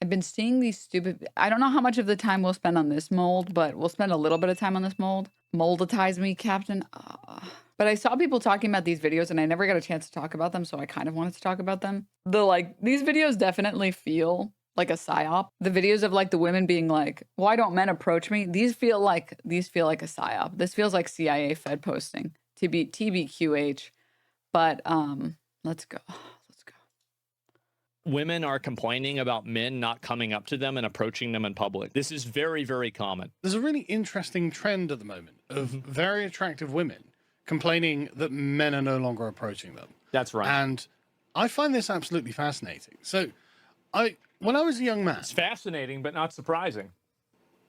I've been seeing these stupid, I don't know how much of the time we'll spend on this mold, but we'll spend a little bit of time on this mold. Molditize me, Captain. But I saw people talking about these videos and I never got a chance to talk about them, so I kind of wanted to talk about them. These videos definitely feel like a psyop. The videos of like the women being like, why don't men approach me? These feel like a psyop. This feels like CIA Fed posting. TBQH. But let's go. Women are complaining about men not coming up to them and approaching them in public. This is very, very common. There's a really interesting trend at the moment of very attractive women complaining that men are no longer approaching them. That's right. And I find this absolutely fascinating. So when I was a young man... It's fascinating, but not surprising.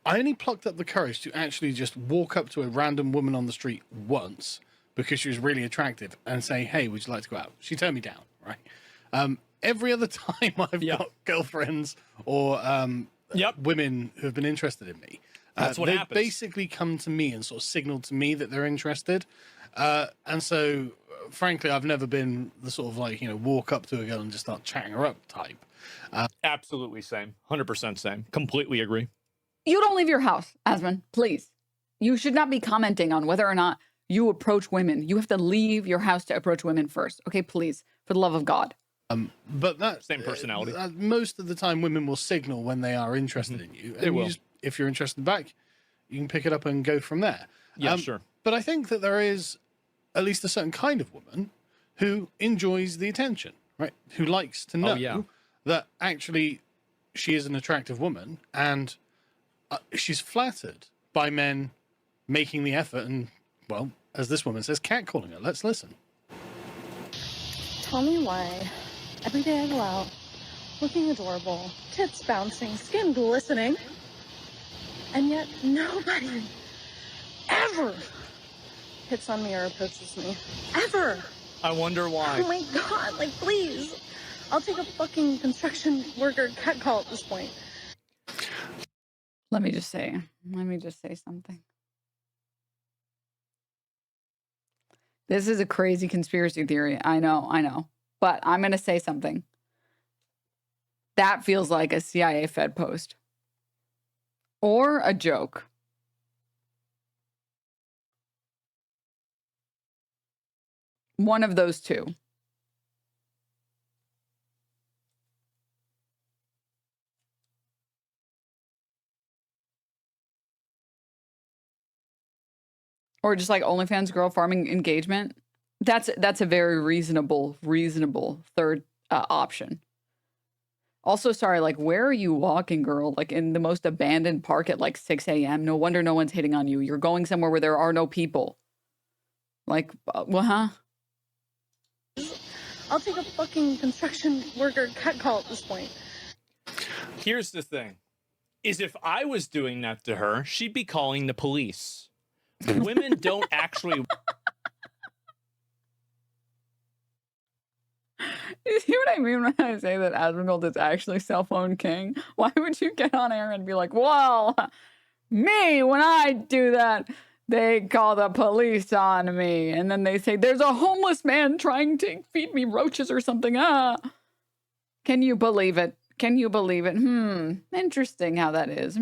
I only plucked up the courage to actually just walk up to a random woman on the street once because she was really attractive and say, hey, would you like to go out? She turned me down, right? Every other time I've got girlfriends or women who have been interested in me, they basically come to me and sort of signal to me that they're interested. And so, frankly, I've never been the sort of like, walk up to a girl and just start chatting her up type. Absolutely same. 100% same. Completely agree. You don't leave your house, Asmon, please. You should not be commenting on whether or not you approach women. You have to leave your house to approach women first. Okay, please, for the love of God. But that same personality. Most of the time, women will signal when they are interested in you. And they will. If you're interested back, you can pick it up and go from there. Yeah, sure. But I think that there is at least a certain kind of woman who enjoys the attention, right? Who likes to know that actually she is an attractive woman and she's flattered by men making the effort and, well, as this woman says, catcalling her. Let's listen. Tell me why every day I go out, looking adorable, tits bouncing, skin glistening, and yet nobody ever hits on me or approaches me. Ever. I wonder why. Oh my God, like, please. I'll take a fucking construction worker catcall at this point. Let me just say something. This is a crazy conspiracy theory. I know. But I'm going to say something. That feels like a CIA Fed post. Or a joke. One of those two. Or just like OnlyFans girl farming engagement. That's a very reasonable third option. Also, sorry, like, where are you walking, girl? Like in the most abandoned park at like 6 a.m. No wonder no one's hitting on you. You're going somewhere where there are no people. Like, well, huh? I'll take a fucking construction worker catcall at this point. Here's the thing. Is if I was doing that to her, she'd be calling the police. Women don't actually... You see what I mean when I say that Asmongold is actually cell phone king? Why would you get on air and be like, well, me, when I do that, they call the police on me. And then they say, there's a homeless man trying to feed me roaches or something. Can you believe it? Can you believe it? Interesting how that is.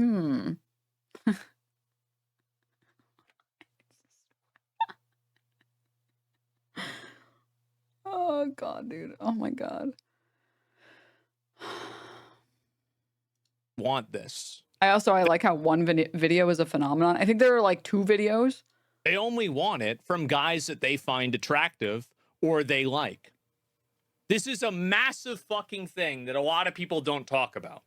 Oh, God, dude. Oh, my God. Want this. I like how one video is a phenomenon. I think there are like 2 videos. They only want it from guys that they find attractive or they like. This is a massive fucking thing that a lot of people don't talk about.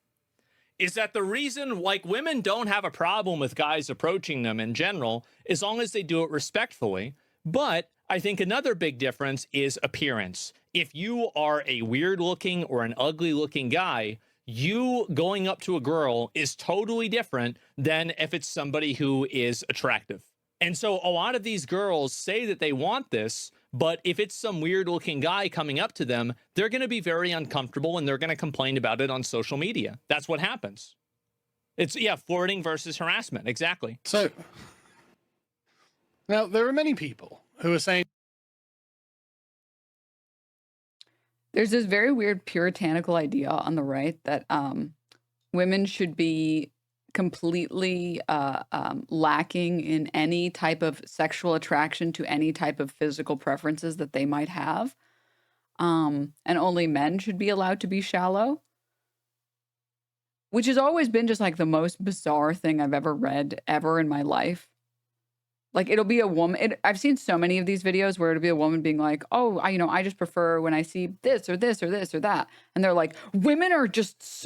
Is that the reason, like, women don't have a problem with guys approaching them in general, as long as they do it respectfully. But I think another big difference is appearance. If you are a weird looking or an ugly looking guy, you going up to a girl is totally different than if it's somebody who is attractive. And so a lot of these girls say that they want this, but if it's some weird looking guy coming up to them, they're going to be very uncomfortable and they're going to complain about it on social media. That's what happens. It's, flirting versus harassment. Exactly. So now there are many people who are saying there's this very weird puritanical idea on the right that women should be completely lacking in any type of sexual attraction to any type of physical preferences that they might have. And only men should be allowed to be shallow, which has always been just like the most bizarre thing I've ever read ever in my life. Like, it'll be a woman. I've seen so many of these videos where it'll be a woman being like, oh, I just prefer when I see this or this or this or that. And they're like, women are just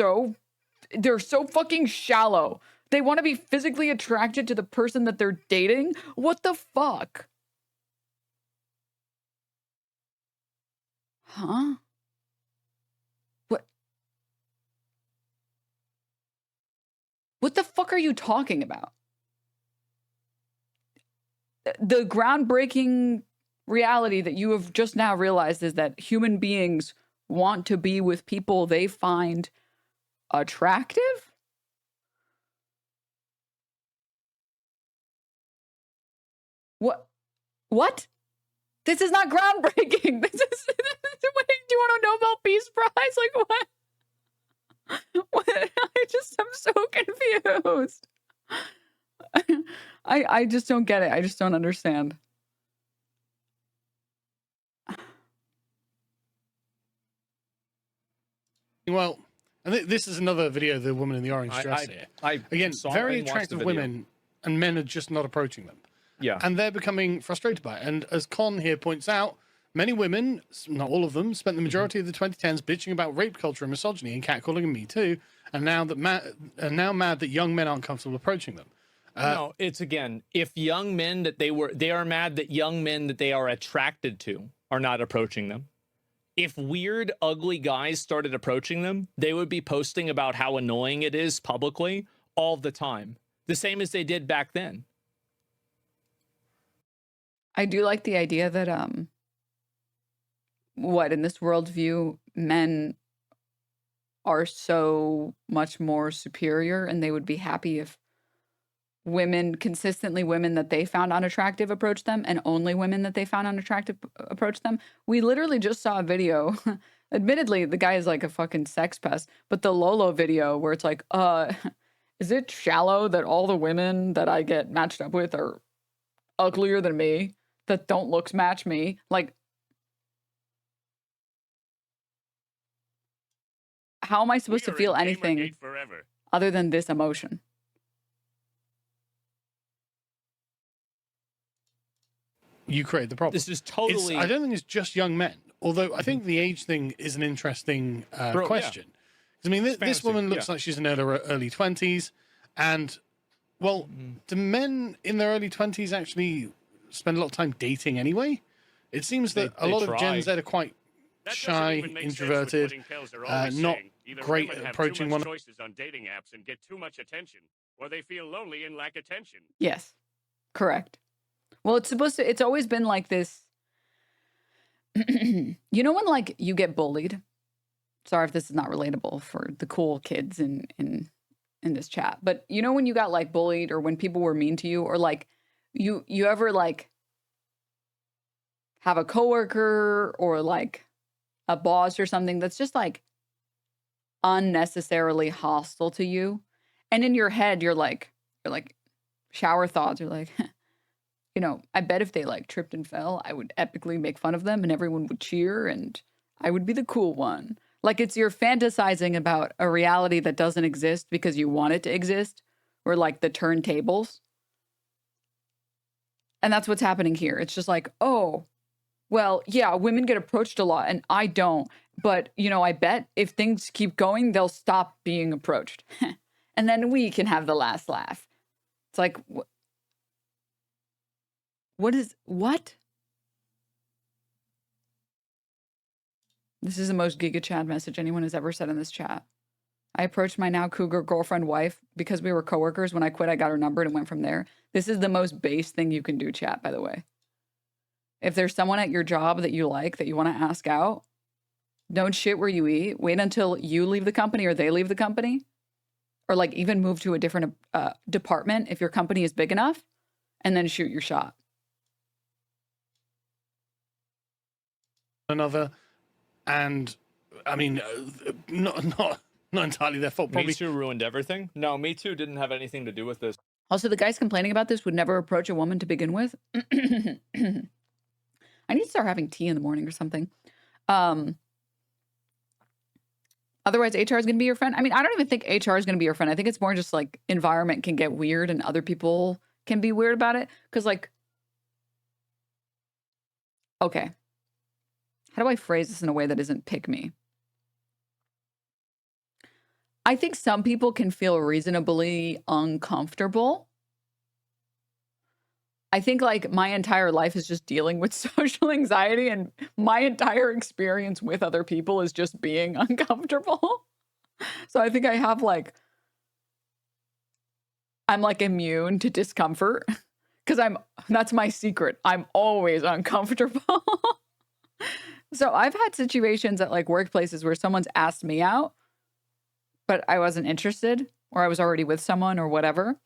they're so fucking shallow. They want to be physically attracted to the person that they're dating. What the fuck? Huh? What the fuck are you talking about? The groundbreaking reality that you have just now realized is that human beings want to be with people they find attractive? What? This is not groundbreaking. This is wait, do you want a Nobel Peace Prize? Like what? What? I'm so confused. I just don't get it. I just don't understand. Well, and this is another video of the woman in the orange dress here. Again, very attractive women, and men are just not approaching them. Yeah. And they're becoming frustrated by it. And as Con here points out, many women, not all of them, spent the majority of the 2010s bitching about rape culture and misogyny and catcalling and Me Too, and now mad that young men aren't comfortable approaching them. No, it's again, if young men they are mad that young men that they are attracted to are not approaching them. If weird, ugly guys started approaching them, they would be posting about how annoying it is publicly all the time. The same as they did back then. I do like the idea that, in this worldview, men are so much more superior, and they would be happy if consistently women that they found unattractive approach them, and only women that they found unattractive approach them. We literally just saw a video. Admittedly, the guy is like a fucking sex pest, but the Lolo video where it's like, is it shallow that all the women that I get matched up with are uglier than me, that don't looks match me? Like, how am I supposed to feel anything other than this emotion? You create the problem. This is totally... I don't think it's just young men, although I think the age thing is an interesting question. Yeah. I mean, this woman looks like she's in her early 20s, and, well, do men in their early 20s actually spend a lot of time dating anyway? It seems that a lot of Gen Z are quite shy, introverted, not great at approaching one another. Choices on dating apps and get too much attention, or they feel lonely and lack attention. Yes, correct. Well, it's always been like this. You know when, like, you get bullied? Sorry if this is not relatable for the cool kids in this chat, but you know when you got, like, bullied, or when people were mean to you, or, like, you ever, like, have a coworker or, like, a boss or something that's just, like, unnecessarily hostile to you, and in your head you're like shower thoughts are like, you know, I bet if they, like, tripped and fell, I would epically make fun of them and everyone would cheer and I would be the cool one. Like, it's you're fantasizing about a reality that doesn't exist because you want it to exist, or like the turntables. And that's what's happening here. It's just like, oh, well, yeah, women get approached a lot and I don't. But, you know, I bet if things keep going, they'll stop being approached. And then we can have the last laugh. It's like, what? This is the most Giga Chad message anyone has ever said in this chat. I approached my now cougar girlfriend wife because we were coworkers. When I quit, I got her number and went from there. This is the most base thing you can do, chat, by the way. If there's someone at your job that you like, that you want to ask out, don't shit where you eat. Wait until you leave the company or they leave the company. Or, like, even move to a different department if your company is big enough, and then shoot your shot. Another, and I mean, not not entirely their fault. Probably. Me Too ruined everything. No, Me Too didn't have anything to do with this. Also, the guys complaining about this would never approach a woman to begin with. I need to start having tea in the morning or something. Otherwise, HR is going to be your friend. I mean, I don't even think HR is going to be your friend. I think it's more just like environment can get weird and other people can be weird about it. Because like, okay, how do I phrase this in a way that isn't pick me? I think some people can feel reasonably uncomfortable. I think like my entire life is just dealing with social anxiety, and my entire experience with other people is just being uncomfortable. So I think I have like, I'm like immune to discomfort because that's my secret. I'm always uncomfortable. So I've had situations at like workplaces where someone's asked me out, but I wasn't interested, or I was already with someone or whatever.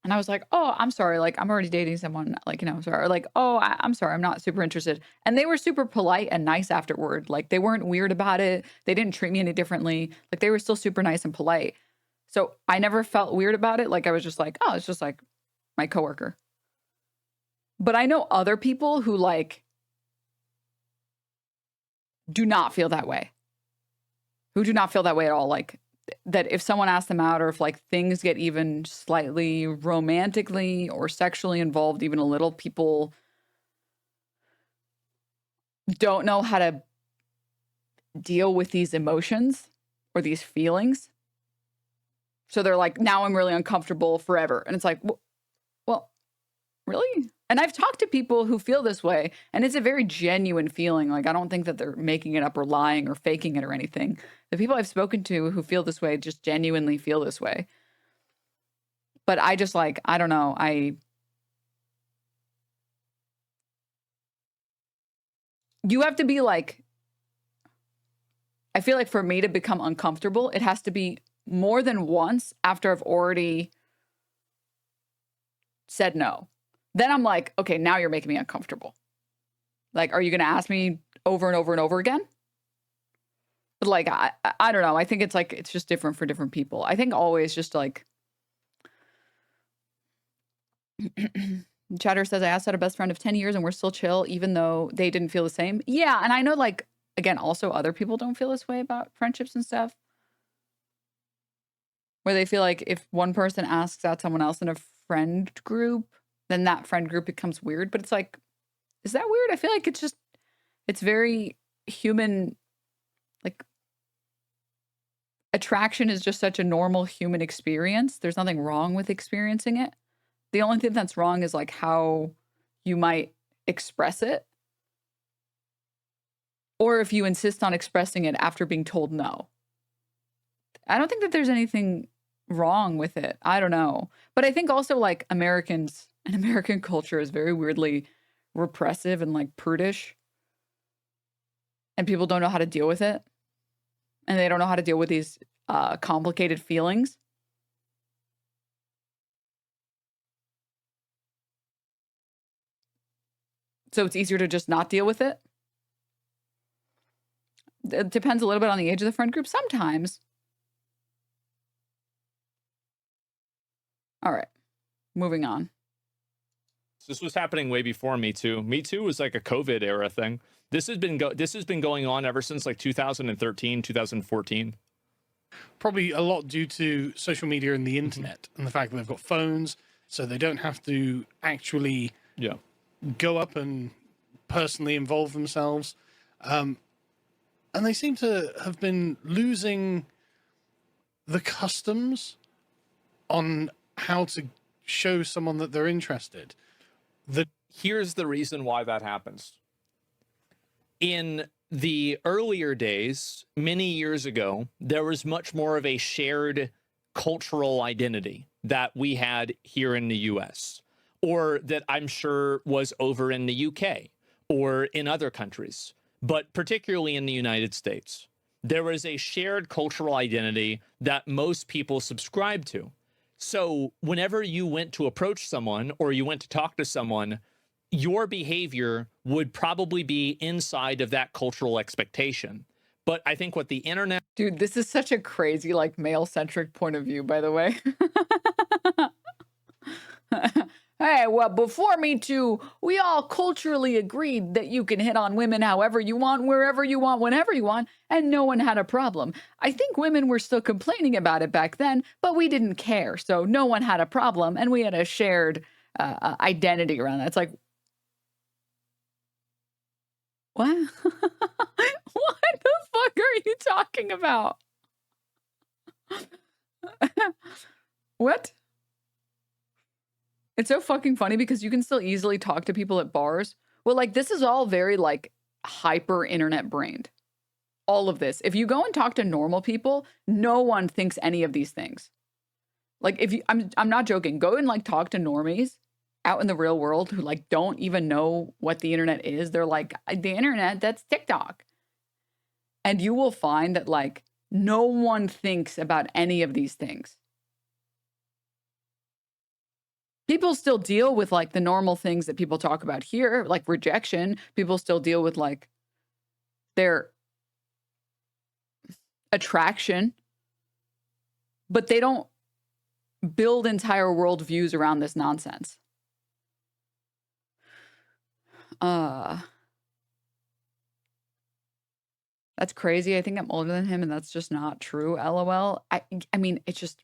And I was like, oh, I'm sorry. Like, I'm already dating someone. Like, I'm sorry. Or like, oh, I'm sorry. I'm not super interested. And they were super polite and nice afterward. Like, they weren't weird about it. They didn't treat me any differently. Like, they were still super nice and polite. So I never felt weird about it. Like, I was just like, oh, it's just like my coworker. But I know other people who like do not feel that way. Who do not feel that way at all. Like, that if someone asks them out, or if like things get even slightly romantically or sexually involved, even a little, people don't know how to deal with these emotions or these feelings. So they're like, now I'm really uncomfortable forever. And it's like, well, really? And I've talked to people who feel this way, and it's a very genuine feeling. Like, I don't think that they're making it up or lying or faking it or anything. The people I've spoken to who feel this way just genuinely feel this way. But I just like, I don't know. You have to be like, I feel like for me to become uncomfortable, it has to be more than once after I've already said no. Then I'm like, okay, now you're making me uncomfortable. Like, are you going to ask me over and over and over again? But like, I don't know. I think it's like, it's just different for different people. I think always just like, Chatter says, I asked out a best friend of 10 years and we're still chill, even though they didn't feel the same. Yeah. And I know like, again, also other people don't feel this way about friendships and stuff. Where they feel like if one person asks out someone else in a friend group, then that friend group becomes weird. But it's like, is that weird? I feel like it's just, it's very human. Like, attraction is just such a normal human experience. There's nothing wrong with experiencing it. The only thing that's wrong is like how you might express it. Or if you insist on expressing it after being told no. I don't think that there's anything wrong with it. I don't know. But I think also like Americans and American culture is very weirdly repressive and like prudish. And people don't know how to deal with it. And they don't know how to deal with these complicated feelings. So it's easier to just not deal with it. It depends a little bit on the age of the friend group sometimes. All right, moving on. This was happening way before Me Too. Me Too was like a COVID era thing. This has been going on ever since like 2013, 2014. Probably a lot due to social media and the internet and the fact that they've got phones, so they don't have to actually go up and personally involve themselves. And they seem to have been losing the customs on how to show someone that they're interested. Here's the reason why that happens. In the earlier days, many years ago, there was much more of a shared cultural identity that we had here in the US, or that I'm sure was over in the UK or in other countries, but particularly in the United States. There was a shared cultural identity that most people subscribed to. So whenever you went to approach someone or you went to talk to someone, your behavior would probably be inside of that cultural expectation. But I think what the internet... Dude, this is such a crazy, like, male-centric point of view, by the way. Hey, well, before Me Too, we all culturally agreed that you can hit on women however you want, wherever you want, whenever you want, and no one had a problem. I think women were still complaining about it back then, but we didn't care, so no one had a problem, and we had a shared identity around that. It's like, what? What the fuck are you talking about? What? It's so fucking funny because you can still easily talk to people at bars. Well, like, this is all very, like, hyper internet brained. All of this. If you go and talk to normal people, no one thinks any of these things. Like, if you, I'm not joking. Go and, like, talk to normies out in the real world who, like, don't even know what the internet is. They're like, the internet, that's TikTok. And you will find that, like, no one thinks about any of these things. People still deal with, like, the normal things that people talk about here, like rejection. People still deal with, like, their attraction. But they don't build entire worldviews around this nonsense. That's crazy. I think I'm older than him, and that's just not true, LOL. I mean, it's just...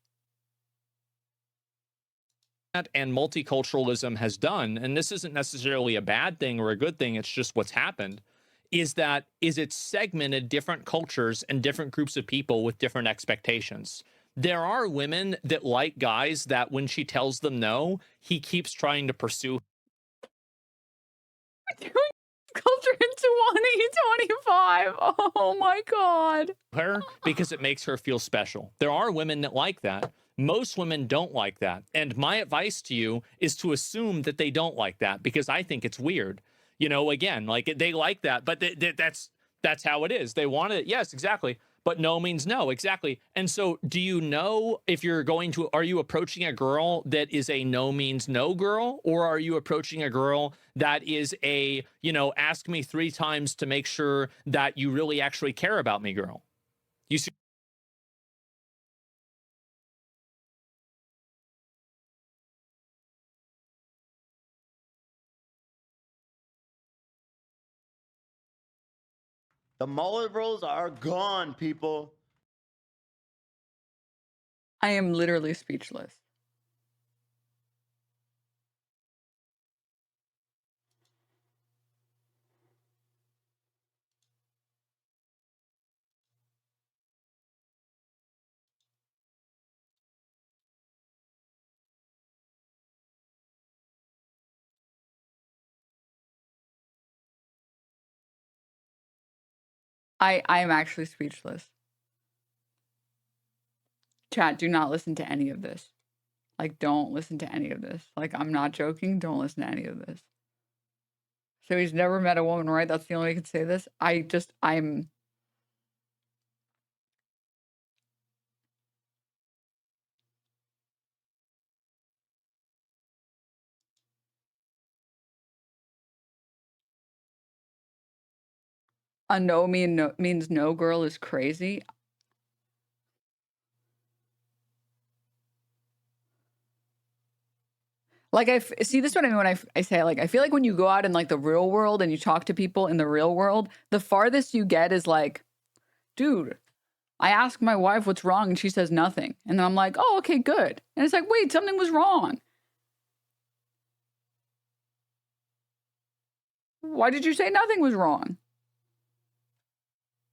and multiculturalism has done, and this isn't necessarily a bad thing or a good thing, it's just what's happened, is it's segmented different cultures and different groups of people with different expectations. There are women that like guys that when she tells them no, he keeps trying to pursue culture in 2025. Oh my God. her because it makes her feel special. There are women that like that. Most women don't like that. And my advice to you is to assume that they don't like that, because I think it's weird. You know, again, like, they like that, but that's how it is. They want it. Yes, exactly. But no means no. Exactly. And so do you know if you're going to, are you approaching a girl that is a no means no girl, or are you approaching a girl that is a, you know, ask me 3 times to make sure that you really actually care about me girl? You see? The mullet rolls are gone, people. I am literally speechless. I am actually speechless. Chat, do not listen to any of this. Like, don't listen to any of this. Like, I'm not joking. Don't listen to any of this. So he's never met a woman, right? That's the only way I can say this. I'm... A no means no girl is crazy. Like, see, this is what I mean when I say, like, I feel like when you go out in, like, the real world and you talk to people in the real world, the farthest you get is like, dude, I ask my wife what's wrong and she says nothing. And then I'm like, oh, okay, good. And it's like, wait, something was wrong. Why did you say nothing was wrong?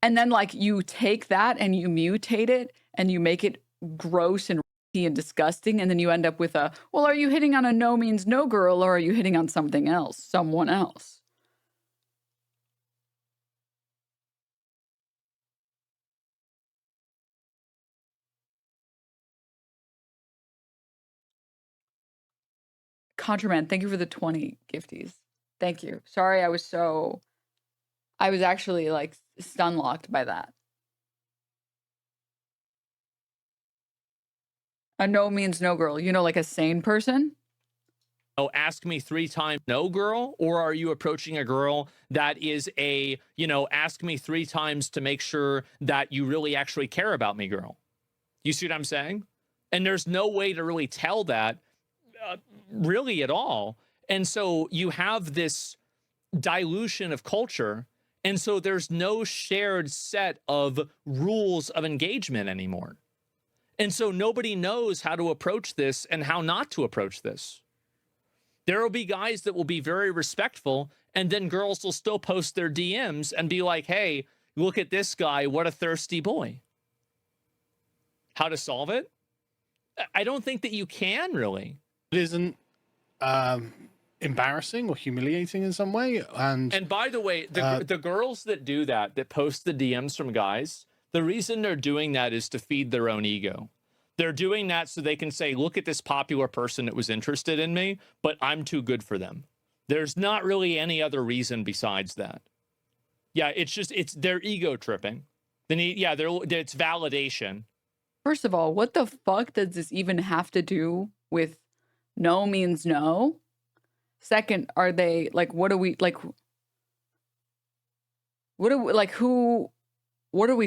And then, like, you take that and you mutate it and you make it gross and disgusting, and then you end up with a, well, are you hitting on a no means no girl, or are you hitting on something else, someone else? Contraband, thank you for the 20 gifties. Thank you. Sorry, I was actually, like, stun locked by that. A no means no girl, you know, like a sane person. oh, ask me 3 times no girl? Or are you approaching a girl that is a, you know, ask me 3 times to make sure that you really actually care about me girl? You see what I'm saying? And there's no way to really tell that really at all. And so you have this dilution of culture. And so there's no shared set of rules of engagement anymore. And so nobody knows how to approach this and how not to approach this. There will be guys that will be very respectful, and then girls will still post their DMs and be like, hey, look at this guy. What a thirsty boy. How to solve it? I don't think that you can really. It isn't embarrassing or humiliating in some way. And by the way, the girls that do that, that post the DMs from guys, the reason they're doing that is to feed their own ego. They're doing that so they can say, look at this popular person that was interested in me, but I'm too good for them. There's not really any other reason besides that. Yeah, it's their ego tripping. They need, yeah, it's validation. First of all, what the fuck does this even have to do with no means no? Second, are they like, what are we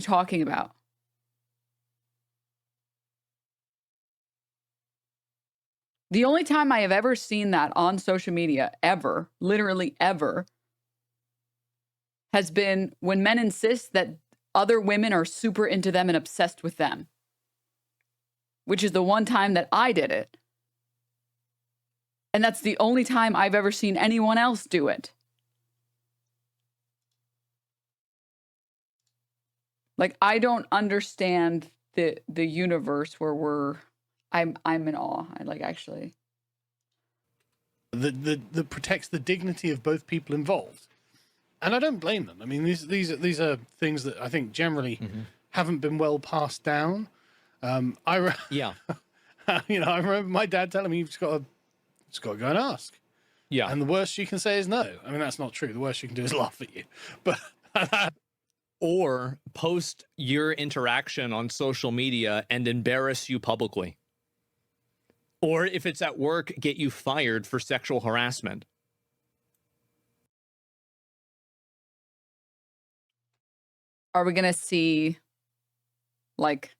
talking about? The only time I have ever seen that on social media, ever, literally ever, has been when men insist that other women are super into them and obsessed with them, which is the one time that I did it. And that's the only time I've ever seen anyone else do it. Like, I don't understand the universe where I'm in awe. I like actually. That protects the dignity of both people involved, and I don't blame them. I mean, these are things that I think generally haven't been well passed down. Yeah, you know, I remember my dad telling me, you've got to go and ask. Yeah, and the worst you can say is no. I mean, that's not true. The worst you can do is laugh at you, but. Or post your interaction on social media and embarrass you publicly. Or if it's at work, get you fired for sexual harassment. Are we going to see, like,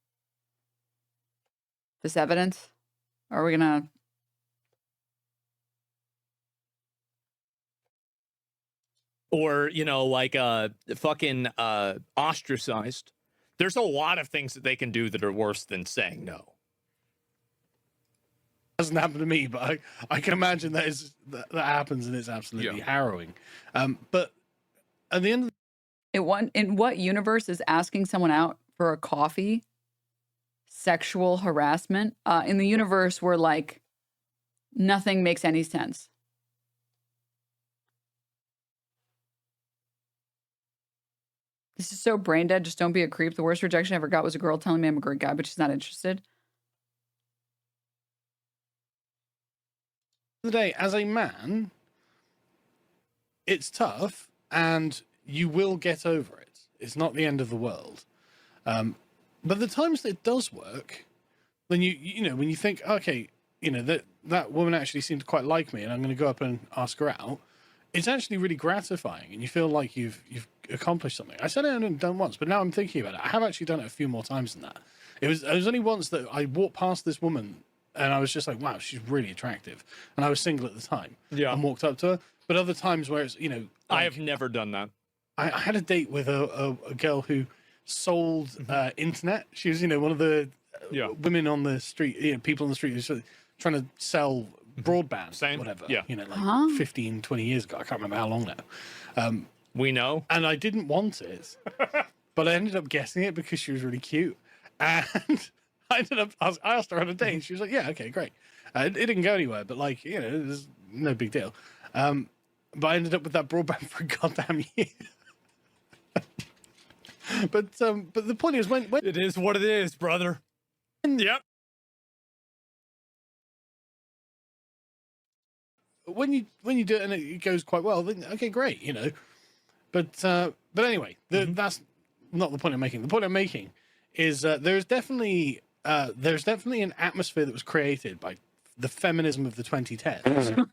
this evidence? Are we going to... Or, you know, like fucking ostracized. There's a lot of things that they can do that are worse than saying no. Hasn't happened to me, but I can imagine that happens, and it's absolutely harrowing. But at the end of in what universe is asking someone out for a coffee sexual harassment? In the universe where, like, nothing makes any sense. This is so brain dead. Just don't be a creep. The worst rejection I ever got was a girl telling me I'm a great guy, but she's not interested. The day, as a man, it's tough, and you will get over it. It's not the end of the world. But the times that it does work, then you know, when you think, okay, you know, that woman actually seemed to quite like me, and I'm going to go up and ask her out. It's actually really gratifying, and you feel like you've accomplished something. I said I hadn't done once, but now I'm thinking about it. I have actually done it a few more times than that. It was only once that I walked past this woman, and I was just like, wow, she's really attractive. And I was single at the time. Yeah. And walked up to her. But other times where it's, you know... Like, I have never done that. I had a date with a girl who sold internet. She was, you know, one of the women on the street, you know, people on the street who's trying to sell broadband, whatever. Yeah. You know, like 15, 20 years ago. I can't remember how long now. We know. And I didn't want it. But I ended up guessing it because she was really cute. And... I asked her on a date, and she was like, yeah, okay, great. It didn't go anywhere, but, like, you know, it was no big deal. But I ended up with that broadband for a goddamn year. But the point is, when it is what it is, brother. Yep. When you do it and it goes quite well, then okay, great, you know. But anyway, that's not the point I'm making. The point I'm making is there's definitely an atmosphere that was created by the feminism of the 2010s.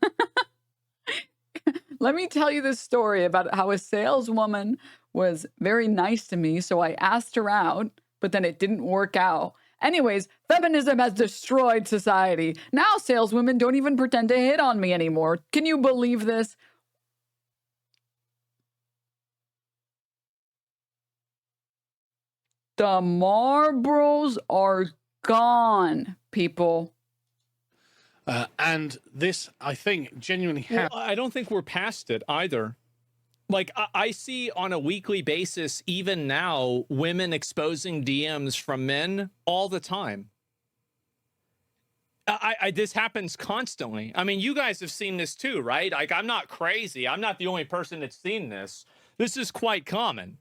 Let me tell you this story about how a saleswoman was very nice to me, so I asked her out, but then it didn't work out. Anyways, feminism has destroyed society. Now saleswomen don't even pretend to hit on me anymore. Can you believe this? The Marlboros are gone, people. And this, I think, genuinely well, I don't think we're past it either. Like, I see on a weekly basis, even now, women exposing DMs from men all the time. This happens constantly. I mean, you guys have seen this too, right? Like, I'm not crazy. I'm not the only person that's seen this. This is quite common.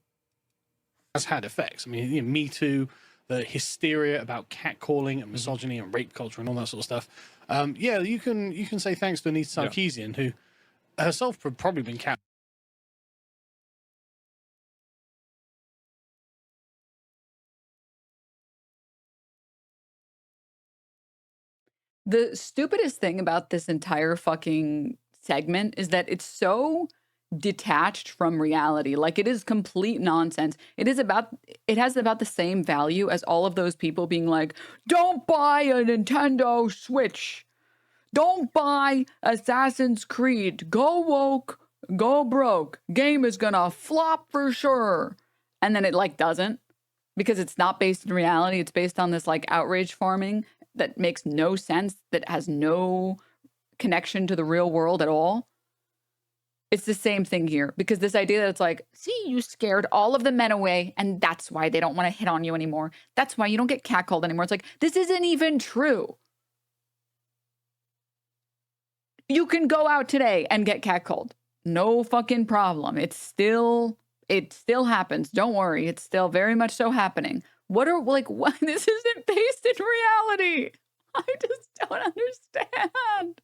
Has had effects. I mean, you know, Me Too, the hysteria about catcalling and misogyny and rape culture and all that sort of stuff. Yeah, you can say thanks to Anita Sarkeesian, who herself had probably been cat. The stupidest thing about this entire fucking segment is that it's so detached from reality. Like, it is complete nonsense. It has about the same value as all of those people being like, don't buy a Nintendo Switch. Don't buy Assassin's Creed. Go woke, go broke. Game is gonna flop for sure. And then it like doesn't, because it's not based in reality. It's based on this like outrage farming that makes no sense, that has no connection to the real world at all. It's the same thing here, because this idea that it's like, see, you scared all of the men away, and that's why they don't want to hit on you anymore. That's why you don't get catcalled anymore. It's like, this isn't even true. You can go out today and get catcalled. No fucking problem. It still happens. Don't worry. It's still very much so happening. What? This isn't based in reality. I just don't understand.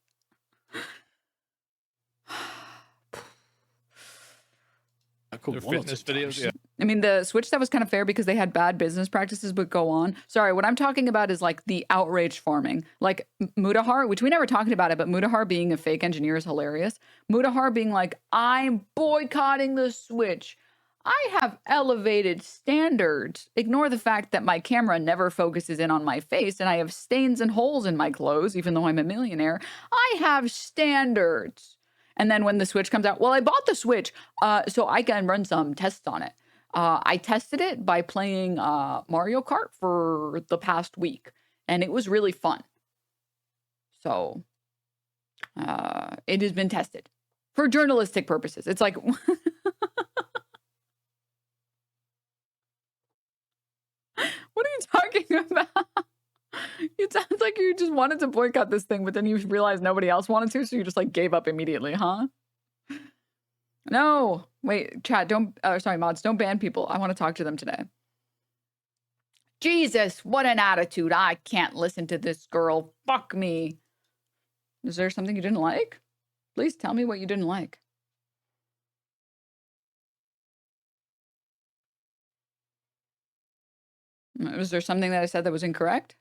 Their fitness videos, yeah. I mean, the Switch stuff was kind of fair because they had bad business practices, but go on. Sorry, what I'm talking about is like the outrage farming. Like Mutahar, which we never talked about it, but Mutahar being a fake engineer is hilarious. Mutahar being like, I'm boycotting the Switch. I have elevated standards. Ignore the fact that my camera never focuses in on my face and I have stains and holes in my clothes, even though I'm a millionaire. I have standards. And then when the Switch comes out, well, I bought the Switch so I can run some tests on it. I tested it by playing Mario Kart for the past week, and it was really fun. So it has been tested for journalistic purposes. It's like... What are you talking about? It sounds like you just wanted to boycott this thing, but then you realized nobody else wanted to, so you just like gave up immediately, huh? No, wait, chat, sorry, mods, don't ban people. I want to talk to them today. Jesus, what an attitude. I can't listen to this girl. Fuck me. Is there something you didn't like? Please tell me what you didn't like. Was there something that I said that was incorrect?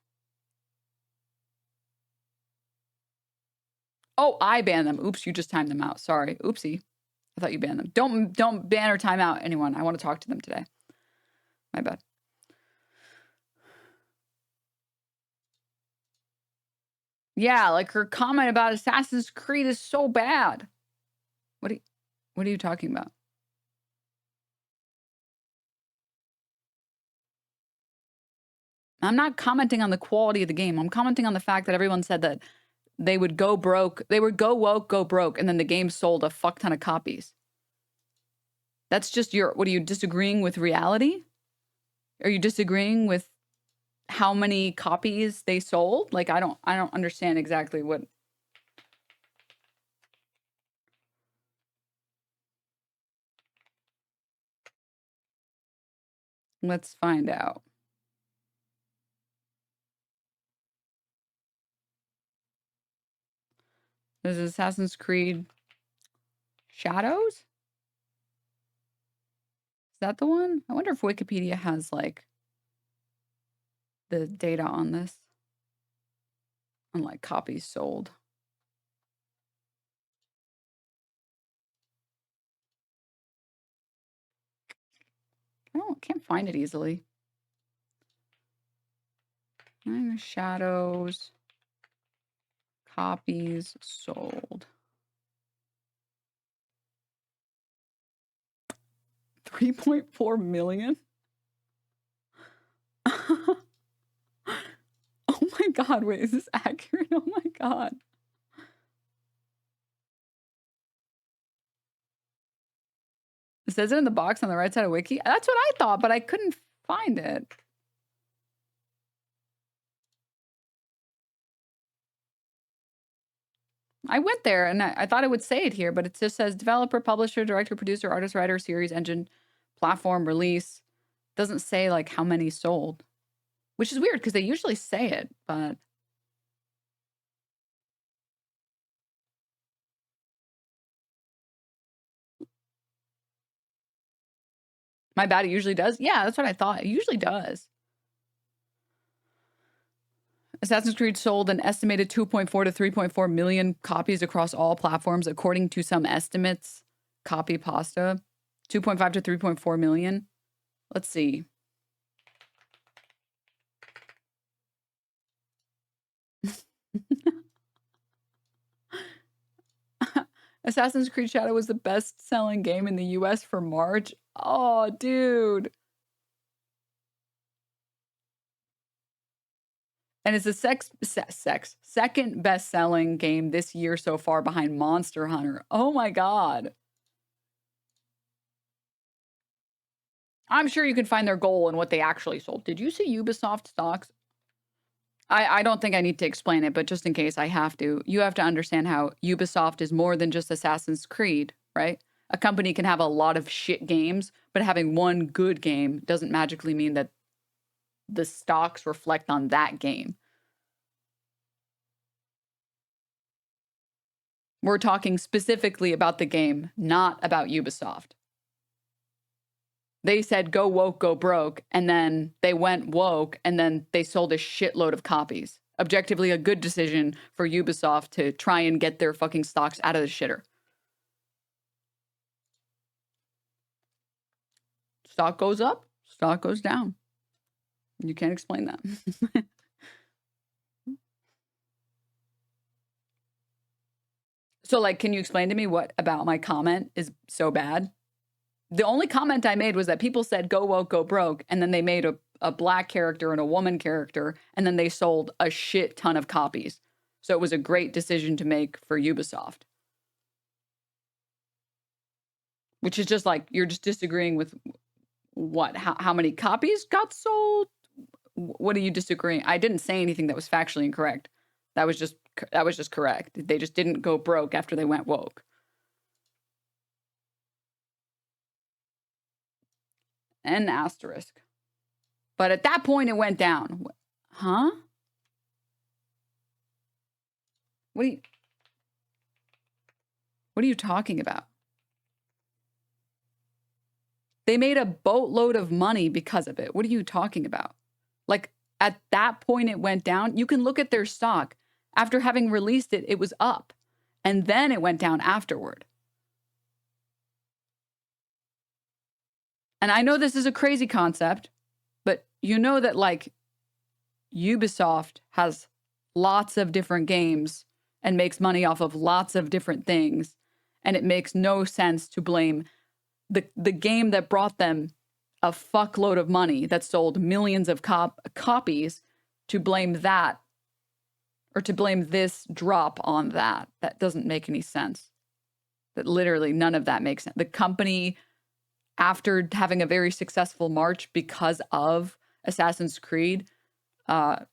Oh, I banned them. Oops, you just timed them out. Sorry. Oopsie. I thought you banned them. Don't ban or time out anyone. I want to talk to them today. My bad. Yeah, like her comment about Assassin's Creed is so bad. What are you talking about? I'm not commenting on the quality of the game. I'm commenting on the fact that everyone said that they would go broke. They would go woke, go broke, and then the game sold a fuck ton of copies. That's just what are you disagreeing with reality? Are you disagreeing with how many copies they sold? Like, I don't understand exactly what. Let's find out. This is Assassin's Creed Shadows? Is that the one? I wonder if Wikipedia has like the data on this. Unlike copies sold. Can't find it easily. Shadows. Copies sold. 3.4 million? Oh my god, wait, is this accurate? Oh my god. It says it in the box on the right side of Wiki. That's what I thought, but I couldn't find it. I went there and I thought it would say it here, but it just says developer, publisher, director, producer, artist, writer, series, engine, platform, release. Doesn't say like how many sold, which is weird because they usually say it, but. My bad, it usually does? Yeah, that's what I thought. It usually does. Assassin's Creed sold an estimated 2.4 to 3.4 million copies across all platforms, according to some estimates. Copy pasta. 2.5 to 3.4 million. Let's see. Assassin's Creed Shadow was the best-selling game in the US for March. Oh, dude. And it's the second best-selling game this year so far behind Monster Hunter. Oh my god. I'm sure you can find their goal and what they actually sold. Did you see Ubisoft stocks? I don't think I need to explain it, but just in case I have to, you have to understand how Ubisoft is more than just Assassin's Creed, right? A company can have a lot of shit games, but having one good game doesn't magically mean that the stocks reflect on that game. We're talking specifically about the game, not about Ubisoft. They said, go woke, go broke, and then they went woke, and then they sold a shitload of copies. Objectively, a good decision for Ubisoft to try and get their fucking stocks out of the shitter. Stock goes up, stock goes down. You can't explain that. So, like, can you explain to me what about my comment is so bad? The only comment I made was that people said, go woke, go broke, and then they made a black character and a woman character, and then they sold a shit ton of copies. So it was a great decision to make for Ubisoft. Which is just like, you're just disagreeing with what? How many copies got sold? What are you disagreeing? I didn't say anything that was factually incorrect. That was just correct. They just didn't go broke after they went woke. And asterisk. But at that point, it went down. Huh? What are you talking about? They made a boatload of money because of it. What are you talking about? Like, at that point, it went down. You can look at their stock. After having released it, it was up. And then it went down afterward. And I know this is a crazy concept, but you know that, like, Ubisoft has lots of different games and makes money off of lots of different things. And it makes no sense to blame the game that brought them a fuckload of money, that sold millions of copies, to blame that, or to blame this drop on that. That doesn't make any sense. That literally none of that makes sense. The company, after having a very successful March because of Assassin's Creed,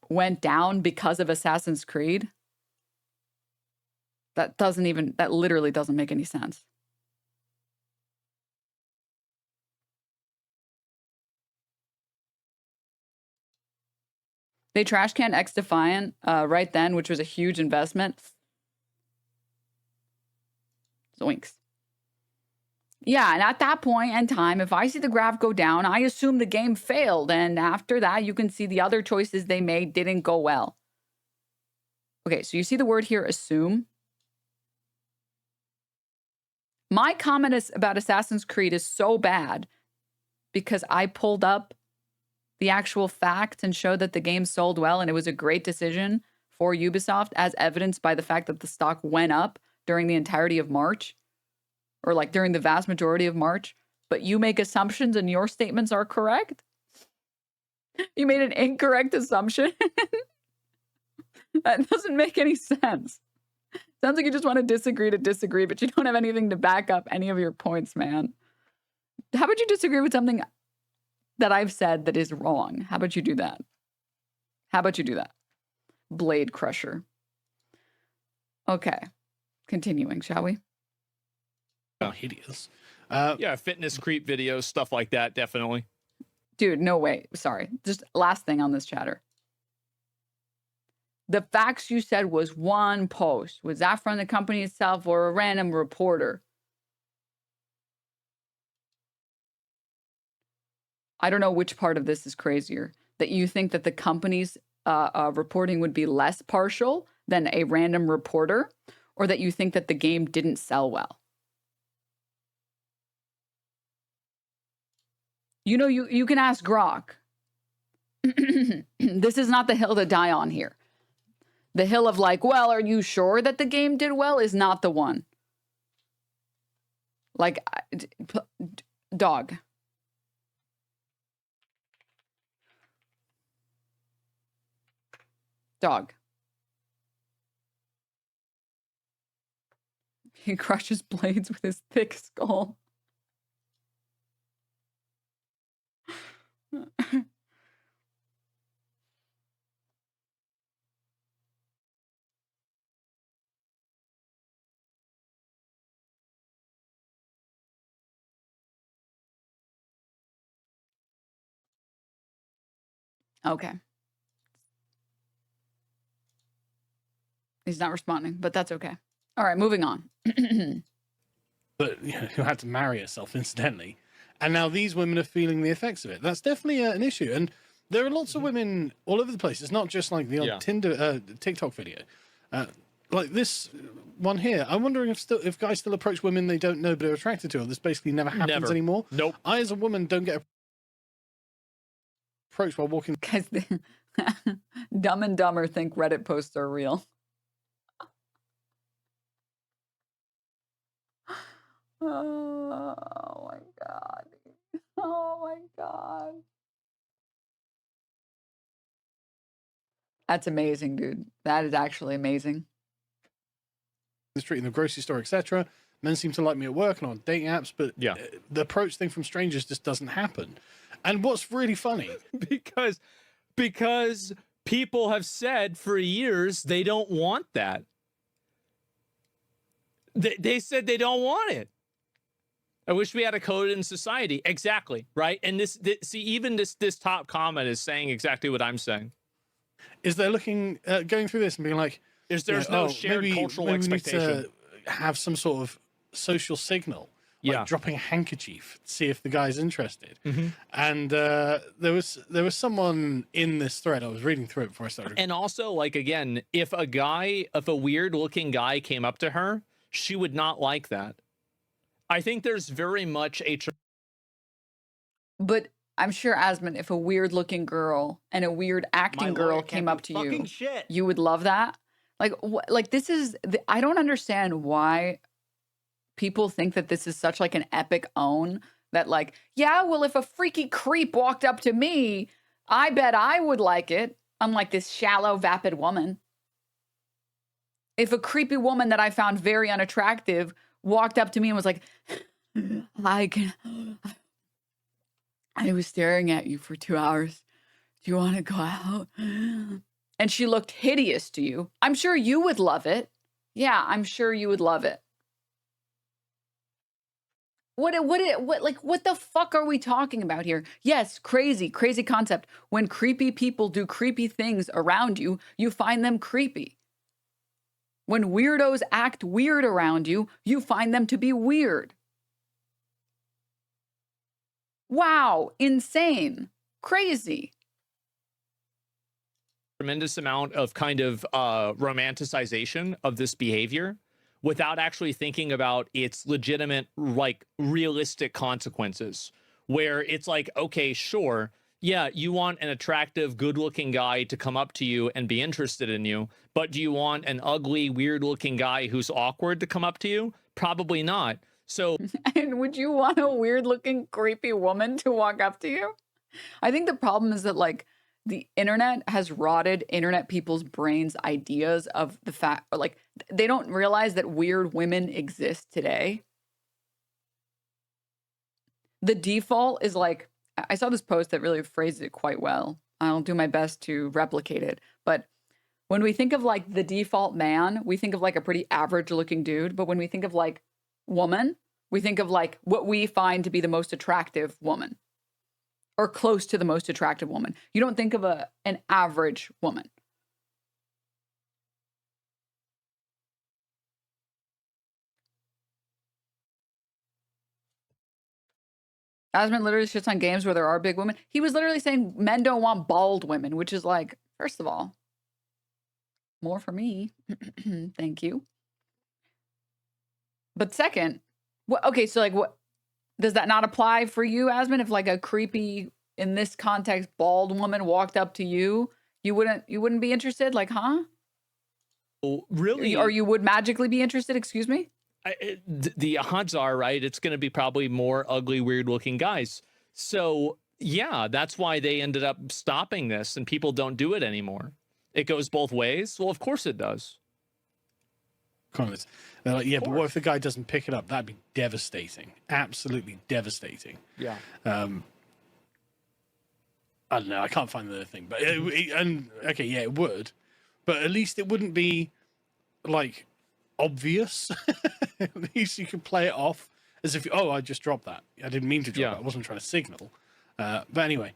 went down because of Assassin's Creed. That literally doesn't make any sense. They trash canned X Defiant right then, which was a huge investment. Zoinks. Yeah, and at that point in time, if I see the graph go down, I assume the game failed. And after that, you can see the other choices they made didn't go well. Okay, so you see the word here, assume. My comment about Assassin's Creed is so bad because I pulled up the actual facts and showed that the game sold well and it was a great decision for Ubisoft, as evidenced by the fact that the stock went up during the entirety of March, or like during the vast majority of March. But you make assumptions and your statements are correct? You made an incorrect assumption? That doesn't make any sense. Sounds like you just want to disagree, but you don't have anything to back up any of your points, man. How about you disagree with something that I've said that is wrong? How about you do that? How about you do that? Blade Crusher. Okay. Continuing, shall we? Oh, hideous. Yeah, fitness creep videos, stuff like that, definitely. Dude, no way. Sorry. Just last thing on this chatter. The facts you said was one post. Was that from the company itself or a random reporter? I don't know which part of this is crazier. That you think that the company's reporting would be less partial than a random reporter, or that you think that the game didn't sell well? You know, you can ask Grok. This is not the hill to die on here. The hill of like, well, are you sure that the game did well is not the one. Like, dog. Dog. He crushes blades with his thick skull. Okay. He's not responding, but that's okay. All right, moving on. But you know, who had to marry herself incidentally, and now these women are feeling the effects of it. That's definitely an issue, and there are lots of women all over the place. It's not just like the odd Tinder, TikTok video, like this one here. I'm wondering if guys still approach women they don't know but are attracted to, or this basically never happens anymore. Nope. I, as a woman, don't get approached while walking. Guys, Dumb and Dumber think Reddit posts are real. Oh my God. Oh my God. That's amazing, dude. That is actually amazing. The street, in the grocery store, etc. Men seem to like me at work and on dating apps, but the approach thing from strangers just doesn't happen. And what's really funny, because people have said for years they don't want that. They said they don't want it. I wish we had a code in society. Exactly, right? And this see, even this top comment is saying exactly what I'm saying. Is they're looking, going through this and being like, there's no shared cultural expectation. We need to have some sort of social signal, like dropping a handkerchief to see if the guy's interested. And there was someone in this thread. I was reading through it before I started. And also, like, again, if a weird looking guy came up to her, she would not like that. I think there's very much a... But I'm sure, Asmon, if a weird-looking girl and a weird acting girl came up to you, you would love that. Like this is... I don't understand why people think that this is such like an epic own that like, yeah, well, if a freaky creep walked up to me, I bet I would like it. I'm like this shallow, vapid woman. If a creepy woman that I found very unattractive walked up to me and was like, I was staring at you for 2 hours. Do you want to go out? And she looked hideous to you. I'm sure you would love it. Yeah, I'm sure you would love it. What the fuck are we talking about here? Yes, crazy concept. When creepy people do creepy things around you, you find them creepy. When weirdos act weird around you, you find them to be weird. Wow, insane, crazy. tremendous amount of kind of romanticization of this behavior without actually thinking about its legitimate, like, realistic consequences, where it's like, okay, sure, yeah, you want an attractive, good-looking guy to come up to you and be interested in you, but do you want an ugly, weird-looking guy who's awkward to come up to you? Probably not. So, and would you want a weird-looking, creepy woman to walk up to you? I think the problem is that, like, the internet has rotted internet people's brains' ideas of the fact, like, they don't realize that weird women exist today. The default is like, I saw this post that really phrased it quite well. I'll do my best to replicate it. But when we think of like the default man, we think of like a pretty average looking dude. But when we think of like woman, we think of like what we find to be the most attractive woman, or close to the most attractive woman. You don't think of an average woman. Asmongold literally shits on games where there are big women. He was literally saying men don't want bald women, which is like, first of all, more for me. Thank you. But second, okay, so like, what does that not apply for you, Asmongold? If like a creepy, in this context, bald woman walked up to you, you wouldn't be interested? Like, huh? Oh, really? Or you would magically be interested? Excuse me? The odds are, right, it's going to be probably more ugly, weird looking guys. So yeah, that's why they ended up stopping this and people don't do it anymore. It goes both ways. Well, of course it does. Comments. They're like, yeah, but what if the guy doesn't pick it up? That'd be devastating. Absolutely devastating. Yeah. I don't know. I can't find the thing, but okay, yeah, it would, but at least it wouldn't be like obvious. At least you could play it off as if, oh, I just dropped that. I didn't mean to drop it. I wasn't trying to signal. But anyway,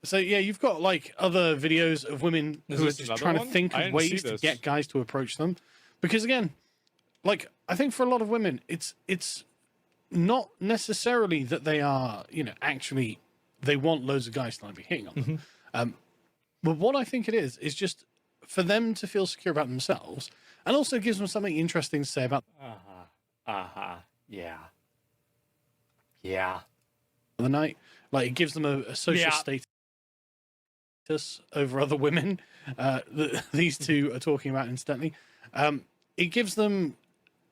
so yeah, you've got like other videos of women who are just trying to think of ways to get guys to approach them. Because again, like, I think for a lot of women, it's not necessarily that they are, you know, actually they want loads of guys to be hitting on them. But what I think it is just for them to feel secure about themselves, and also gives them something interesting to say about yeah the night. Like, it gives them a social status over other women that these two are talking about incidentally. It gives them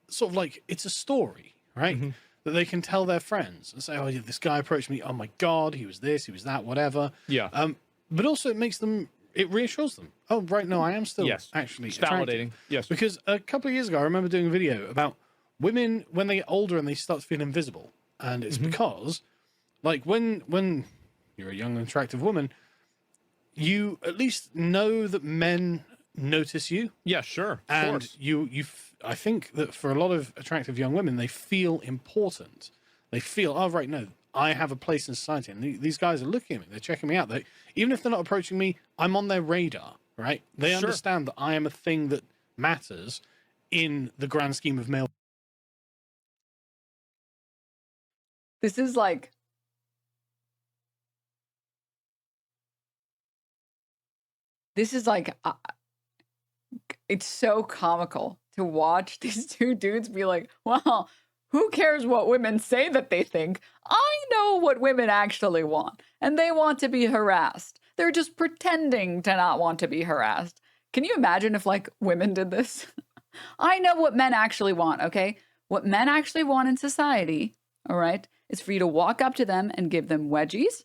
sort of like, it's a story, right? That they can tell their friends and say, oh, yeah, this guy approached me. Oh my God, he was this, he was that, whatever. Yeah. But also it makes them, it reassures them. Oh, right, no, I am still actually it's validating. Yes. Because a couple of years ago, I remember doing a video about women when they get older and they start to feel invisible. And it's because, like, when you're a young and attractive woman, you at least know that men notice you. Yeah, sure. And I think that for a lot of attractive young women, they feel important. They feel, oh, right, no, I have a place in society. And these guys are looking at me. They're checking me out. Even if they're not approaching me, I'm on their radar, right? They understand that I am a thing that matters in the grand scheme of male. This is like, it's so comical to watch these two dudes be like, well, who cares what women say that they think? I know what women actually want, and they want to be harassed. They're just pretending to not want to be harassed. Can you imagine if, like, women did this? I know what men actually want, okay? What men actually want in society, all right, is for you to walk up to them and give them wedgies,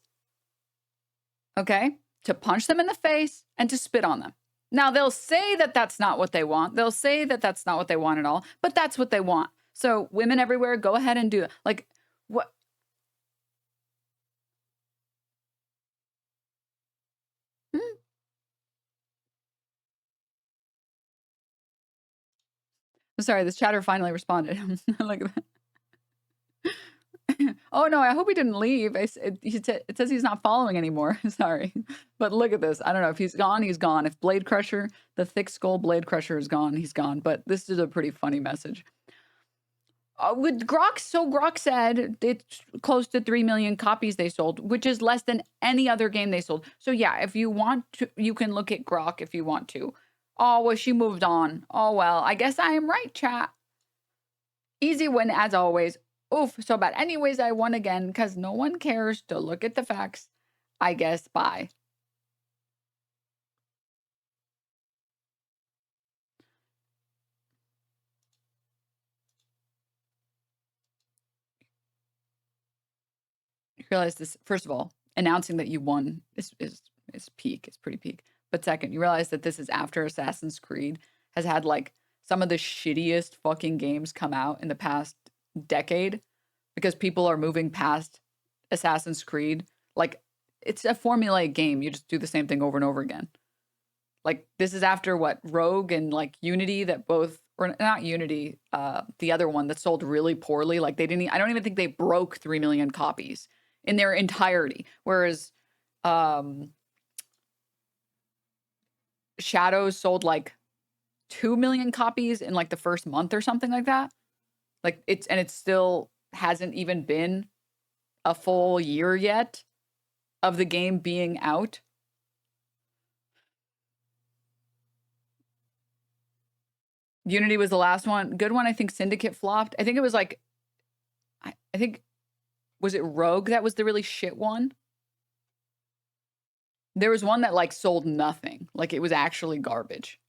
okay, to punch them in the face and to spit on them. Now, they'll say that that's not what they want. They'll say that that's not what they want at all, but that's what they want. So women everywhere, go ahead and do it. Like, what? I'm sorry, this chatter finally responded. Look at that. Oh no, I hope he didn't leave. It says he's not following anymore. Sorry. But look at this. I don't know. If he's gone, he's gone. If Blade Crusher, the thick skull Blade Crusher is gone, he's gone. But this is a pretty funny message. With Grok, so Grok said it's close to 3 million copies they sold, which is less than any other game they sold. So yeah, if you want to, you can look at Grok if you want to. Oh, well, she moved on. Oh, well, I guess I am right, chat. Easy win as always. Oof, so bad. Anyways, I won again because no one cares to look at the facts. I guess, bye. You realize this, first of all, announcing that you won is peak. It's pretty peak. But second, you realize that this is after Assassin's Creed has had like some of the shittiest fucking games come out in the past decade because people are moving past Assassin's Creed. Like, it's a formulaic game. You just do the same thing over and over again. Like, this is after what, Rogue and like Unity that both, or not Unity, the other one that sold really poorly. Like, they didn't, I don't even think they broke 3 million copies in their entirety. Whereas Shadows sold like 2 million copies in like the first month or something like that. Like, it still hasn't even been a full year yet of the game being out. Unity was the last one. Good one. I think Syndicate flopped. I think it was like, I think, was it Rogue that was the really shit one? There was one that like sold nothing. Like, it was actually garbage.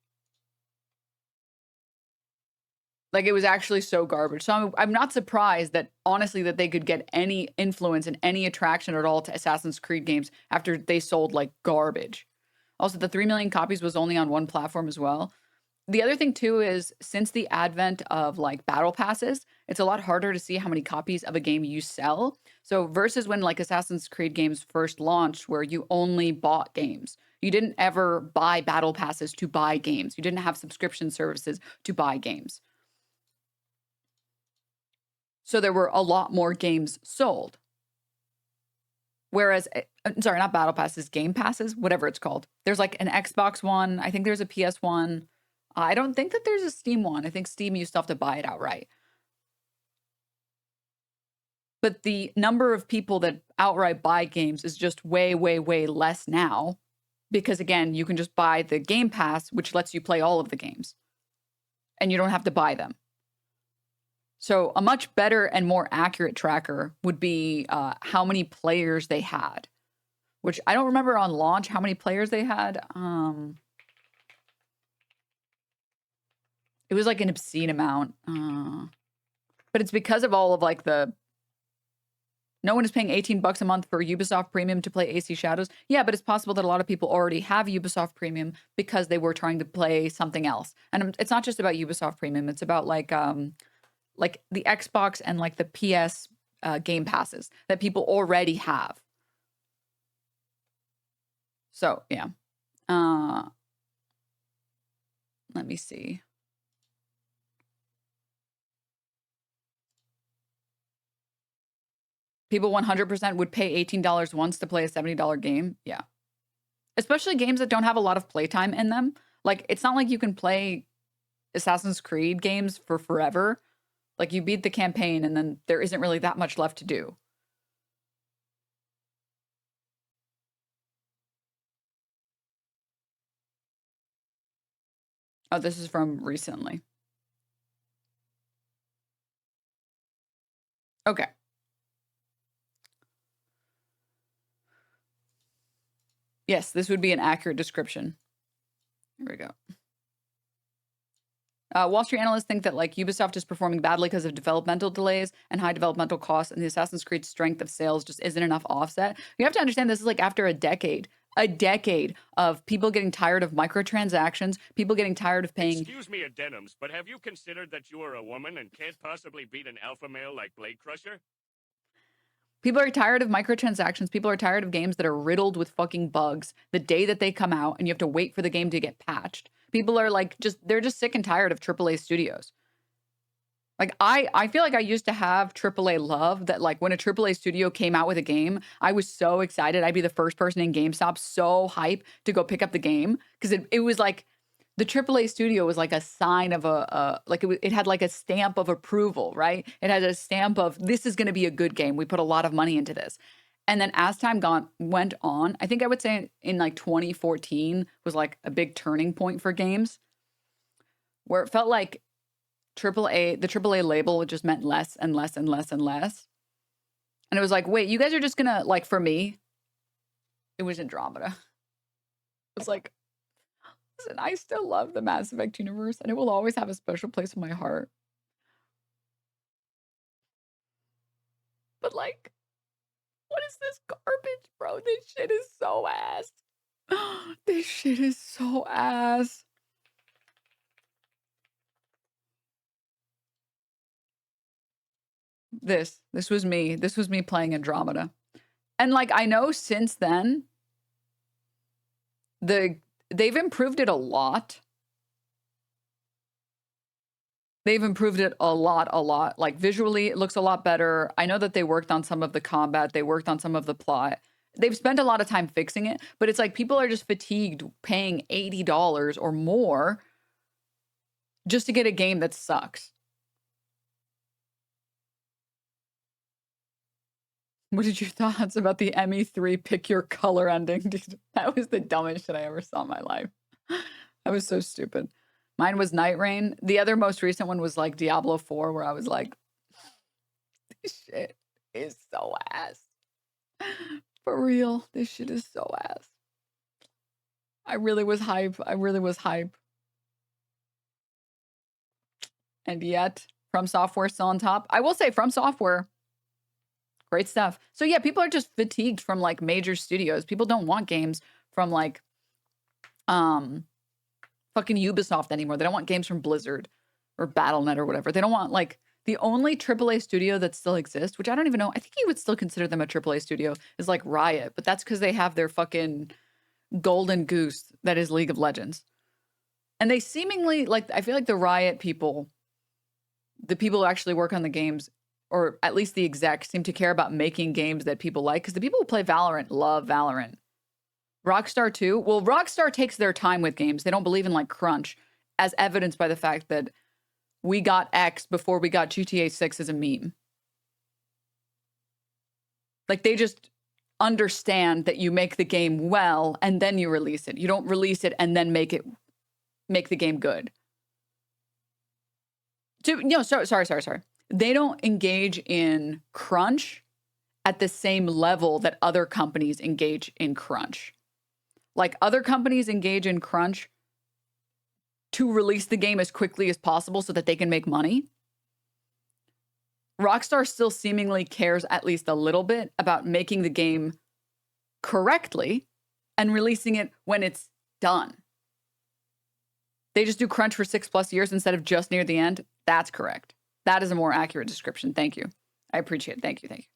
Like, it was actually so garbage. So I'm not surprised that, honestly, that they could get any influence and any attraction at all to Assassin's Creed games after they sold like garbage. Also, the 3 million copies was only on one platform as well. The other thing too is, since the advent of like battle passes, it's a lot harder to see how many copies of a game you sell. So versus when like Assassin's Creed games first launched, where you only bought games. You didn't ever buy battle passes to buy games. You didn't have subscription services to buy games. So there were a lot more games sold. Whereas, sorry, not battle passes, game passes, whatever it's called. There's like an Xbox one. I think there's a PS one. I don't think that there's a Steam one. I think Steam, you still have to buy it outright. But the number of people that outright buy games is just way, way, way less now. Because again, you can just buy the Game Pass, which lets you play all of the games. And you don't have to buy them. So a much better and more accurate tracker would be how many players they had. Which I don't remember on launch how many players they had. It was like an obscene amount. But it's because of all of like the... No one is paying $18 a month for Ubisoft Premium to play AC Shadows. Yeah, but it's possible that a lot of people already have Ubisoft Premium because they were trying to play something else. And it's not just about Ubisoft Premium. It's about like the Xbox and like the PS Game Passes that people already have. So, yeah. Let me see. People 100% would pay $18 once to play a $70 game. Yeah. Especially games that don't have a lot of playtime in them. Like, it's not like you can play Assassin's Creed games for forever. Like, you beat the campaign and then there isn't really that much left to do. Oh, this is from recently. Okay. Yes, this would be an accurate description. Here we go. Wall Street analysts think that like Ubisoft is performing badly because of developmental delays and high developmental costs, and the Assassin's Creed strength of sales just isn't enough offset. You have to understand this is like after a decade of people getting tired of microtransactions, people getting tired of paying... Excuse me, Denims, but have you considered that you are a woman and can't possibly beat an alpha male like Blade Crusher? People are tired of microtransactions. People are tired of games that are riddled with fucking bugs the day that they come out and you have to wait for the game to get patched. People are like, they're just sick and tired of AAA studios. Like, I feel like I used to have AAA love that, like, when a AAA studio came out with a game, I was so excited. I'd be the first person in GameStop, so hype to go pick up the game. Because it was like the AAA studio was like a sign of like it had like a stamp of approval, right? It had a stamp of this is going to be a good game. We put a lot of money into this. And then as time went on, I think I would say in like 2014 was like a big turning point for games where it felt like the AAA label just meant less and less and less and less. And it was like, wait, you guys are just going to, like, for me, it was Andromeda. It was like, listen, I still love the Mass Effect universe, and it will always have a special place in my heart. But, like, what is this garbage, bro? This shit is so ass. This shit is so ass. This was me. This was me playing Andromeda. And, like, I know since then, they've improved it a lot. They've improved it a lot. Like, visually, it looks a lot better. I know that they worked on some of the combat. They worked on some of the plot. They've spent a lot of time fixing it. But it's like people are just fatigued paying $80 or more just to get a game that sucks. What did your thoughts about the ME3 pick your color ending? Dude, that was the dumbest shit I ever saw in my life. That was so stupid. Mine was Night Rain. The other most recent one was like Diablo 4, where I was like, this shit is so ass. For real, this shit is so ass. I really was hype. And yet, From Software still on top. I will say From Software, great stuff. So yeah, people are just fatigued from like major studios. People don't want games from like fucking Ubisoft anymore. They don't want games from Blizzard or Battle.net or whatever. They don't want like the only AAA studio that still exists, which I don't even know. I think you would still consider them a AAA studio, is like Riot, but that's because they have their fucking golden goose that is League of Legends. And they seemingly like, I feel like the Riot people, the people who actually work on the games, or at least the execs, seem to care about making games that people like, because the people who play Valorant love Valorant. Rockstar too. Well, Rockstar takes their time with games. They don't believe in like crunch, as evidenced by the fact that we got X before we got GTA 6 as a meme. Like they just understand that you make the game well and then you release it. You don't release it and then make the game good. Sorry. They don't engage in crunch at the same level that other companies engage in crunch. Like other companies engage in crunch to release the game as quickly as possible so that they can make money. Rockstar still seemingly cares at least a little bit about making the game correctly and releasing it when it's done. They just do crunch for 6+ years instead of just near the end. That's correct. That is a more accurate description. Thank you. I appreciate it. Thank you. Thank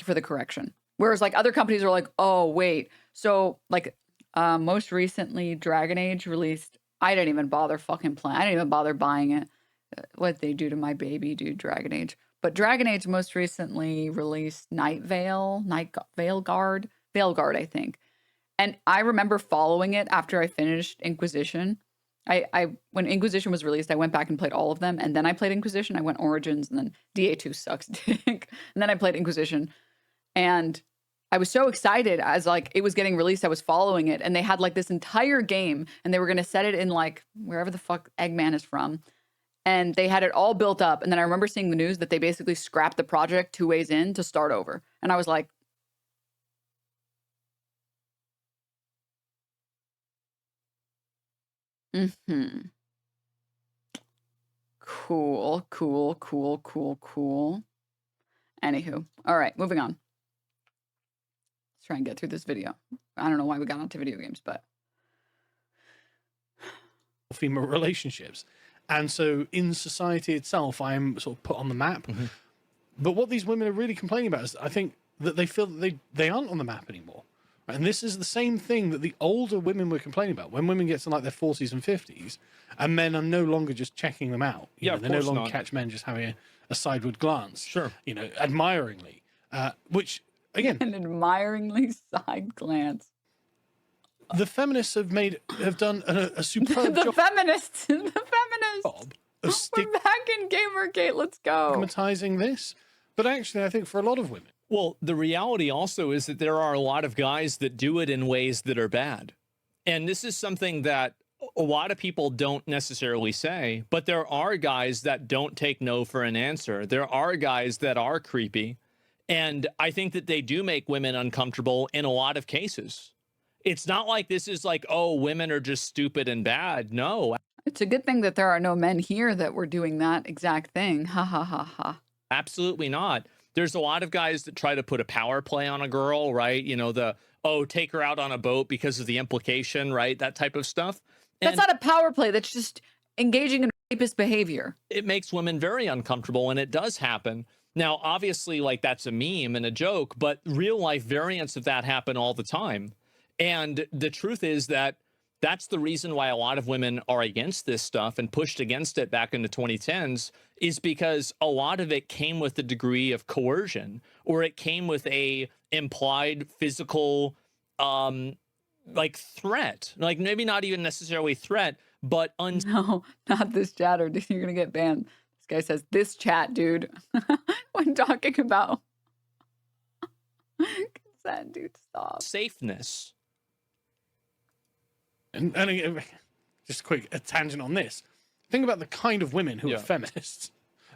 you for the correction. Whereas like other companies are like, oh, wait. So like most recently Dragon Age released. I didn't even bother fucking playing. I didn't even bother buying it. What they do to my baby, dude, Dragon Age. But Dragon Age most recently released Veilguard, I think. And I remember following it after I finished Inquisition. When Inquisition was released, I went back and played all of them, and then I played Inquisition. I went Origins, and then DA2 sucks dick. And then I played Inquisition, and I was so excited as like it was getting released. I was following it, and they had like this entire game, and they were gonna set it in like wherever the fuck Eggman is from, and they had it all built up. And then I remember seeing the news that they basically scrapped the project 2 ways in to start over, and I was like, Cool. Anywho. All right, moving on. Let's try and get through this video. I don't know why we got onto video games, but female relationships. And so in society itself, I'm sort of put on the map. Mm-hmm. But what these women are really complaining about is I think that they feel that they aren't on the map anymore. And this is the same thing that the older women were complaining about. When women get to like their 40s and 50s, and men are no longer just checking them out. You know, they no longer catch men just having a sideward glance. Sure. You know, admiringly. Which, again... An admiringly side glance. the feminists have done a superb The job. feminists. The feminists. Of We're back in Gamergate. Let's go. stigmatizing this. But actually, I think for a lot of women. Well, the reality also is that there are a lot of guys that do it in ways that are bad. And this is something that a lot of people don't necessarily say, but there are guys that don't take no for an answer. There are guys that are creepy. And I think that they do make women uncomfortable in a lot of cases. It's not like this is like, oh, women are just stupid and bad. No. It's a good thing that there are no men here that were doing that exact thing. Ha ha ha ha. Absolutely not. There's a lot of guys that try to put a power play on a girl, right? You know, oh, take her out on a boat because of the implication, right? That type of stuff. That's not a power play. That's just engaging in rapist behavior. It makes women very uncomfortable, and it does happen. Now, obviously, like, that's a meme and a joke, but real life variants of that happen all the time. And the truth is that that's the reason why a lot of women are against this stuff and pushed against it back in the 2010s, is because a lot of it came with a degree of coercion, or it came with a implied physical like threat, like maybe not even necessarily threat, but no, not this chat, or you're gonna get banned. This guy says this chat, dude, when talking about consent, dude, stop. Safeness. And just a quick tangent on this. Think about the kind of women who are feminists.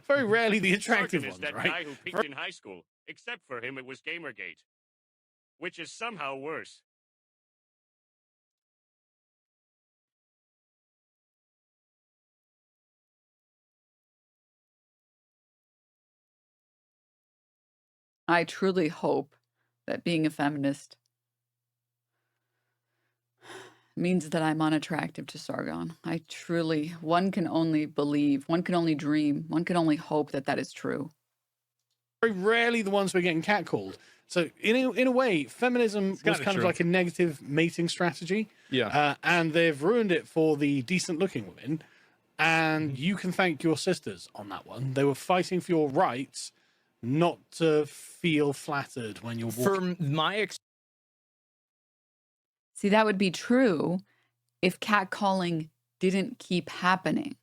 Very rarely the attractive ones, that right? guy who peaked in high school. Except for him, it was Gamergate, which is somehow worse. I truly hope that being a feminist means that I'm unattractive to Sargon. One can only believe, one can only dream, one can only hope that that is true. Very rarely the ones who are getting catcalled. So in a way, feminism was kind of like a negative mating strategy. Yeah. And they've ruined it for the decent looking women. And you can thank your sisters on that one. They were fighting for your rights, not to feel flattered when you're walking. For my See, that would be true if catcalling didn't keep happening.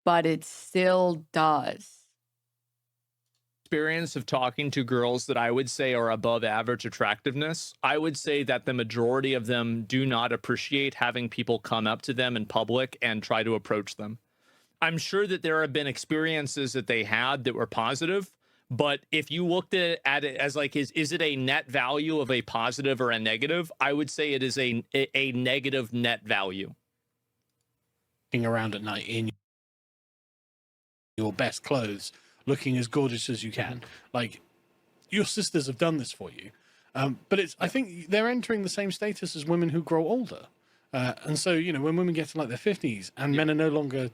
But it still does. Experience of talking to girls that I would say are above average attractiveness, I would say that the majority of them do not appreciate having people come up to them in public and try to approach them. I'm sure that there have been experiences that they had that were positive, but if you looked at it as like, is it a net value of a positive or a negative? I would say it is a negative net value. Around at night in your best clothes, looking as gorgeous as you can. Like, your sisters have done this for you. But I think they're entering the same status as women who grow older. And so, you know, when women get to like their 50s and men are no longer,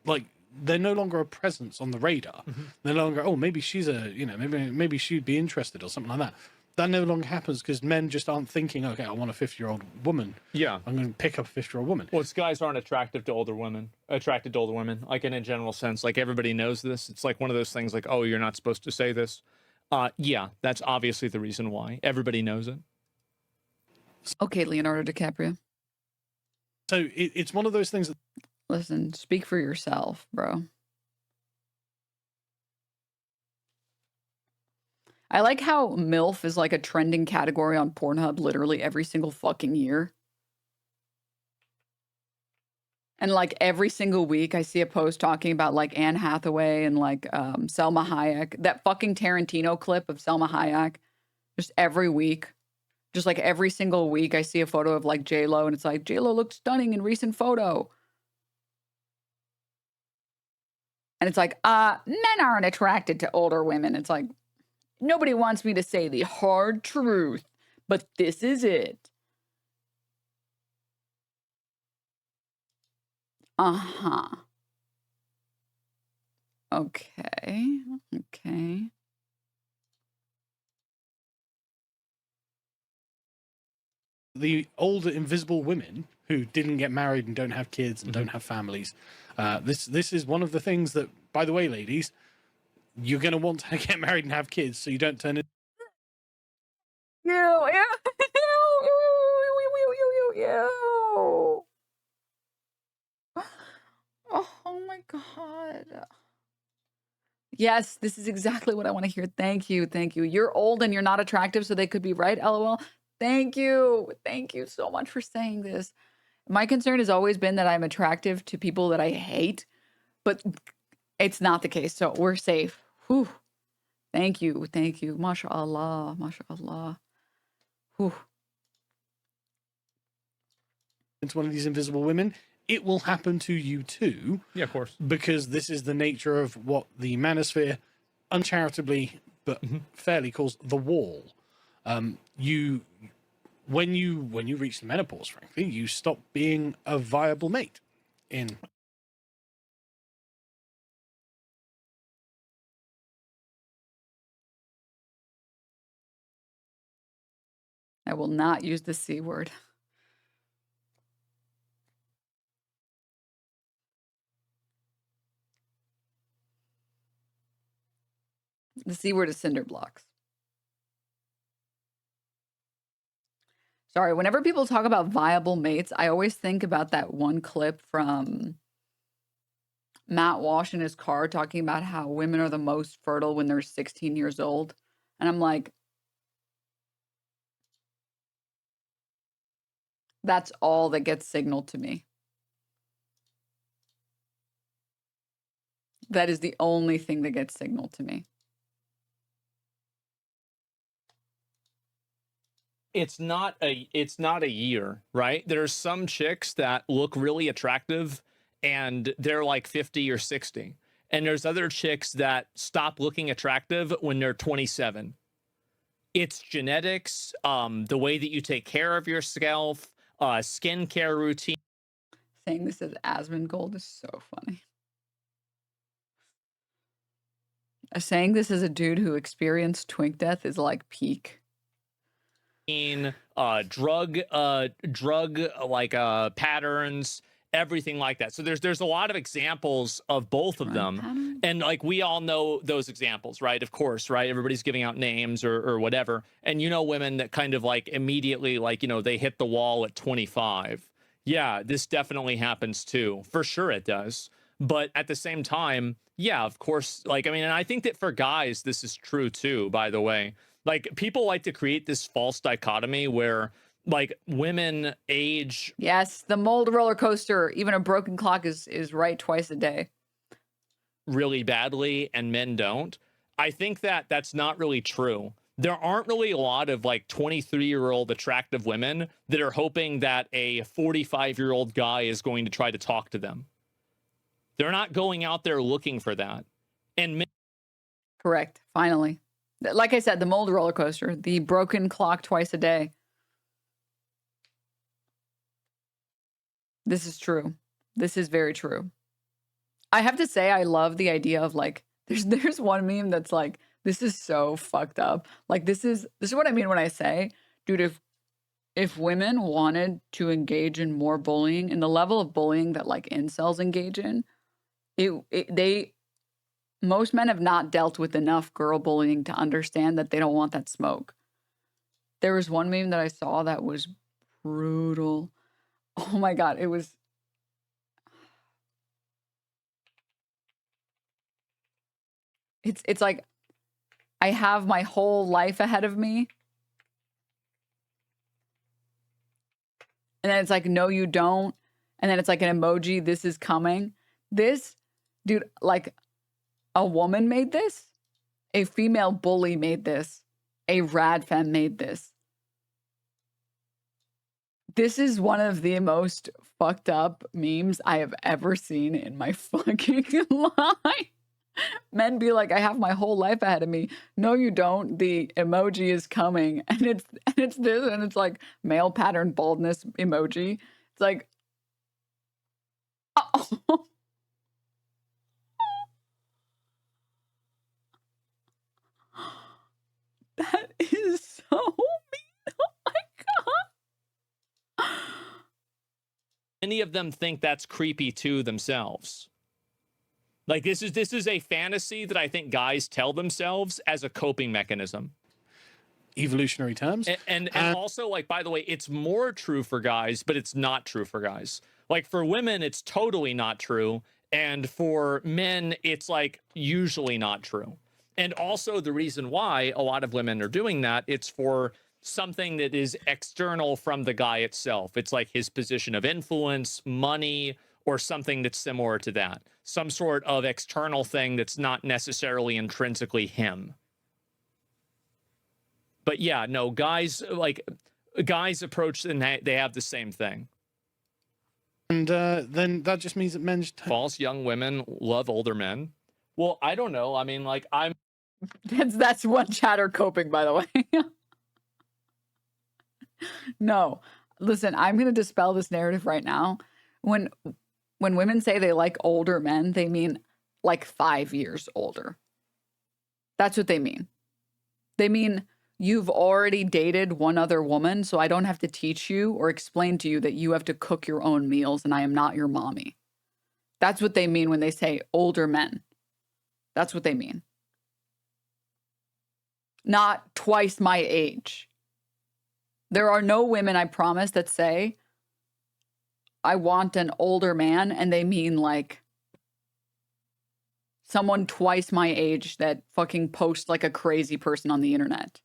like, they're no longer a presence on the radar. They're no longer, oh, maybe she's maybe she'd be interested or something like that. That no longer happens because men just aren't thinking, okay, I want a 50-year-old woman. Yeah. I'm going to pick up a 50-year-old woman. Well, it's guys aren't attracted to older women, like in a general sense. Like, everybody knows this. It's like one of those things like, oh, you're not supposed to say this. Yeah, that's obviously the reason why. Everybody knows it. Okay, Leonardo DiCaprio. So it's one of those things that... Listen, speak for yourself, bro. I like how MILF is like a trending category on Pornhub literally every single fucking year. And like every single week I see a post talking about like Anne Hathaway and like Selma Hayek. That fucking Tarantino clip of Selma Hayek. Just every week. Just like every single week I see a photo of like J-Lo and it's like, J-Lo looked stunning in recent photo. And it's like, men aren't attracted to older women. It's like, nobody wants me to say the hard truth, but this is it. Uh-huh. Okay. Okay. The older invisible women who didn't get married and don't have kids and don't have families. This is one of the things that, by the way, ladies, you're going to want to get married and have kids so you don't turn into Ew, ew, ew, ew, ew, ew, ew. Oh my God. Yes, this is exactly what I want to hear. Thank you. Thank you. You're old and you're not attractive, so they could be right. LOL. Thank you. Thank you so much for saying this. My concern has always been that I'm attractive to people that I hate, but it's not the case. So we're safe. Whew. Thank you. Thank you. MashaAllah. MashaAllah. Whew. It's one of these invisible women. It will happen to you too. Yeah, of course. Because this is the nature of what the manosphere uncharitably but fairly calls the wall. You when you reach the menopause, frankly, you stop being a viable mate in I will not use the C word. The C word is cinder blocks. Sorry, whenever people talk about viable mates, I always think about that one clip from Matt Walsh in his car talking about how women are the most fertile when they're 16 years old. And I'm like, that's all that gets signaled to me. That is the only thing that gets signaled to me. It's not a year, right? There's some chicks that look really attractive and they're like 50 or 60. And there's other chicks that stop looking attractive when they're 27. It's genetics, the way that you take care of yourself, skincare routine. Saying this as Asmongold is so funny. Saying this as a dude who experienced twink death is like peak. Drug like patterns, everything like that. So there's a lot of examples of both of them. Pattern? And like we all know those examples, right? Of course, right? Everybody's giving out names or whatever. And you know women that kind of like immediately like, you know, they hit the wall at 25. Yeah, this definitely happens too. For sure it does. But at the same time, yeah, of course, like I mean, and I think that for guys this is true too, by the way. Like people like to create this false dichotomy where like women age. Yes, the mold roller coaster. Even a broken clock is right twice a day. Really badly and men don't. I think that that's not really true. There aren't really a lot of like 23-year-old attractive women that are hoping that a 45-year-old guy is going to try to talk to them. They're not going out there looking for that. And men. Correct. Finally. Like I said, the mold roller coaster, the broken clock twice a day. This is true. This is very true. I have to say, I love the idea of like, there's one meme that's like, this is so fucked up. Like this is what I mean when I say, dude, if women wanted to engage in more bullying and the level of bullying that like incels engage in, most men have not dealt with enough girl bullying to understand that they don't want that smoke. There was one meme that I saw that was brutal. Oh my God. It was. It's like, I have my whole life ahead of me. And then it's like, no, you don't. And then it's like an emoji. This is coming. This, dude, like, a woman made this. A female bully made this. A rad femme made this. This is one of the most fucked up memes I have ever seen in my fucking life. Men be like, I have my whole life ahead of me. No, you don't. The emoji is coming. And it's this, and it's like male pattern baldness emoji. It's like, oh. That is so mean. Oh my God. Many of them think that's creepy too themselves. Like this is a fantasy that I think guys tell themselves as a coping mechanism. evolutionary terms. And also, like, by the way, it's more true for guys, but it's not true for guys. Like, for women, it's totally not true. And for men, it's like usually not true. And also the reason why a lot of women are doing that, it's for something that is external from the guy itself. It's like his position of influence, money, or something that's similar to that. Some sort of external thing that's not necessarily intrinsically him. But yeah, no, guys approach and they have the same thing. And then that just means that men false young women love older men. Well, I don't know. I mean, like, that's one chatter coping, by the way. No, listen, I'm going to dispel this narrative right now. When women say they like older men, they mean like 5 years older. That's what they mean. They mean you've already dated one other woman, so I don't have to teach you or explain to you that you have to cook your own meals and I am not your mommy. That's what they mean when they say older men. That's what they mean. Not twice my age. There are no women, I promise, that say, I want an older man, and they mean like someone twice my age that fucking posts like a crazy person on the internet.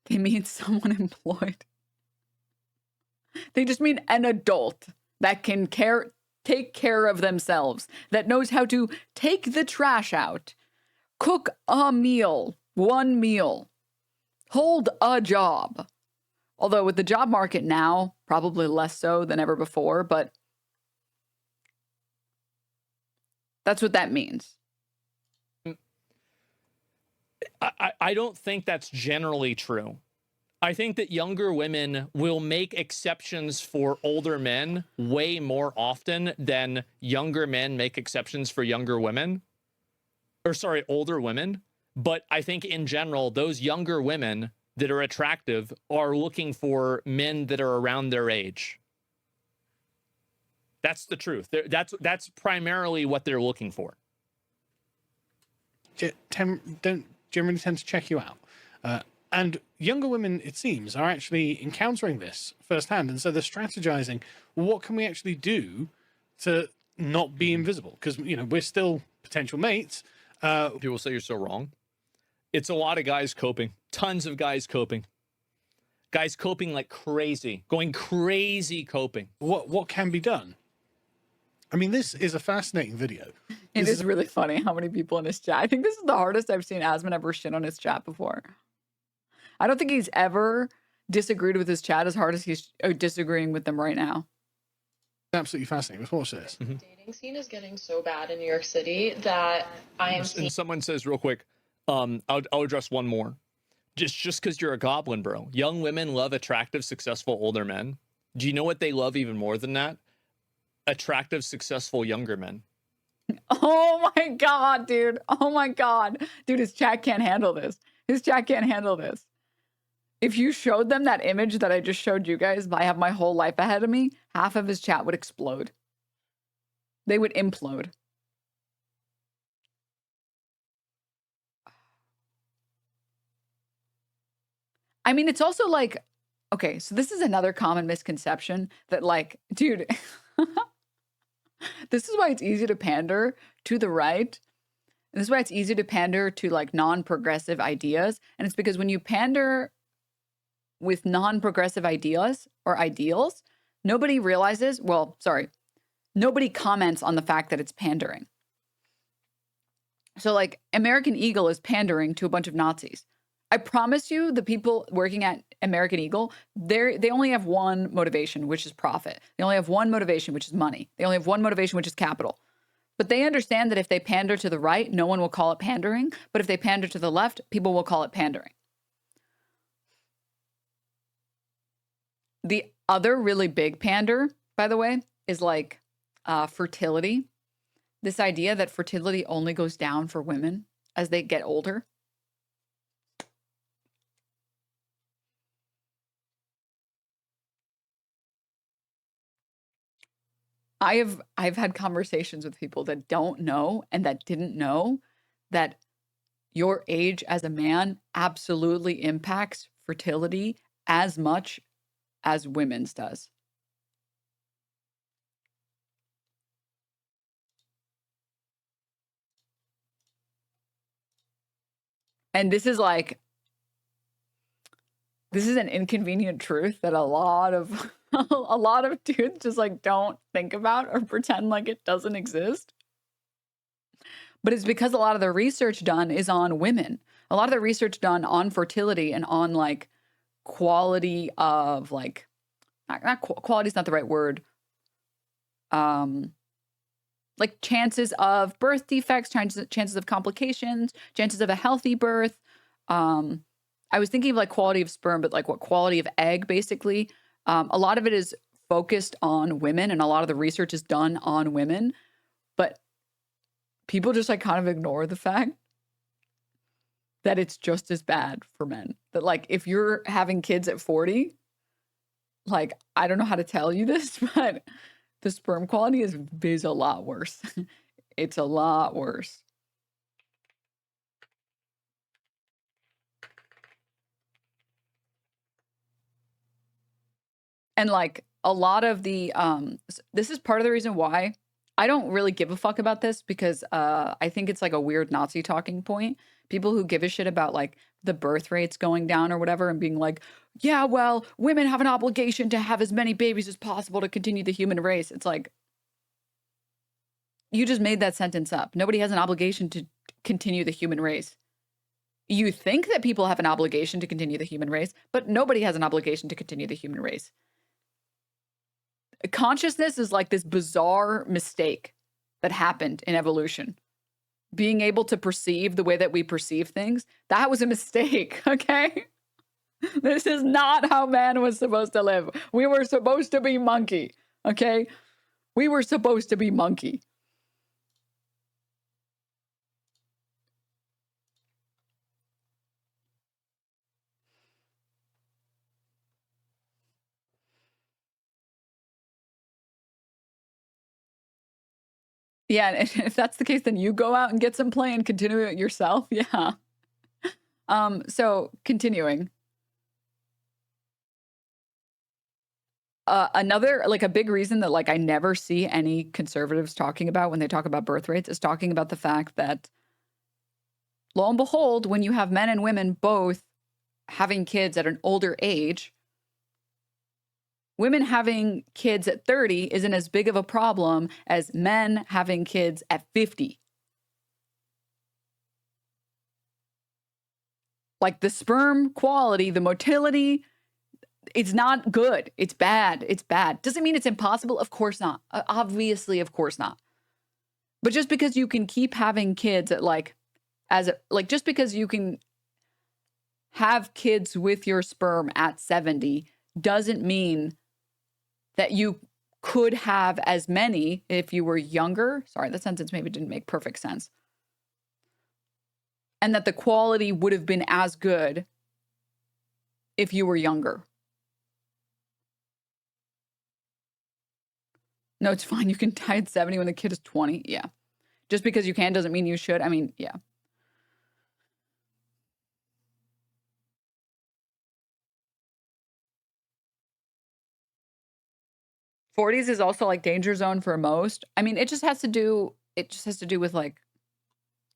They mean someone employed. They just mean an adult that can take care of themselves, that knows how to take the trash out, cook a meal, one meal, hold a job. Although with the job market now, probably less so than ever before, but that's what that means. I don't think that's generally true. I think that younger women will make exceptions for older men way more often than younger men make exceptions for younger women. Or sorry, older women. But I think in general, those younger women that are attractive are looking for men that are around their age. That's the truth. That's primarily what they're looking for. Don't generally tend to check you out. And younger women, it seems, are actually encountering this firsthand. And so they're strategizing, well, what can we actually do to not be invisible? Because, you know, we're still potential mates. People say you're so wrong. It's a lot of guys coping. Tons of guys coping. Guys coping like crazy. Going crazy coping. What can be done? I mean, this is a fascinating video. It is really funny how many people in his chat. I think this is the hardest I've seen Asmon ever shit on his chat before. I don't think he's ever disagreed with his chat as hard as he's disagreeing with them right now. Absolutely fascinating. Let's watch this. The dating scene is getting so bad in New York City that I am seeing... And someone says real quick, I'll address one more. Just because you're a goblin, bro. Young women love attractive, successful older men. Do you know what they love even more than that? Attractive, successful younger men. Oh my God, dude. Oh my God. Dude, his chat can't handle this. His chat can't handle this. If you showed them that image that I just showed you guys, I have my whole life ahead of me, half of his chat would explode. They would implode. I mean, it's also like, okay, so this is another common misconception that like, dude, this is why it's easy to pander to the right. And this is why it's easy to pander to like non-progressive ideas. And it's because when you pander with non-progressive ideas or ideals, nobody realizes, well, sorry, nobody comments on the fact that it's pandering. So like American Eagle is pandering to a bunch of Nazis. I promise you the people working at American Eagle, they only have one motivation, which is profit. They only have one motivation, which is money. They only have one motivation, which is capital. But they understand that if they pander to the right, no one will call it pandering. But if they pander to the left, people will call it pandering. The other really big pander, by the way, is like fertility. This idea that fertility only goes down for women as they get older. I've had conversations with people that don't know and that didn't know that your age as a man absolutely impacts fertility as much as women's does. And this is like, this is an inconvenient truth that a lot of a lot of dudes just like don't think about or pretend like it doesn't exist. But it's because a lot of the research done is on women. A lot of the research done on fertility and on like quality of like, quality is not the right word. Like chances of birth defects, chances of complications, chances of a healthy birth. I was thinking of like quality of sperm, but like what quality of egg, basically. A lot of it is focused on women and a lot of the research is done on women, but people just like kind of ignore the fact that it's just as bad for men. That like if you're having kids at 40, like I don't know how to tell you this, but the sperm quality is a lot worse. It's a lot worse. And like a lot of the this is part of the reason why I don't really give a fuck about this, because I think it's like a weird Nazi talking point. People who give a shit about like the birth rates going down or whatever and being like, yeah, well, women have an obligation to have as many babies as possible to continue the human race. It's like, you just made that sentence up. Nobody has an obligation to continue the human race. You think that people have an obligation to continue the human race, but nobody has an obligation to continue the human race. Consciousness is like this bizarre mistake that happened in evolution. Being able to perceive the way that we perceive things, that was a mistake, okay? This is not how man was supposed to live. We were supposed to be monkey, okay? We were supposed to be monkey. Yeah, and if that's the case, then you go out and get some play and continue it yourself. Yeah. So continuing. Another, like a big reason that like I never see any conservatives talking about when they talk about birth rates is talking about the fact that lo and behold, when you have men and women both having kids at an older age, women having kids at 30 isn't as big of a problem as men having kids at 50. Like the sperm quality, the motility, it's not good. It's bad. It's bad. Doesn't mean it's impossible. Of course not. Obviously, of course not. But just because you can keep having kids at like, just because you can have kids with your sperm at 70 doesn't mean that you could have as many if you were younger. Sorry, that sentence maybe didn't make perfect sense. And that the quality would have been as good if you were younger. No, it's fine. You can die at 70 when the kid is 20. Yeah. Just because you can doesn't mean you should. I mean, yeah. '40s is also like danger zone for most. I mean, it just has to do with like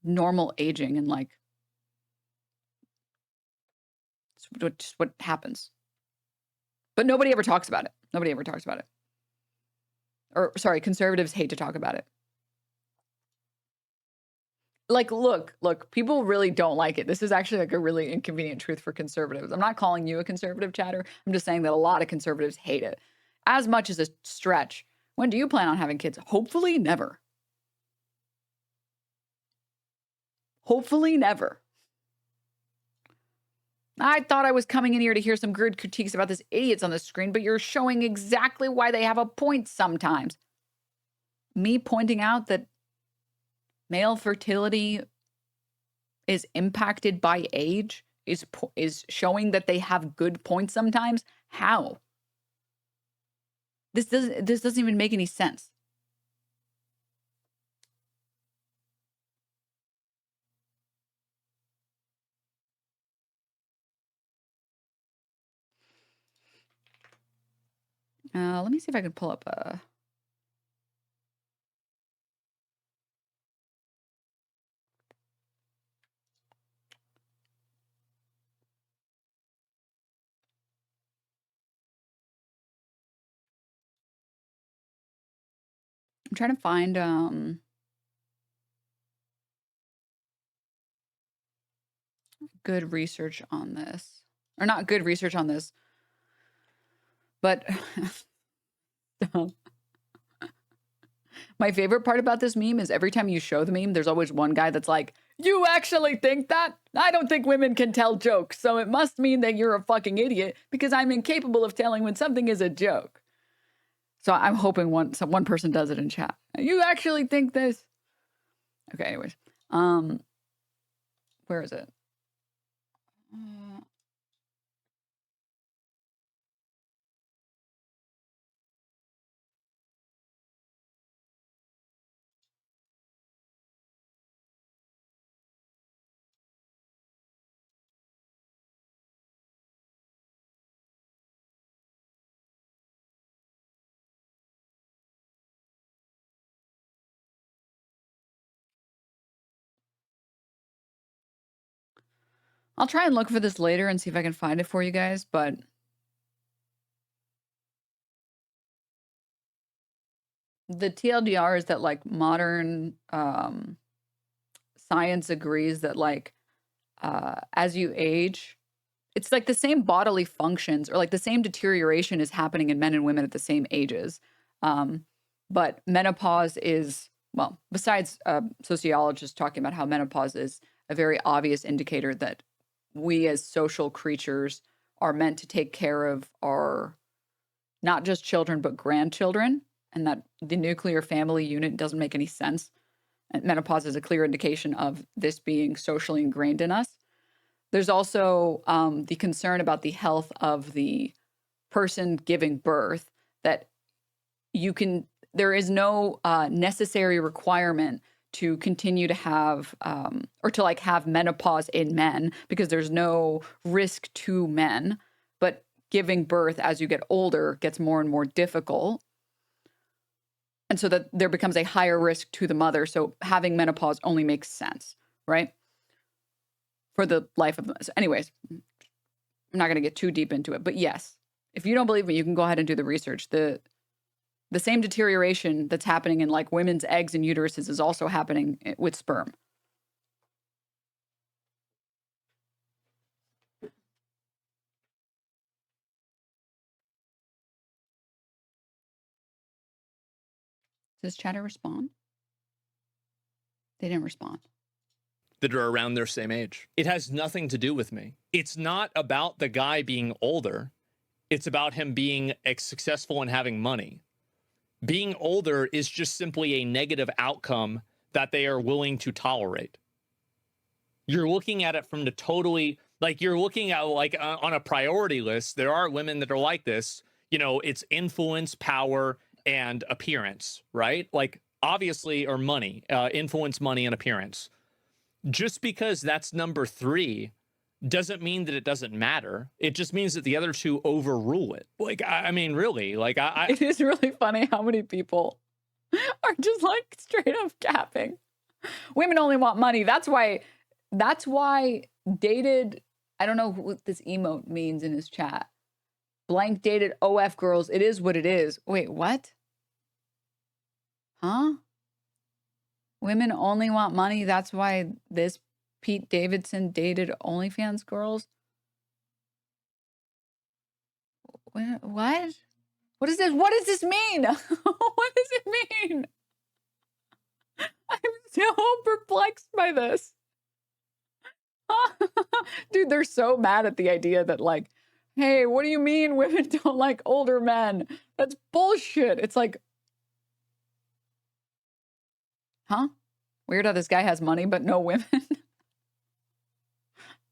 normal aging and like just what happens. But nobody ever talks about it. Nobody ever talks about it. Or sorry, conservatives hate to talk about it. Like, look, people really don't like it. This is actually like a really inconvenient truth for conservatives. I'm not calling you a conservative, chatter. I'm just saying that a lot of conservatives hate it. As much as a stretch. When do you plan on having kids? Hopefully never. Hopefully never. I thought I was coming in here to hear some good critiques about this idiots on the screen, but you're showing exactly why they have a point sometimes. Me pointing out that male fertility is impacted by age is showing that they have good points sometimes. How? This doesn't even make any sense. Let me see if I can pull up a... I'm trying to find good research on this. Or not good research on this, but my favorite part about this meme is every time you show the meme, there's always one guy that's like, you actually think that? I don't think women can tell jokes, so it must mean that you're a fucking idiot because I'm incapable of telling when something is a joke. So I'm hoping one person does it in chat. You actually think this? Okay, anyways. Where is it? I'll try and look for this later and see if I can find it for you guys, but the TLDR is that like modern science agrees that like as you age, it's like the same bodily functions or like the same deterioration is happening in men and women at the same ages. But menopause is, well, besides sociologists talking about how menopause is a very obvious indicator that we as social creatures are meant to take care of our not just children, but grandchildren, and that the nuclear family unit doesn't make any sense. And menopause is a clear indication of this being socially ingrained in us. There's also the concern about the health of the person giving birth, that there is no necessary requirement to continue to have or to like have menopause in men because there's no risk to men, but giving birth as you get older gets more and more difficult. And so that there becomes a higher risk to the mother. So having menopause only makes sense, right? For the life of them. So anyways, I'm not going to get too deep into it, but yes, if you don't believe me, you can go ahead and do the research. The same deterioration that's happening in like women's eggs and uteruses is also happening with sperm. Does chatter respond? They didn't respond. That are around their same age. It has nothing to do with me. It's not about the guy being older. It's about him being successful and having money. Being older is just simply a negative outcome that they are willing to tolerate. You're looking at it from the totally, like you're looking at like on a priority list, there are women that are like this, you know, it's influence, power, and appearance, right? Like obviously, or money, influence, money, and appearance. Just because that's number 3 doesn't mean that it doesn't matter. It just means that the other 2 overrule it. Like, I mean, really, like It is really funny how many people are just like straight up capping. Women only want money. That's why dated, I don't know what this emote means in his chat. Blank dated OF girls. It is what it is. Wait, what? Huh? Women only want money. That's why this Pete Davidson dated OnlyFans girls. What? What is this? What does this mean? What does it mean? I'm so perplexed by this. Dude, they're so mad at the idea that like, hey, what do you mean women don't like older men? That's bullshit. It's like, huh? Weird how this guy has money, but no women.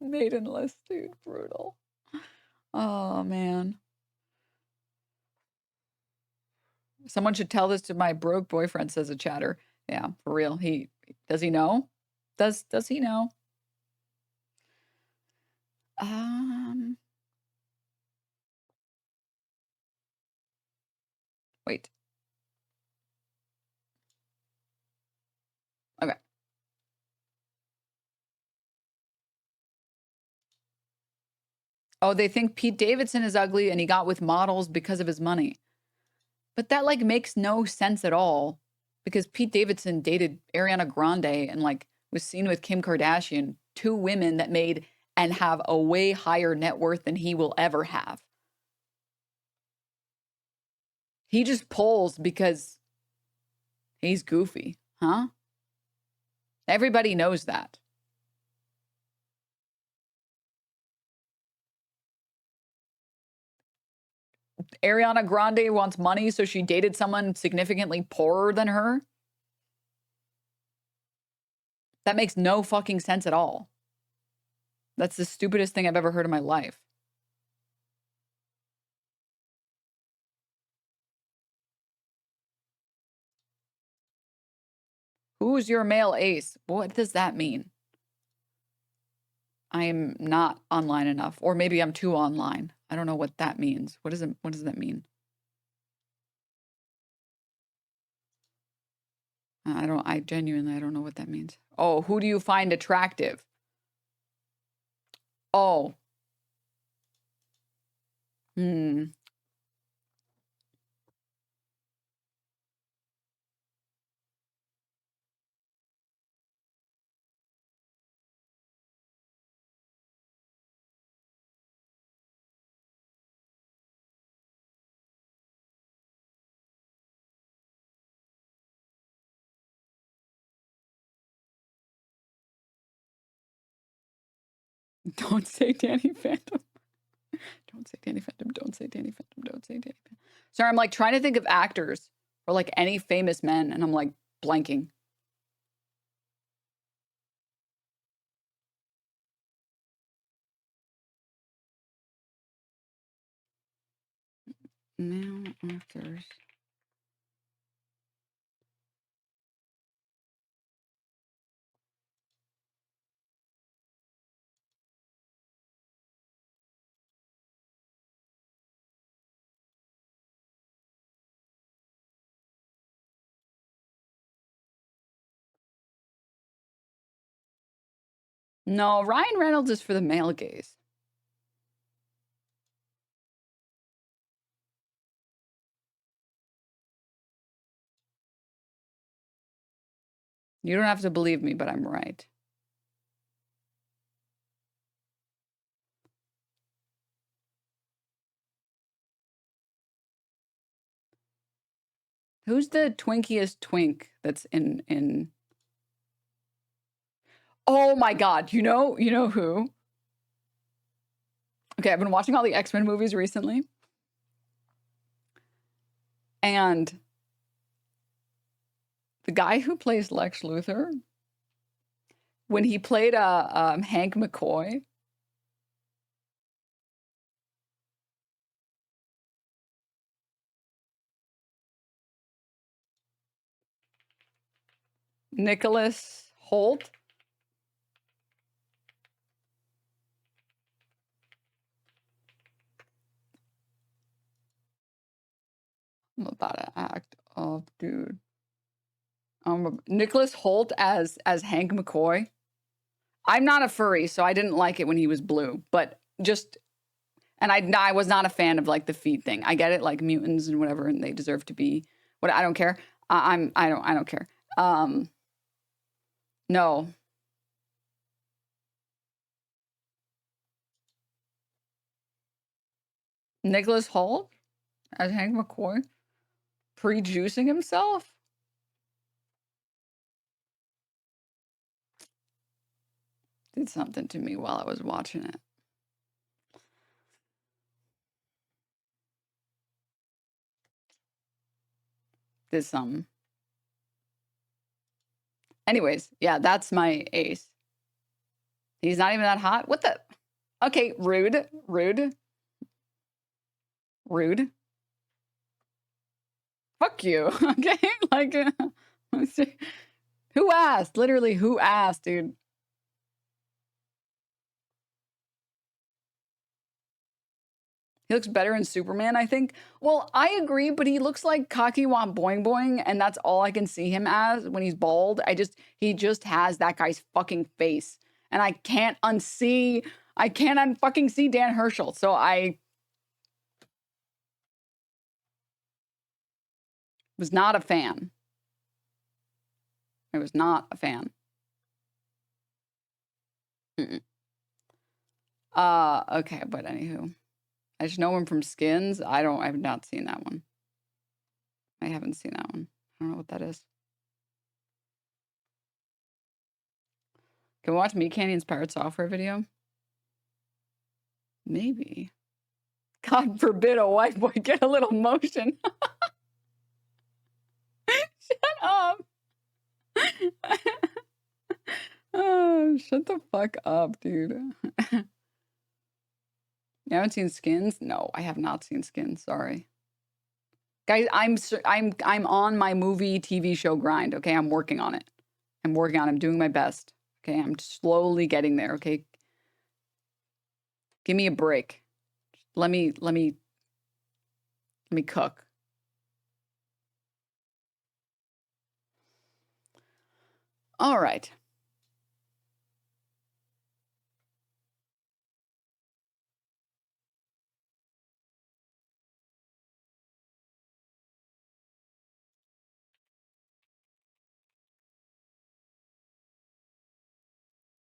Maidenless, dude. Brutal. Oh, man. Someone should tell this to my broke boyfriend, says a chatter. Yeah, for real. Does he know? Does he know? Wait. Okay. Oh, they think Pete Davidson is ugly and he got with models because of his money. But that like makes no sense at all because Pete Davidson dated Ariana Grande and like was seen with Kim Kardashian, two women that made and have a way higher net worth than he will ever have. He just pulls because he's goofy, huh? Everybody knows that. Ariana Grande wants money, so she dated someone significantly poorer than her. That makes no fucking sense at all. That's the stupidest thing I've ever heard in my life. Who's your male ace? What does that mean? I am not online enough, or maybe I'm too online. I don't know what that means. What does that mean? I genuinely don't know what that means. Oh, who do you find attractive? Oh. Hmm. Don't say Danny Phantom. Don't say Danny Phantom. Don't say Danny Phantom. Don't say Danny Phantom. Sorry, I'm like trying to think of actors or like any famous men, and I'm like blanking. Male actors. No, Ryan Reynolds is for the male gaze. You don't have to believe me, but I'm right. Who's the twinkiest twink that's in Oh my god, you know who? Okay, I've been watching all the X-Men movies recently. And the guy who plays Lex Luthor, when he played Hank McCoy, Nicholas Holt. I'm about to act up, dude. Nicholas Holt as Hank McCoy. I'm not a furry, so I didn't like it when he was blue, but just, and I was not a fan of like the feet thing. I get it, like mutants and whatever, and they deserve to be. What I don't care. I don't care. No. Nicholas Holt as Hank McCoy, pre-juicing himself. Did something to me while I was watching it. Did something. Anyways, yeah, that's my ace. He's not even that hot. What the? Okay, rude. Fuck you. Okay, like, let's see. Who asked? Literally, who asked, dude? He looks better in Superman, I think. Well, I agree, but he looks like Cocky Want Boing Boing, and that's all I can see him as when he's bald. He just has that guy's fucking face. And I can't unfucking see Dan Herschel. So I was not a fan. I was not a fan. Okay, but anywho. I just know him from Skins. I've not seen that one. I haven't seen that one. I don't know what that is. Can we watch Meat Canyon's Pirate Software video? Maybe. God forbid a white boy get a little motion. Shut up. Oh, shut the fuck up, dude. You haven't seen Skins? No, I have not seen Skins. Sorry. Guys, I'm on my movie TV show grind, okay? I'm working on it. I'm doing my best. Okay, I'm slowly getting there, okay? Give me a break. Let me cook. All right.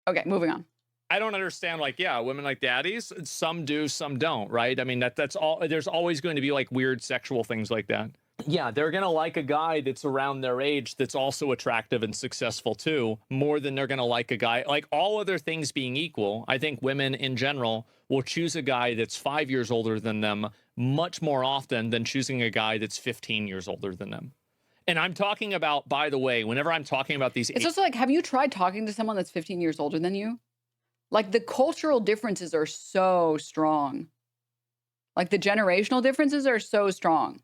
Okay, moving on. I don't understand, like, yeah, women like daddies. Some do, some don't, right? I mean, that's all. There's always going to be like weird sexual things like that. Yeah, they're gonna like a guy that's around their age that's also attractive and successful too, more than they're gonna like a guy. Like, all other things being equal, I think women in general will choose a guy that's 5 years older than them much more often than choosing a guy that's 15 years older than them. And I'm talking about, by the way, whenever I'm talking about these... It's also like, have you tried talking to someone that's 15 years older than you? Like, the cultural differences are so strong. Like, the generational differences are so strong.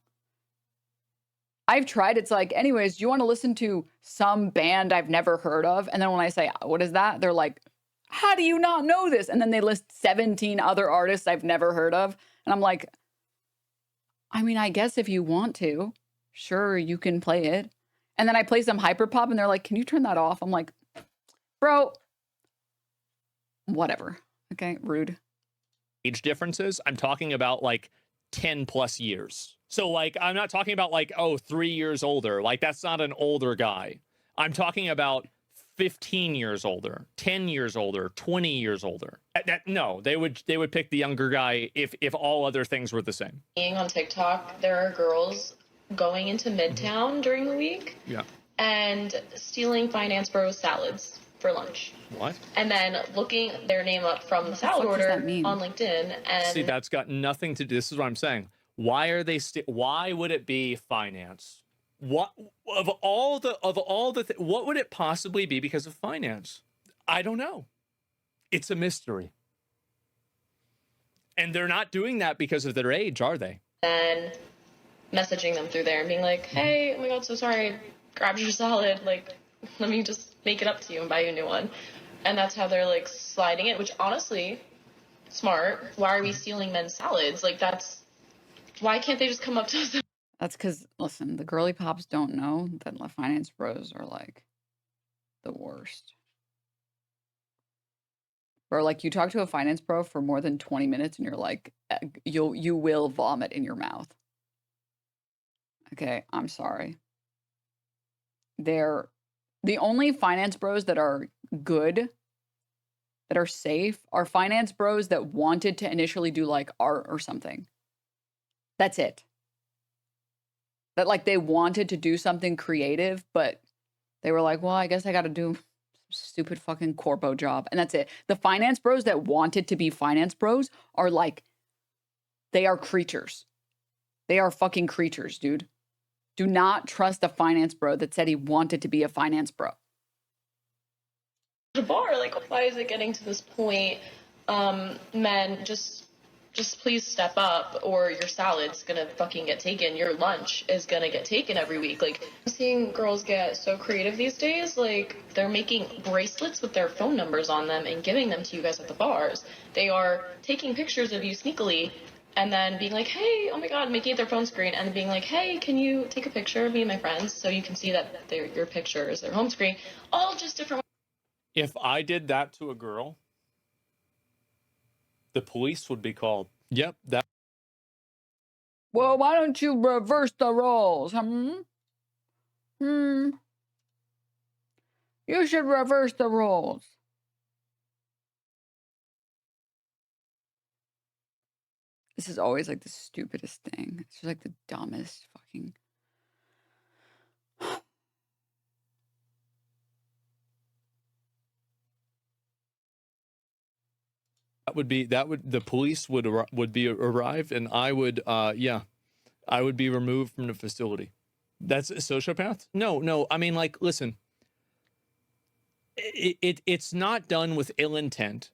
I've tried. It's like, anyways, do you want to listen to some band I've never heard of? And then when I say, what is that? They're like, how do you not know this? And then they list 17 other artists I've never heard of. And I'm like, I mean, I guess if you want to, sure, you can play it. And then I play some hyperpop and they're like, can you turn that off? I'm like, bro, whatever. Okay, rude. Age differences, I'm talking about like 10 plus years. So like, I'm not talking about like, oh, 3 years older. Like, that's not an older guy. I'm talking about 15 years older, 10 years older, 20 years older. No, they would pick the younger guy if all other things were the same. Being on TikTok, there are girls going into Midtown during the week and stealing Finance Bros salads for lunch. What? And then looking their name up from the salad order on LinkedIn. And see, that's got nothing to do. This is what I'm saying. Why are they? Why would it be finance? What of all the what would it possibly be because of finance? I don't know. It's a mystery. And they're not doing that because of their age, are they? then messaging them through there and being like, hey, oh my god, so sorry, I grabbed your salad, like, let me just make it up to you and buy you a new one. And that's how they're like sliding it, which honestly, smart. Why are we stealing men's salads? Like, why can't they just come up to us? That's because, listen, the girly pops don't know that finance bros are like the worst. Or like, you talk to a finance bro for more than 20 minutes and you're like, you will vomit in your mouth. Okay, I'm sorry. They're the only finance bros that are good, that are safe, are finance bros that wanted to initially do like art or something. That's it. That like they wanted to do something creative, but they were like, well, I guess I got to do some stupid fucking corpo job. And that's it. The finance bros that wanted to be finance bros are like, they are creatures. They are fucking creatures, dude. Do not trust a finance bro that said he wanted to be a finance bro. The bar, like, why is it getting to this point? Men, just please step up, or your salad's gonna fucking get taken. Your lunch is gonna get taken every week. Like, I'm seeing girls get so creative these days. Like, they're making bracelets with their phone numbers on them and giving them to you guys at the bars. They are taking pictures of you sneakily and then being like, hey, oh my God, making it their phone screen, and then being like, hey, can you take a picture of me and my friends so you can see that your picture is their home screen? All just different. If I did that to a girl, the police would be called. Yep, that. Well, why don't you reverse the roles? You should reverse the roles. This is always like the stupidest thing. It's just like the dumbest fucking. The police would arrive, and I would I would be removed from the facility. That's a sociopath? No. I mean, like, listen, it's not done with ill intent.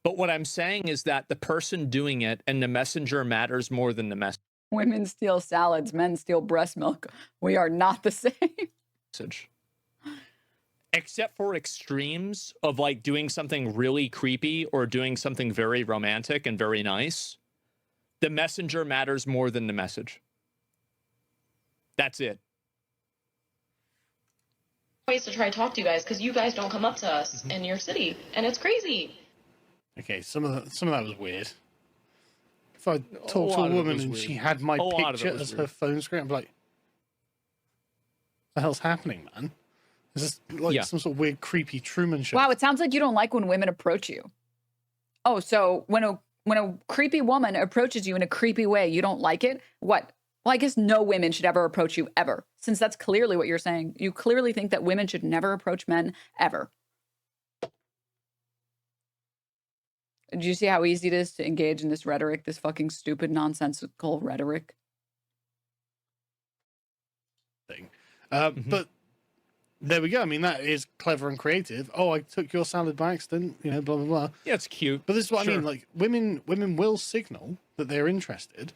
But what I'm saying is that the person doing it and the messenger matters more than the message. Women steal salads, men steal breast milk. We are not the same. Except for extremes of like doing something really creepy or doing something very romantic and very nice, the messenger matters more than the message. That's it. Ways to try to talk to you guys because you guys don't come up to us in your city, and it's crazy. Okay, some of that was weird. If I talked to a woman and she had my picture as her phone screen, I'm like, what the hell's happening, man? Is this like some sort of weird, creepy Truman Show? Wow, it sounds like you don't like when women approach you. Oh, so when a creepy woman approaches you in a creepy way, you don't like it? What? Well, I guess no women should ever approach you ever, since that's clearly what you're saying. You clearly think that women should never approach men ever. Do you see how easy it is to engage in this rhetoric, this fucking stupid, nonsensical rhetoric? But there we go. I mean, that is clever and creative. Oh, I took your salad by accident, you know, blah, blah, blah. Yeah, it's cute. But this is what I mean. Like, women will signal that they're interested,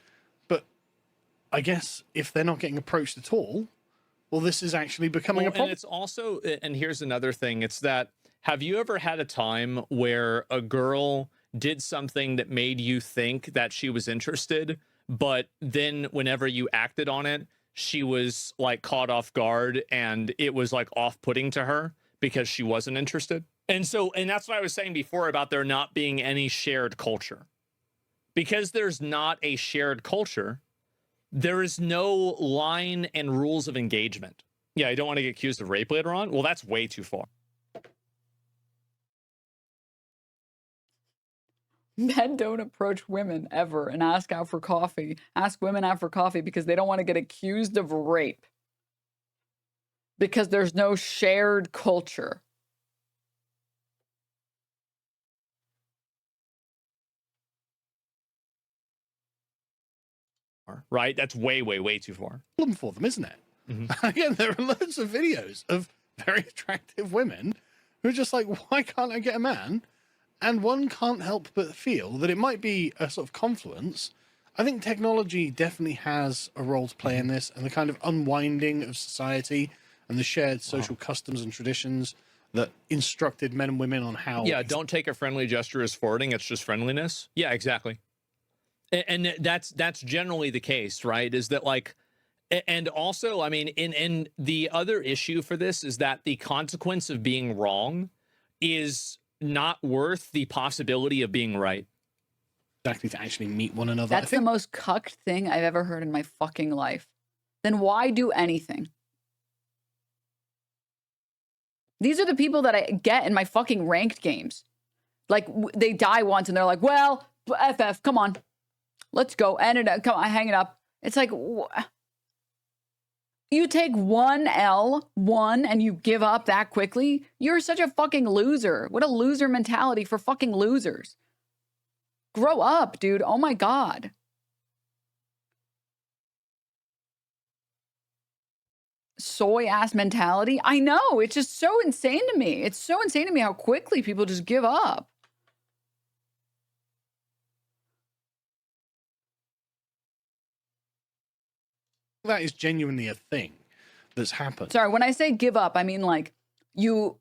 but I guess if they're not getting approached at all, well, this is actually becoming a problem. And it's also, and here's another thing, it's that, have you ever had a time where a girl did something that made you think that she was interested, but then whenever you acted on it, she was like caught off guard and it was like off-putting to her because she wasn't interested? And that's what I was saying before about there not being any shared culture. Because there's not a shared culture, there is no line and rules of engagement. Yeah, I don't want to get accused of rape later on. Well, that's way too far. Men don't approach women ever and ask out for coffee. Ask women out for coffee because they don't want to get accused of rape. Because there's no shared culture. Right? That's way, way, way too far. Problem for them, isn't it? Again, there are loads of videos of very attractive women who are just like, why can't I get a man? And one can't help but feel that it might be a sort of confluence. I think technology definitely has a role to play in this, and the kind of unwinding of society and the shared social customs and traditions that instructed men and women on how... Yeah, don't take a friendly gesture as forwarding. It's just friendliness. Yeah, exactly. And that's generally the case, right? Is that like... And also, I mean, in the other issue for this is that the consequence of being wrong is not worth the possibility of being right. Exactly, to actually meet one another. That's the most cucked thing I've ever heard in my fucking life. Then why do anything? These are the people that I get in my fucking ranked games. Like, they die once and they're like, well, FF, come on. Let's go. End it up. Come on, hang it up. It's like... You take one L, and you give up that quickly? You're such a fucking loser. What a loser mentality for fucking losers. Grow up, dude. Oh my God. Soy ass mentality. I know. It's just so insane to me. It's so insane to me how quickly people just give up. That is genuinely a thing that's happened. Sorry, when I say give up, I mean like you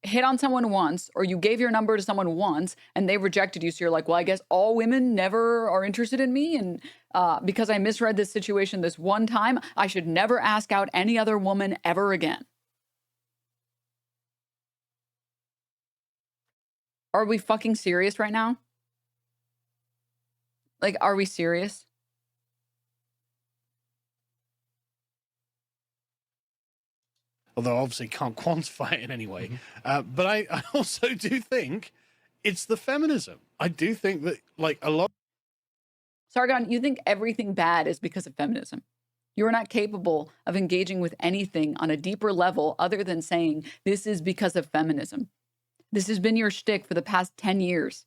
hit on someone once, or you gave your number to someone once and they rejected you. So you're like, well, I guess all women never are interested in me. And because I misread this situation this one time, I should never ask out any other woman ever again. Are we fucking serious right now? Like, are we serious? Although obviously can't quantify it in any way. But I also do think it's the feminism. I do think that, like, a lot. Sargon, you think everything bad is because of feminism. You are not capable of engaging with anything on a deeper level other than saying this is because of feminism. This has been your shtick for the past 10 years.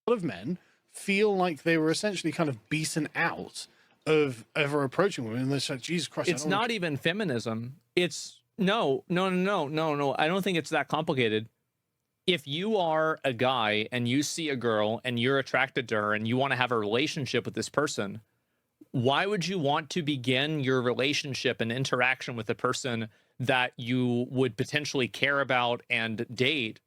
A lot of men feel like they were essentially kind of beaten out of ever approaching women, and they're like, Jesus Christ. It's not even feminism. It's no. I don't think it's that complicated. If you are a guy and you see a girl and you're attracted to her and you want to have a relationship with this person, why would you want to begin your relationship and interaction with a person that you would potentially care about and date?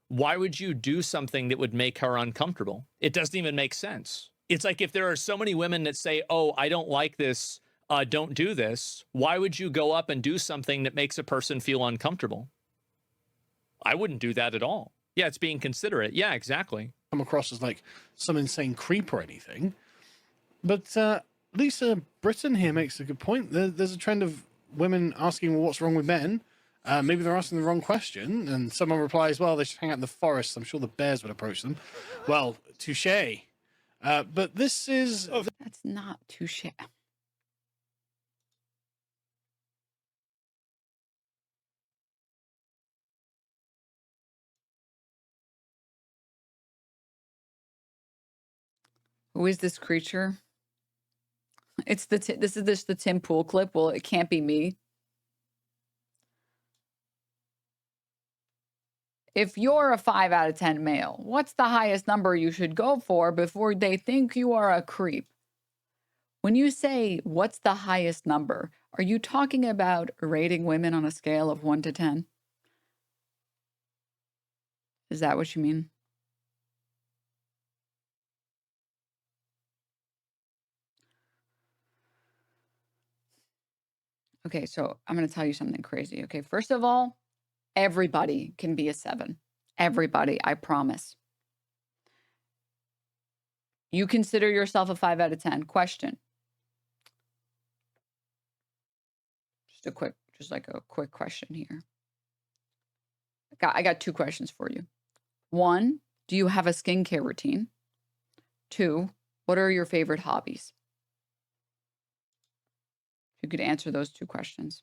Why would you do something that would make her uncomfortable? It doesn't even make sense. It's like, if there are so many women that say, oh, I don't like this, don't do this, why would you go up and do something that makes a person feel uncomfortable? I wouldn't do that at all. Yeah, it's being considerate. Yeah, exactly. Come across as like some insane creep or anything. But Lisa Britton here makes a good point. There's a trend of women asking, well, what's wrong with men? Maybe they're asking the wrong question. And someone replies, well, they should hang out in the forest. I'm sure the bears would approach them. Well, touche. But this is... That's not touche. Who is this creature? It's the this is the Tim Pool clip. Well, it can't be me. If you're a 5 out of 10 male, what's the highest number you should go for before they think you are a creep? When you say, what's the highest number, are you talking about rating women on a scale of 1 to 10? Is that what you mean? Okay, so I'm going to tell you something crazy. Okay, first of all, everybody can be a 7. Everybody, I promise. You consider yourself a 5 out of 10. Question. Just like a quick question here. I got 2 questions for you. 1, do you have a skincare routine? 2, what are your favorite hobbies? If you could answer those 2 questions.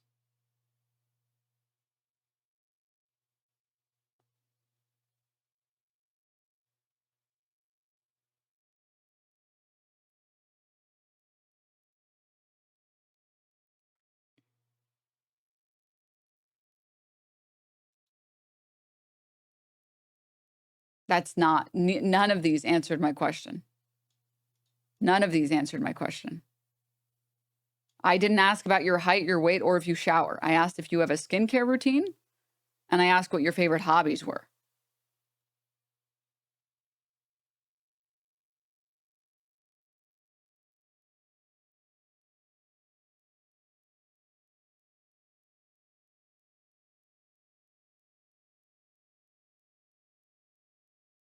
That's not, none of these answered my question. None of these answered my question. I didn't ask about your height, your weight, or if you shower. I asked if you have a skincare routine, and I asked what your favorite hobbies were.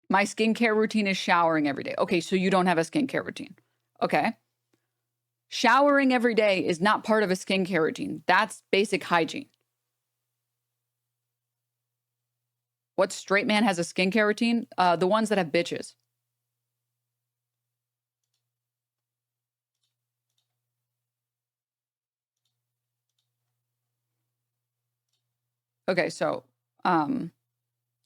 My skincare routine is showering every day. Okay, so you don't have a skincare routine. Okay. Showering every day is not part of a skincare routine. That's basic hygiene. What straight man has a skincare routine? The ones that have bitches. Okay, so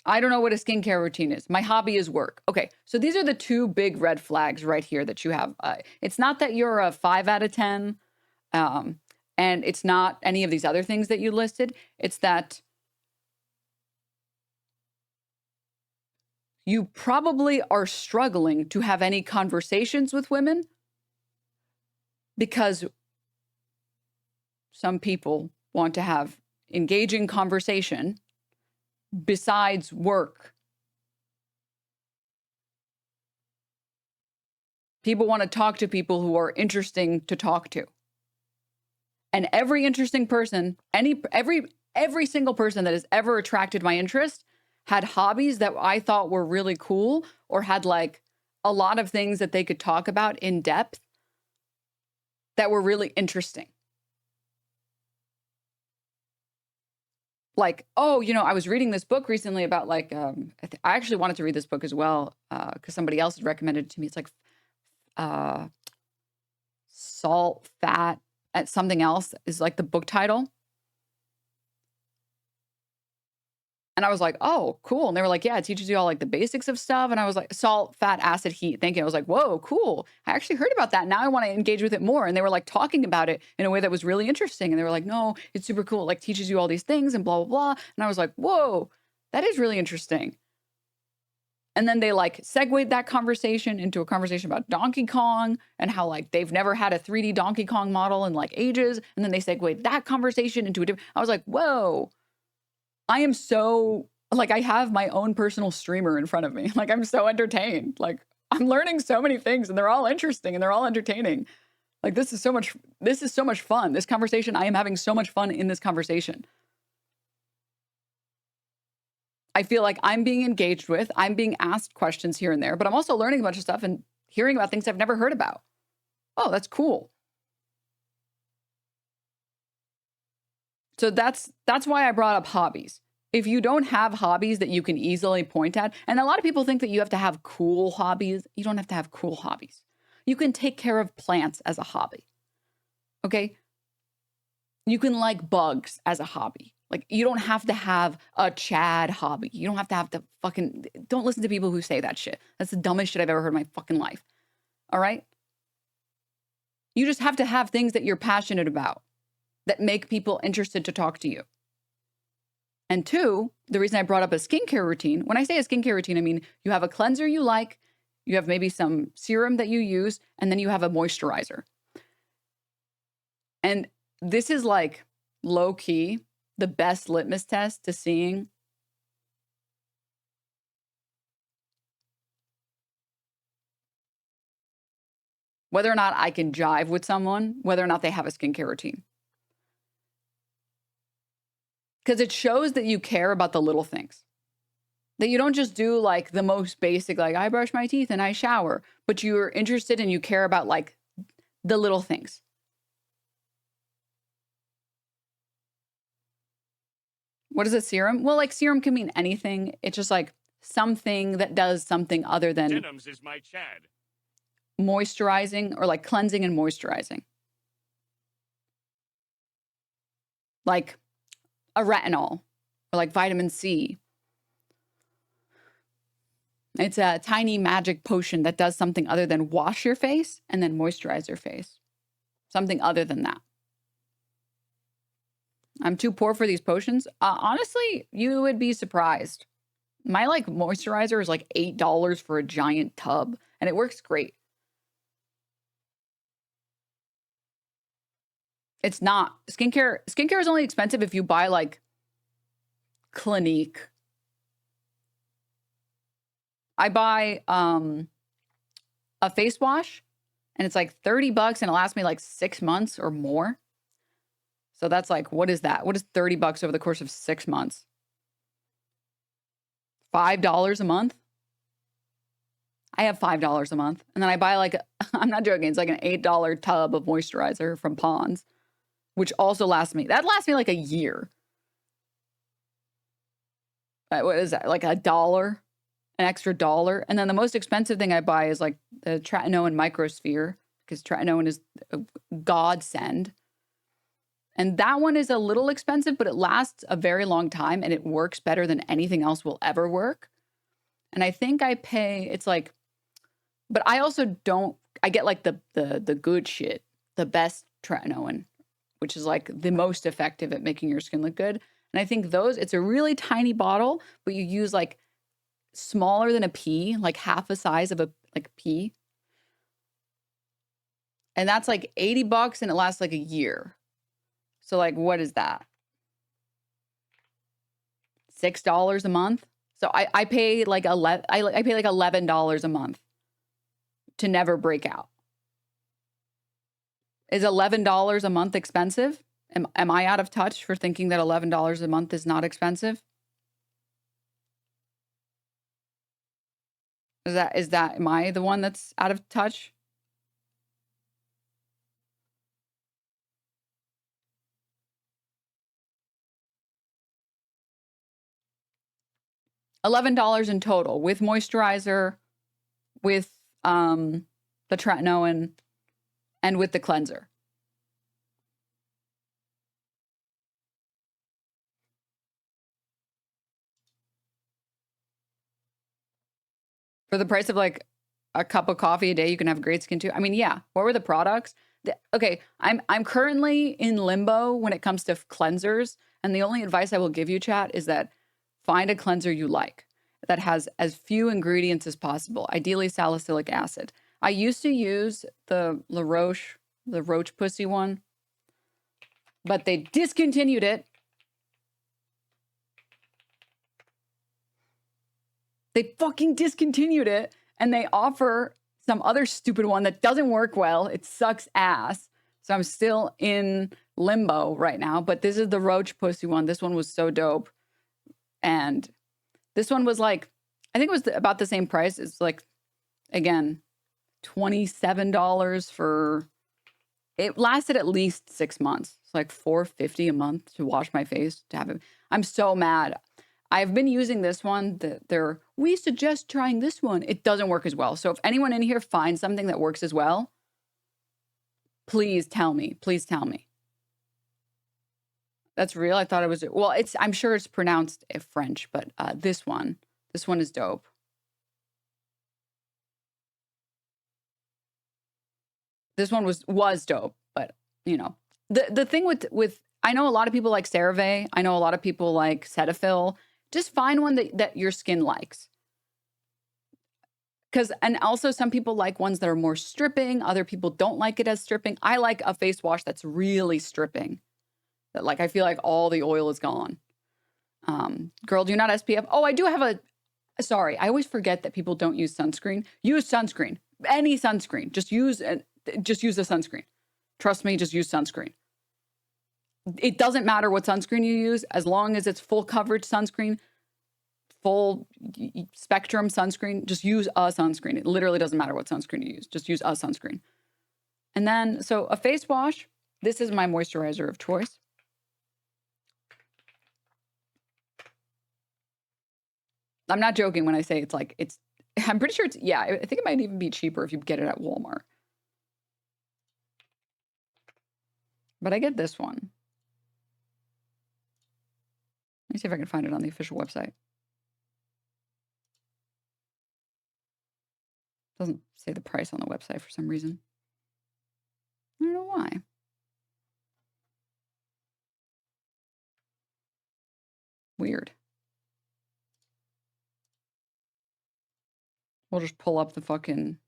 I don't know what a skincare routine is. My hobby is work. Okay, so these are the 2 big red flags right here that you have. It's not that you're a 5 out of 10, and it's not any of these other things that you listed. It's that you probably are struggling to have any conversations with women because some people want to have engaging conversation besides work. People want to talk to people who are interesting to talk to. And every interesting person, every single person that has ever attracted my interest had hobbies that I thought were really cool, or had like a lot of things that they could talk about in depth that were really interesting. Like, oh, you know, I was reading this book recently about like, I actually wanted to read this book as well because somebody else had recommended it to me. It's like Salt, Fat, and Something Else is like the book title. And I was like, oh, cool. And they were like, yeah, it teaches you all like the basics of stuff. And I was like, salt, fat, acid, heat. Thank you. I was like, whoa, cool. I actually heard about that. Now I want to engage with it more. And they were like talking about it in a way that was really interesting. And they were like, no, it's super cool. It like teaches you all these things and blah, blah, blah. And I was like, whoa, that is really interesting. And then they like segued that conversation into a conversation about Donkey Kong and how like they've never had a 3D Donkey Kong model in like ages. And then they segued that conversation into a different, I was like, whoa. I am so, like, I have my own personal streamer in front of me. Like, I'm so entertained. Like, I'm learning so many things and they're all interesting and they're all entertaining. Like, this is so much fun. This conversation, I am having so much fun in this conversation. I feel like I'm being engaged with, I'm being asked questions here and there, but I'm also learning a bunch of stuff and hearing about things I've never heard about. Oh, that's cool. So that's why I brought up hobbies. If you don't have hobbies that you can easily point at, and a lot of people think that you have to have cool hobbies. You don't have to have cool hobbies. You can take care of plants as a hobby. Okay? You can like bugs as a hobby. Like, you don't have to have a Chad hobby. You don't have to fucking, don't listen to people who say that shit. That's the dumbest shit I've ever heard in my fucking life. All right? You just have to have things that you're passionate about that make people interested to talk to you. And two, the reason I brought up a skincare routine, when I say a skincare routine, I mean, you have a cleanser you like, you have maybe some serum that you use, and then you have a moisturizer. And this is like low key, the best litmus test to seeing whether or not I can jive with someone, whether or not they have a skincare routine. Because it shows that you care about the little things. That you don't just do like the most basic, like I brush my teeth and I shower, but you're interested and you care about like the little things. What is a serum? Well, like serum can mean anything. It's just like something that does something other than Denims is my Chad. Moisturizing or like cleansing and moisturizing. Like a retinol or like vitamin C. It's a tiny magic potion that does something other than wash your face and then moisturize your face. Something other than that. I'm too poor for these potions. Honestly, you would be surprised. My like moisturizer is like $8 for a giant tub and it works great. It's not. Skincare is only expensive if you buy like Clinique. I buy a face wash and it's like $30 and it lasts me like 6 months or more. So that's like, what is that? What is $30 over the course of 6 months? $5 a month? I have $5 a month. And then I buy like, I'm not joking, it's like an $8 tub of moisturizer from Pond's, which also lasts me like a year. What is that? Like $1? An extra $1. And then the most expensive thing I buy is like the tretinoin microsphere, because tretinoin is a godsend. And that one is a little expensive, but it lasts a very long time and it works better than anything else will ever work. And I think I pay, it's like, but I also don't, I get like the good shit, the best tretinoin, which is like the most effective at making your skin look good. And I think those, it's a really tiny bottle, but you use like smaller than a pea, like half the size of a pea. And that's like $80 and it lasts like a year. So like, what is that? $6 a month. So I pay like I pay like $11 a month to never break out. Is $11 a month expensive? Am I out of touch for thinking that $11 a month is not expensive? Am I the one that's out of touch? $11 in total with moisturizer, with the tretinoin, and with the cleanser. For the price of like a cup of coffee a day, you can have great skin too. I mean, yeah. What were the products? Okay, I'm currently in limbo when it comes to cleansers, and the only advice I will give you, chat, is that find a cleanser you like that has as few ingredients as possible, ideally salicylic acid. I used to use the Roche Pussy one, but they discontinued it. They fucking discontinued it, and they offer some other stupid one that doesn't work well. It sucks ass. So I'm still in limbo right now, but this is the Roche Pussy one. This one was so dope. And this one was like, I think it was about the same price. It's like, again, $27 for, it lasted at least 6 months. It's like $4.50 a month to wash my face, to have it. I'm so mad. I've been using this one. We suggest trying this one. It doesn't work as well. So if anyone in here finds something that works as well, please tell me. Please tell me. That's real. I thought it was, well, I'm sure it's pronounced French, but this one is dope. This one was dope, but you know, the thing with I know a lot of people like CeraVe. I know a lot of people like Cetaphil. Just find one that your skin likes. And also some people like ones that are more stripping. Other people don't like it as stripping. I like a face wash that's really stripping. That like, I feel like all the oil is gone. Girl, do you not SPF? Oh, I do have sorry. I always forget that people don't use sunscreen. Use sunscreen. Any sunscreen. Just use the sunscreen. Trust me, just use sunscreen. It doesn't matter what sunscreen you use, as long as it's full coverage sunscreen, full spectrum sunscreen, just use a sunscreen. It literally doesn't matter what sunscreen you use. Just use a sunscreen. And then, so a face wash, this is my moisturizer of choice. I'm not joking when I say I'm pretty sure I think it might even be cheaper if you get it at Walmart. But I get this one. Let me see if I can find it on the official website. Doesn't say the price on the website for some reason. I don't know why. Weird. We'll just pull up the fucking...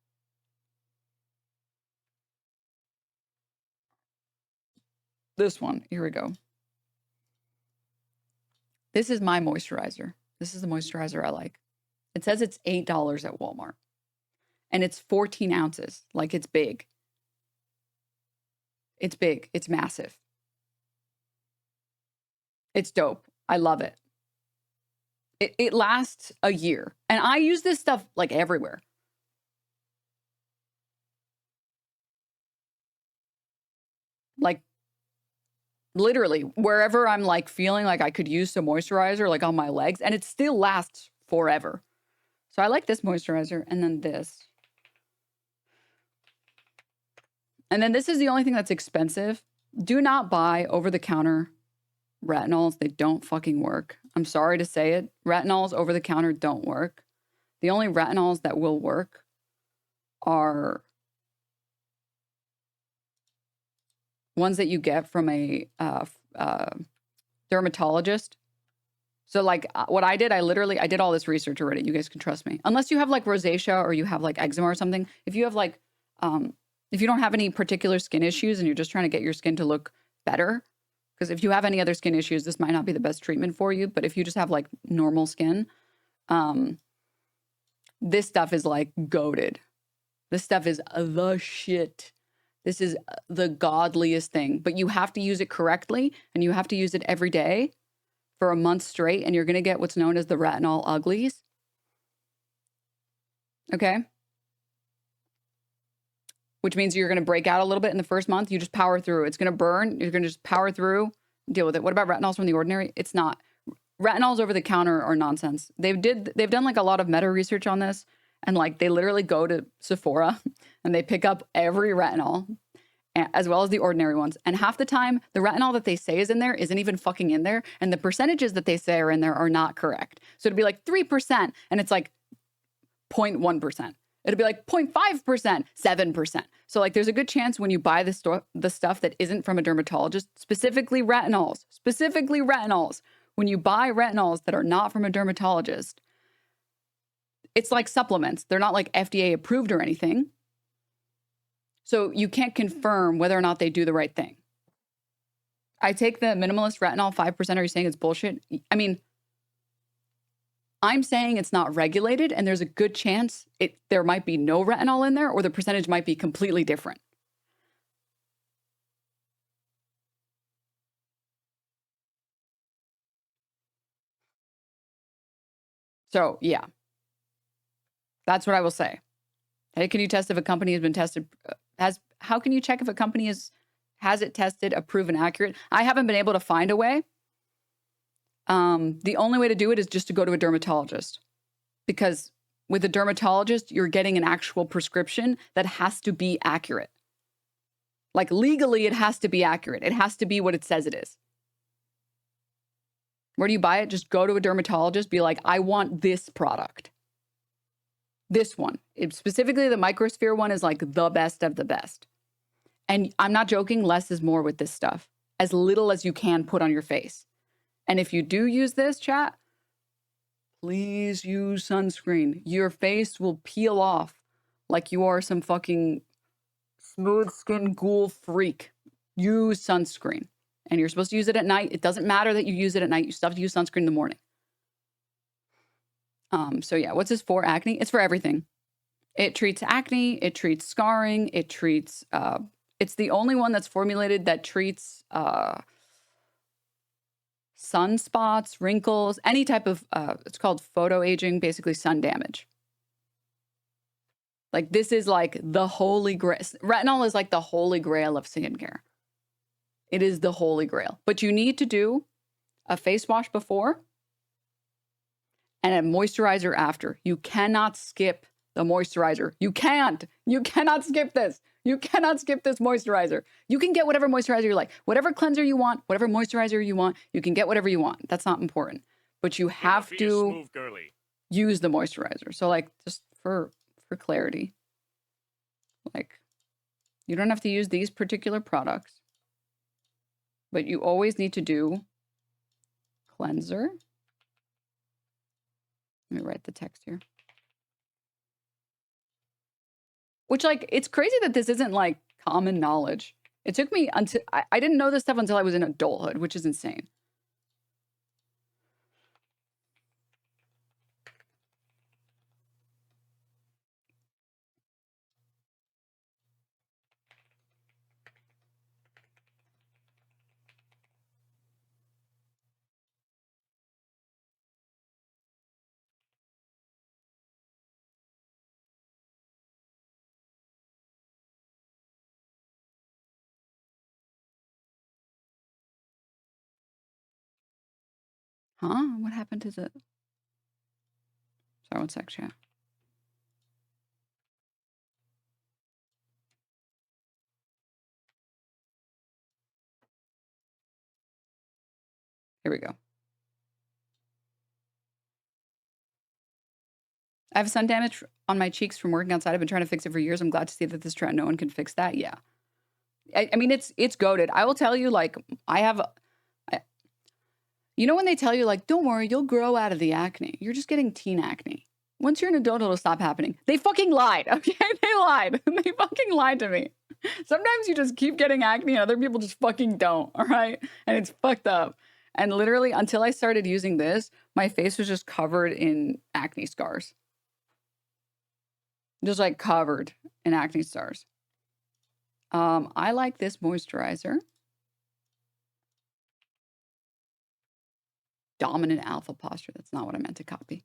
This one. Here we go. This is my moisturizer. This is the moisturizer I like. It says it's $8 at Walmart. And it's 14 ounces. Like, it's big. It's big. It's massive. It's dope. I love it. It lasts a year. And I use this stuff, like, everywhere. Like, literally, wherever I'm, like, feeling like I could use some moisturizer, like, on my legs. And it still lasts forever. So I like this moisturizer. And then this. And then this is the only thing that's expensive. Do not buy over-the-counter retinols. They don't fucking work. I'm sorry to say it. Retinols over-the-counter don't work. The only retinols that will work are ones that you get from a dermatologist. So, like, what I did, I did all this research already. You guys can trust me. Unless you have, like, rosacea or you have, like, eczema or something. If you have, like, if you don't have any particular skin issues and you're just trying to get your skin to look better, Because if you have any other skin issues, this might not be the best treatment for you. But if you just have like normal skin, this stuff is like goated. This stuff is the shit. This is the godliest thing. But you have to use it correctly, and you have to use it every day for a month straight, and you're going to get what's known as the retinol uglies. Okay? Which means you're going to break out a little bit in the first month. You just power through. It's going to burn. You're going to just power through, deal with it. What about retinols from The Ordinary? It's not. Retinols over the counter are nonsense. They've done like a lot of meta research on this, and like they literally go to Sephora and they pick up every retinol as well as the ordinary ones. And half the time, the retinol that they say is in there isn't even fucking in there. And the percentages that they say are in there are not correct. So it'd be like 3%, and it's like 0.1%. It'd be like 0.5%, 7%. So like there's a good chance when you buy the stuff that isn't from a dermatologist, specifically retinols, when you buy retinols that are not from a dermatologist, it's like supplements. They're not like FDA approved or anything. So you can't confirm whether or not they do the right thing. I take the minimalist retinol 5%. Are you saying it's bullshit? I mean, I'm saying it's not regulated, and there's a good chance there might be no retinol in there, or the percentage might be completely different. So, yeah. That's what I will say. Hey, can you test if a company has been tested? How can you check if a company has it tested, approved, and accurate? I haven't been able to find a way. The only way to do it is just to go to a dermatologist, because with a dermatologist, you're getting an actual prescription that has to be accurate. Like legally, it has to be accurate. It has to be what it says it is. Where do you buy it? Just go to a dermatologist, be like, I want this product. This one. Specifically, the microsphere one is like the best of the best. And I'm not joking, less is more with this stuff. As little as you can put on your face. And if you do use this, chat, please use sunscreen. Your face will peel off like you are some fucking smooth skin ghoul freak. Use sunscreen. And you're supposed to use it at night. It doesn't matter that you use it at night. You still have to use sunscreen in the morning. So yeah, what's this for? Acne? It's for everything. It treats acne. It treats scarring. It treats, it's the only one that's formulated that treats sunspots, wrinkles, any type of, it's called photoaging, basically sun damage. Like this is like the holy grail. Retinol is like the holy grail of skincare. It is the holy grail. But you need to do a face wash before and a moisturizer after. You cannot skip the moisturizer. You can't. You cannot skip this. You cannot skip this moisturizer. You can get whatever moisturizer you like. Whatever cleanser you want, whatever moisturizer you want, you can get whatever you want. That's not important. But you have to use the moisturizer. So like just for clarity, like you don't have to use these particular products, but you always need to do cleanser. Let me write the text here. Which, like, it's crazy that this isn't, like, common knowledge. It took me until... I didn't know this stuff until I was in adulthood, which is insane. Huh? What happened to the... Sorry, one sec, chat. Here we go. I have sun damage on my cheeks from working outside. I've been trying to fix it for years. I'm glad to see that this trend, no one can fix that. Yeah. I mean, it's goated. I will tell you, like, you know when they tell you, like, don't worry, you'll grow out of the acne. You're just getting teen acne. Once you're an adult, it'll stop happening. They fucking lied, okay? They lied. They fucking lied to me. Sometimes you just keep getting acne and other people just fucking don't, all right? And it's fucked up. And literally, until I started using this, my face was just covered in acne scars. Just like covered in acne scars. I like this moisturizer. Dominant alpha posture. That's not what I meant to copy.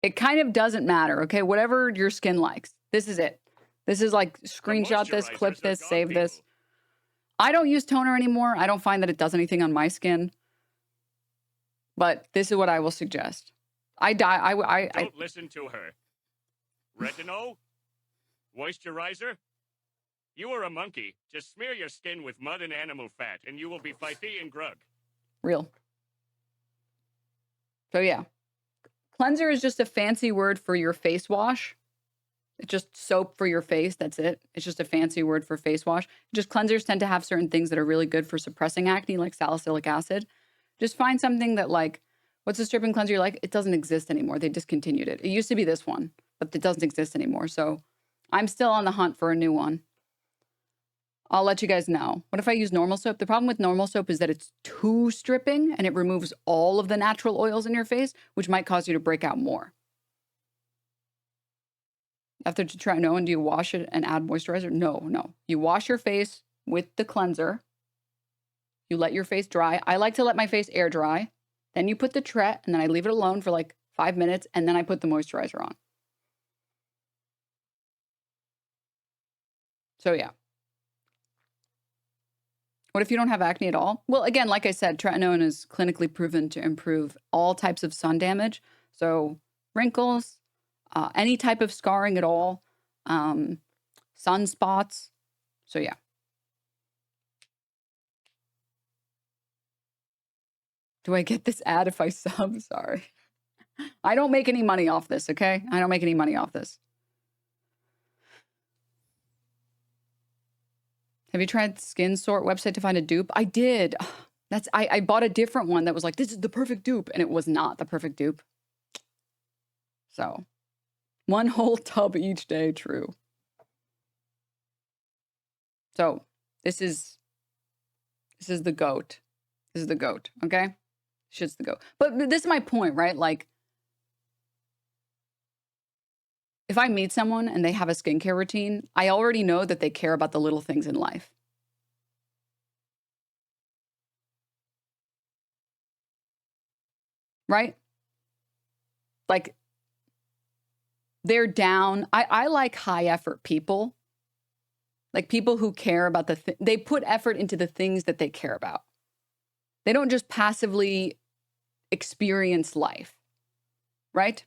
It kind of doesn't matter, okay? Whatever your skin likes. This is it. This is like screenshot this, clip this, save this. I don't use toner anymore. I don't find that it does anything on my skin. But this is what I will suggest. Don't listen to her. Retinol? Moisturizer? You are a monkey. Just smear your skin with mud and animal fat, and you will be fighty and grug. Real. So yeah. Cleanser is just a fancy word for your face wash. It's just soap for your face. That's it. It's just a fancy word for face wash. Just cleansers tend to have certain things that are really good for suppressing acne, like salicylic acid. Just find something that, like, what's a stripping cleanser you like? It doesn't exist anymore. They discontinued it. It used to be this one, but it doesn't exist anymore. So I'm still on the hunt for a new one. I'll let you guys know. What if I use normal soap? The problem with normal soap is that it's too stripping and it removes all of the natural oils in your face, which might cause you to break out more. After to try, no, and do you wash it and add moisturizer? No. You wash your face with the cleanser. You let your face dry. I like to let my face air dry. Then you put the tret, and then I leave it alone for like 5 minutes, and then I put the moisturizer on. So yeah. What if you don't have acne at all? Well, again, like I said, tretinoin is clinically proven to improve all types of sun damage. So wrinkles, any type of scarring at all, sunspots. So yeah. Do I get this ad if I sub? Sorry. I don't make any money off this, okay? I don't make any money off this. Have you tried Skin Sort website to find a dupe? I did. I bought a different one that was like, this is the perfect dupe. And it was not the perfect dupe. So, one whole tub each day, true. So, this is the goat. This is the goat, okay? Shit's the goat. But this is my point, right? Like, if I meet someone and they have a skincare routine, I already know that they care about the little things in life. Right? Like, they're down. I like high effort people. Like people who care about they put effort into the things that they care about. They don't just passively experience life. Right?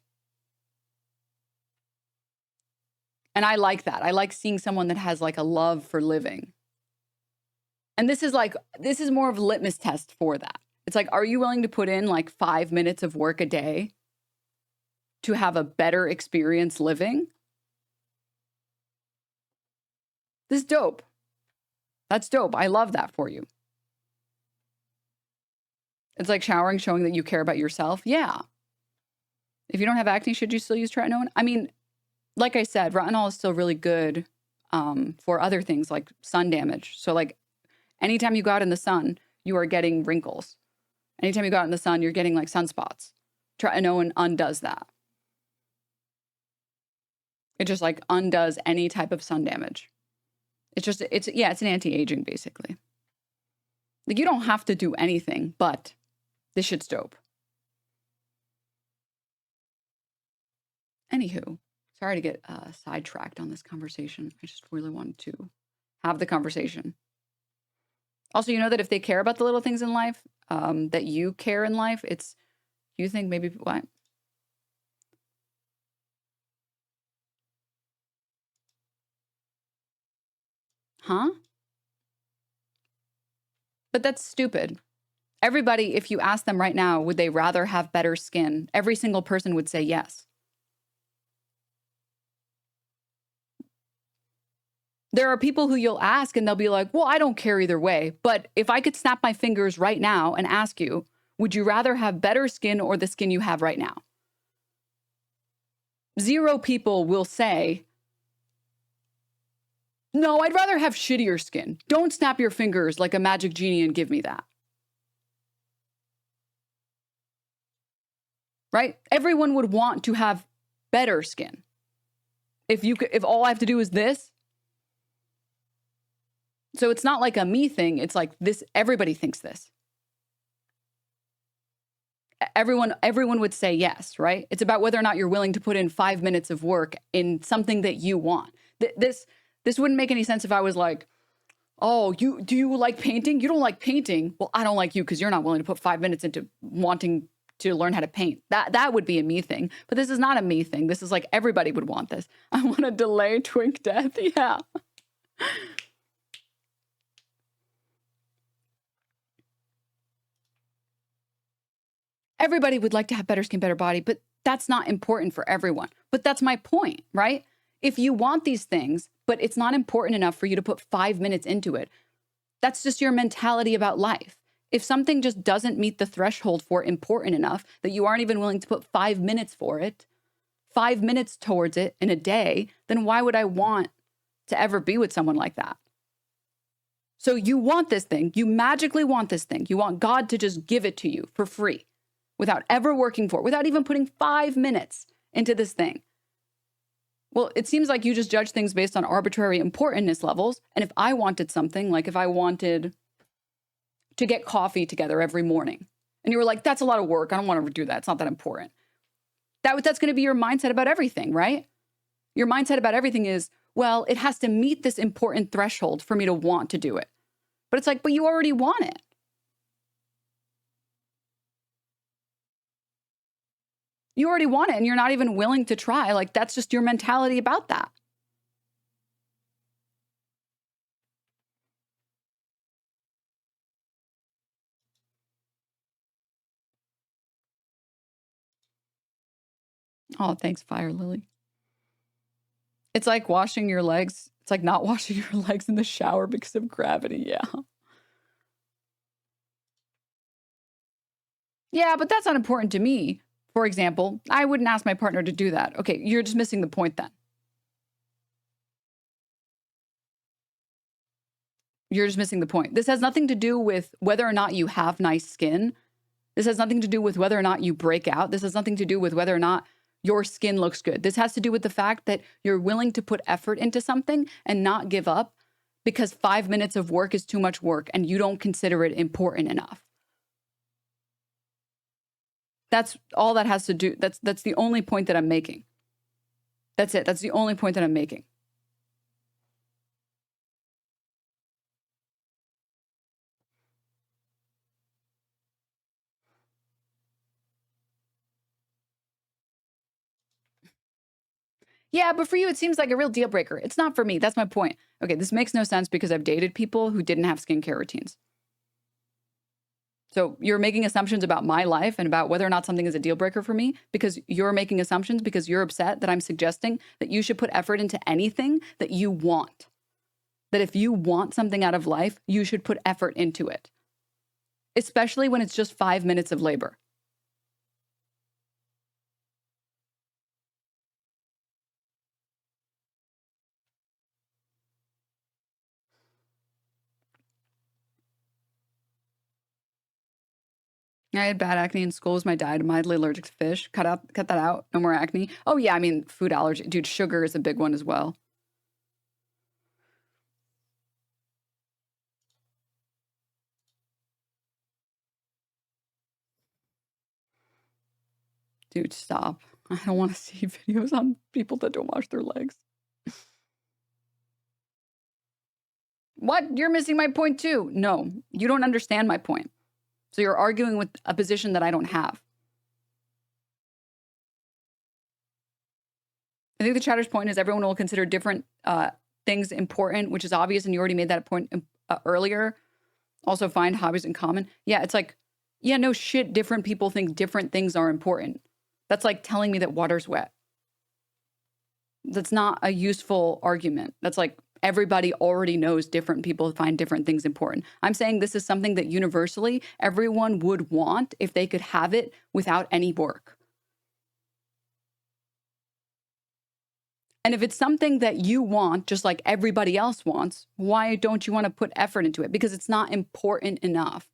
And I like that. I like seeing someone that has like a love for living. And this is more of a litmus test for that. It's like, are you willing to put in like 5 minutes of work a day to have a better experience living? This is dope. That's dope. I love that for you. It's like showering, showing that you care about yourself. Yeah. If you don't have acne, should you still use tretinoin? I mean, like I said, retinol is still really good for other things like sun damage. So like anytime you go out in the sun, you are getting wrinkles. Anytime you go out in the sun, you're getting like sunspots. Tretinoin undoes that. It just like undoes any type of sun damage. It's an anti-aging basically. Like you don't have to do anything, but this shit's dope. Anywho. Sorry to get sidetracked on this conversation. I just really wanted to have the conversation. Also, you know that if they care about the little things in life, that you care in life, you think maybe, what? Huh? But that's stupid. Everybody, if you ask them right now, would they rather have better skin? Every single person would say yes. There are people who you'll ask and they'll be like, well, I don't care either way. But if I could snap my fingers right now and ask you, would you rather have better skin or the skin you have right now? 0 people will say, no, I'd rather have shittier skin. Don't snap your fingers like a magic genie and give me that. Right? Everyone would want to have better skin. If all I have to do is this. So it's not like a me thing. It's like this, everybody thinks this. Everyone would say yes, right? It's about whether or not you're willing to put in 5 minutes of work in something that you want. This wouldn't make any sense if I was like, oh, do you like painting? You don't like painting. Well, I don't like you because you're not willing to put 5 minutes into wanting to learn how to paint. That would be a me thing. But this is not a me thing. This is like everybody would want this. I want to delay twink death. Yeah. Everybody would like to have better skin, better body, but that's not important for everyone. But that's my point, right? If you want these things, but it's not important enough for you to put 5 minutes into it, that's just your mentality about life. If something just doesn't meet the threshold for important enough that you aren't even willing to put 5 minutes for it, 5 minutes towards it in a day, then why would I want to ever be with someone like that? So you want this thing. You magically want this thing. You want God to just give it to you for free without ever working for it, without even putting 5 minutes into this thing. Well, it seems like you just judge things based on arbitrary importance levels. And if I wanted something, like if I wanted to get coffee together every morning, and you were like, that's a lot of work. I don't want to do that. It's not that important. That's going to be your mindset about everything, right? Your mindset about everything is, well, it has to meet this important threshold for me to want to do it. But it's like, but you already want it. You already want it and you're not even willing to try. Like, that's just your mentality about that. Oh, thanks, Fire Lily. It's like washing your legs. It's like not washing your legs in the shower because of gravity. Yeah. Yeah, but that's not important to me. For example, I wouldn't ask my partner to do that. Okay, you're just missing the point then. You're just missing the point. This has nothing to do with whether or not you have nice skin. This has nothing to do with whether or not you break out. This has nothing to do with whether or not your skin looks good. This has to do with the fact that you're willing to put effort into something and not give up because 5 minutes of work is too much work and you don't consider it important enough. That's all that has to do. That's the only point that I'm making. That's it. That's the only point that I'm making. Yeah, but for you, it seems like a real deal breaker. It's not for me. That's my point. Okay, this makes no sense because I've dated people who didn't have skincare routines. So you're making assumptions about my life and about whether or not something is a deal breaker for me because you're making assumptions because you're upset that I'm suggesting that you should put effort into anything that you want. That if you want something out of life, you should put effort into it. Especially when it's just 5 minutes of labor. I had bad acne in school. Was my diet mildly allergic to fish? Cut that out. No more acne. Oh yeah, I mean, food allergy. Dude, sugar is a big one as well. Dude, stop. I don't want to see videos on people that don't wash their legs. What? You're missing my point too. No, you don't understand my point. So you're arguing with a position that I don't have. I think the chatter's point is everyone will consider different things important, which is obvious, and you already made that point earlier. Also find hobbies in common. Yeah, it's like Yeah, no shit. Different people think different things are important. That's like telling me that water's wet. That's not a useful argument. That's like everybody already knows different people find different things important. I'm saying this is something that universally everyone would want if they could have it without any work. And if it's something that you want, just like everybody else wants, why don't you want to put effort into it? Because it's not important enough,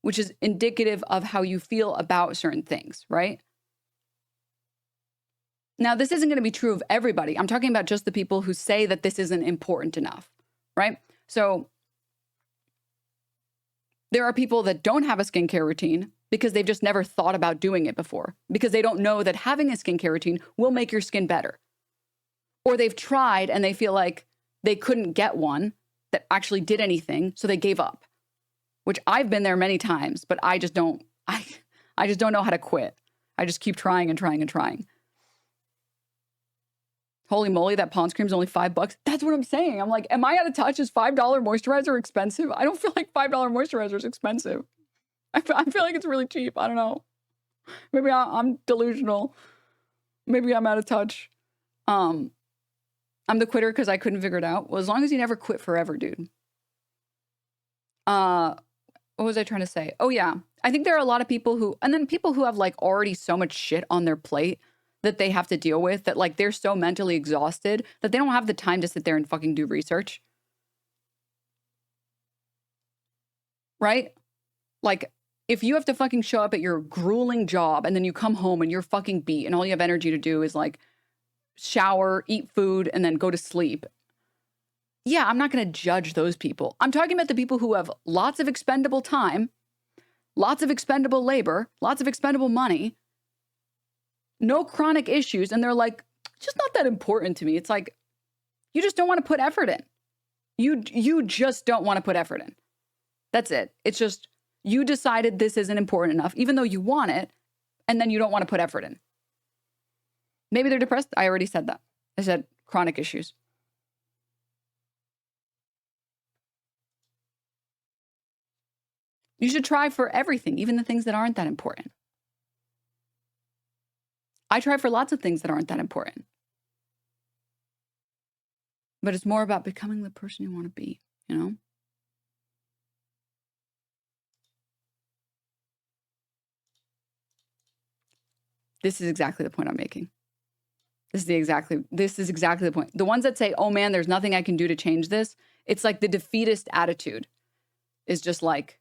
which is indicative of how you feel about certain things, right? Now, this isn't going to be true of everybody. I'm talking about just the people who say that this isn't important enough, right? So there are people that don't have a skincare routine because they've just never thought about doing it before, because they don't know that having a skincare routine will make your skin better. Or they've tried and they feel like they couldn't get one that actually did anything, so they gave up, which I've been there many times, but I just don't know how to quit. I just keep trying and trying and trying. Holy moly, that Pond's cream is only $5. That's what I'm saying. I'm like, am I out of touch? Is $5 moisturizer expensive? I don't feel like $5 moisturizer is expensive. I feel like it's really cheap. I don't know. Maybe I'm delusional. Maybe I'm out of touch. I'm the quitter because I couldn't figure it out. Well, as long as you never quit forever, dude. What was I trying to say? Oh, yeah. I think there are a lot of people who, and then people who have like already so much shit on their plate that they have to deal with, that like they're so mentally exhausted that they don't have the time to sit there and fucking do research. Right? Like, if you have to fucking show up at your grueling job and then you come home and you're fucking beat and all you have energy to do is like shower, eat food, and then go to sleep. Yeah, I'm not going to judge those people. I'm talking about the people who have lots of expendable time, lots of expendable labor, lots of expendable money, no chronic issues, and they're like, it's just not that important to me. It's like, you just don't want to put effort in. You just don't want to put effort in. That's it. It's just, you decided this isn't important enough, even though you want it, and then you don't want to put effort in. Maybe they're depressed. I already said that. I said chronic issues. You should try for everything, even the things that aren't that important. I try for lots of things that aren't that important. But it's more about becoming the person you want to be, you know? This is exactly the point I'm making. This is exactly the point. The ones that say, oh man, there's nothing I can do to change this. It's like the defeatist attitude is just like,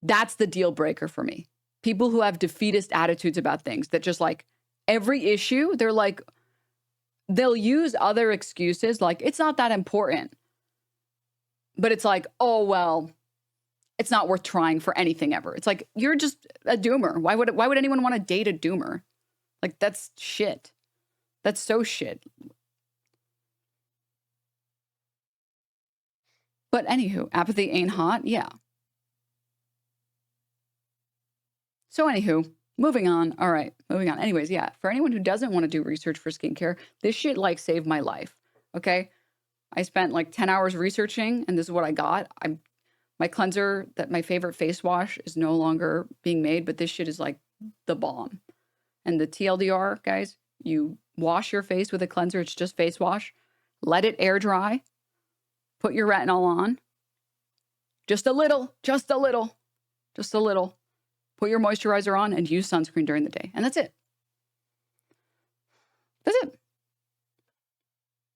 that's the deal breaker for me. People who have defeatist attitudes about things that just like every issue, they're like, they'll use other excuses. Like, it's not that important, but it's like, oh, well, it's not worth trying for anything ever. It's like, you're just a doomer. Why would anyone want to date a doomer? Like, that's shit. That's so shit. But anywho, apathy ain't hot. Yeah. So anywho, moving on. All right, moving on. Anyways, yeah, for anyone who doesn't want to do research for skincare, this shit like saved my life. Okay. I spent like 10 hours researching and this is what I got. My cleanser, that my favorite face wash, is no longer being made, but this shit is like the bomb. And the TLDR, guys, you wash your face with a cleanser. It's just face wash. Let it air dry. Put your retinol on. Just a little. Put your moisturizer on and use sunscreen during the day. And that's it.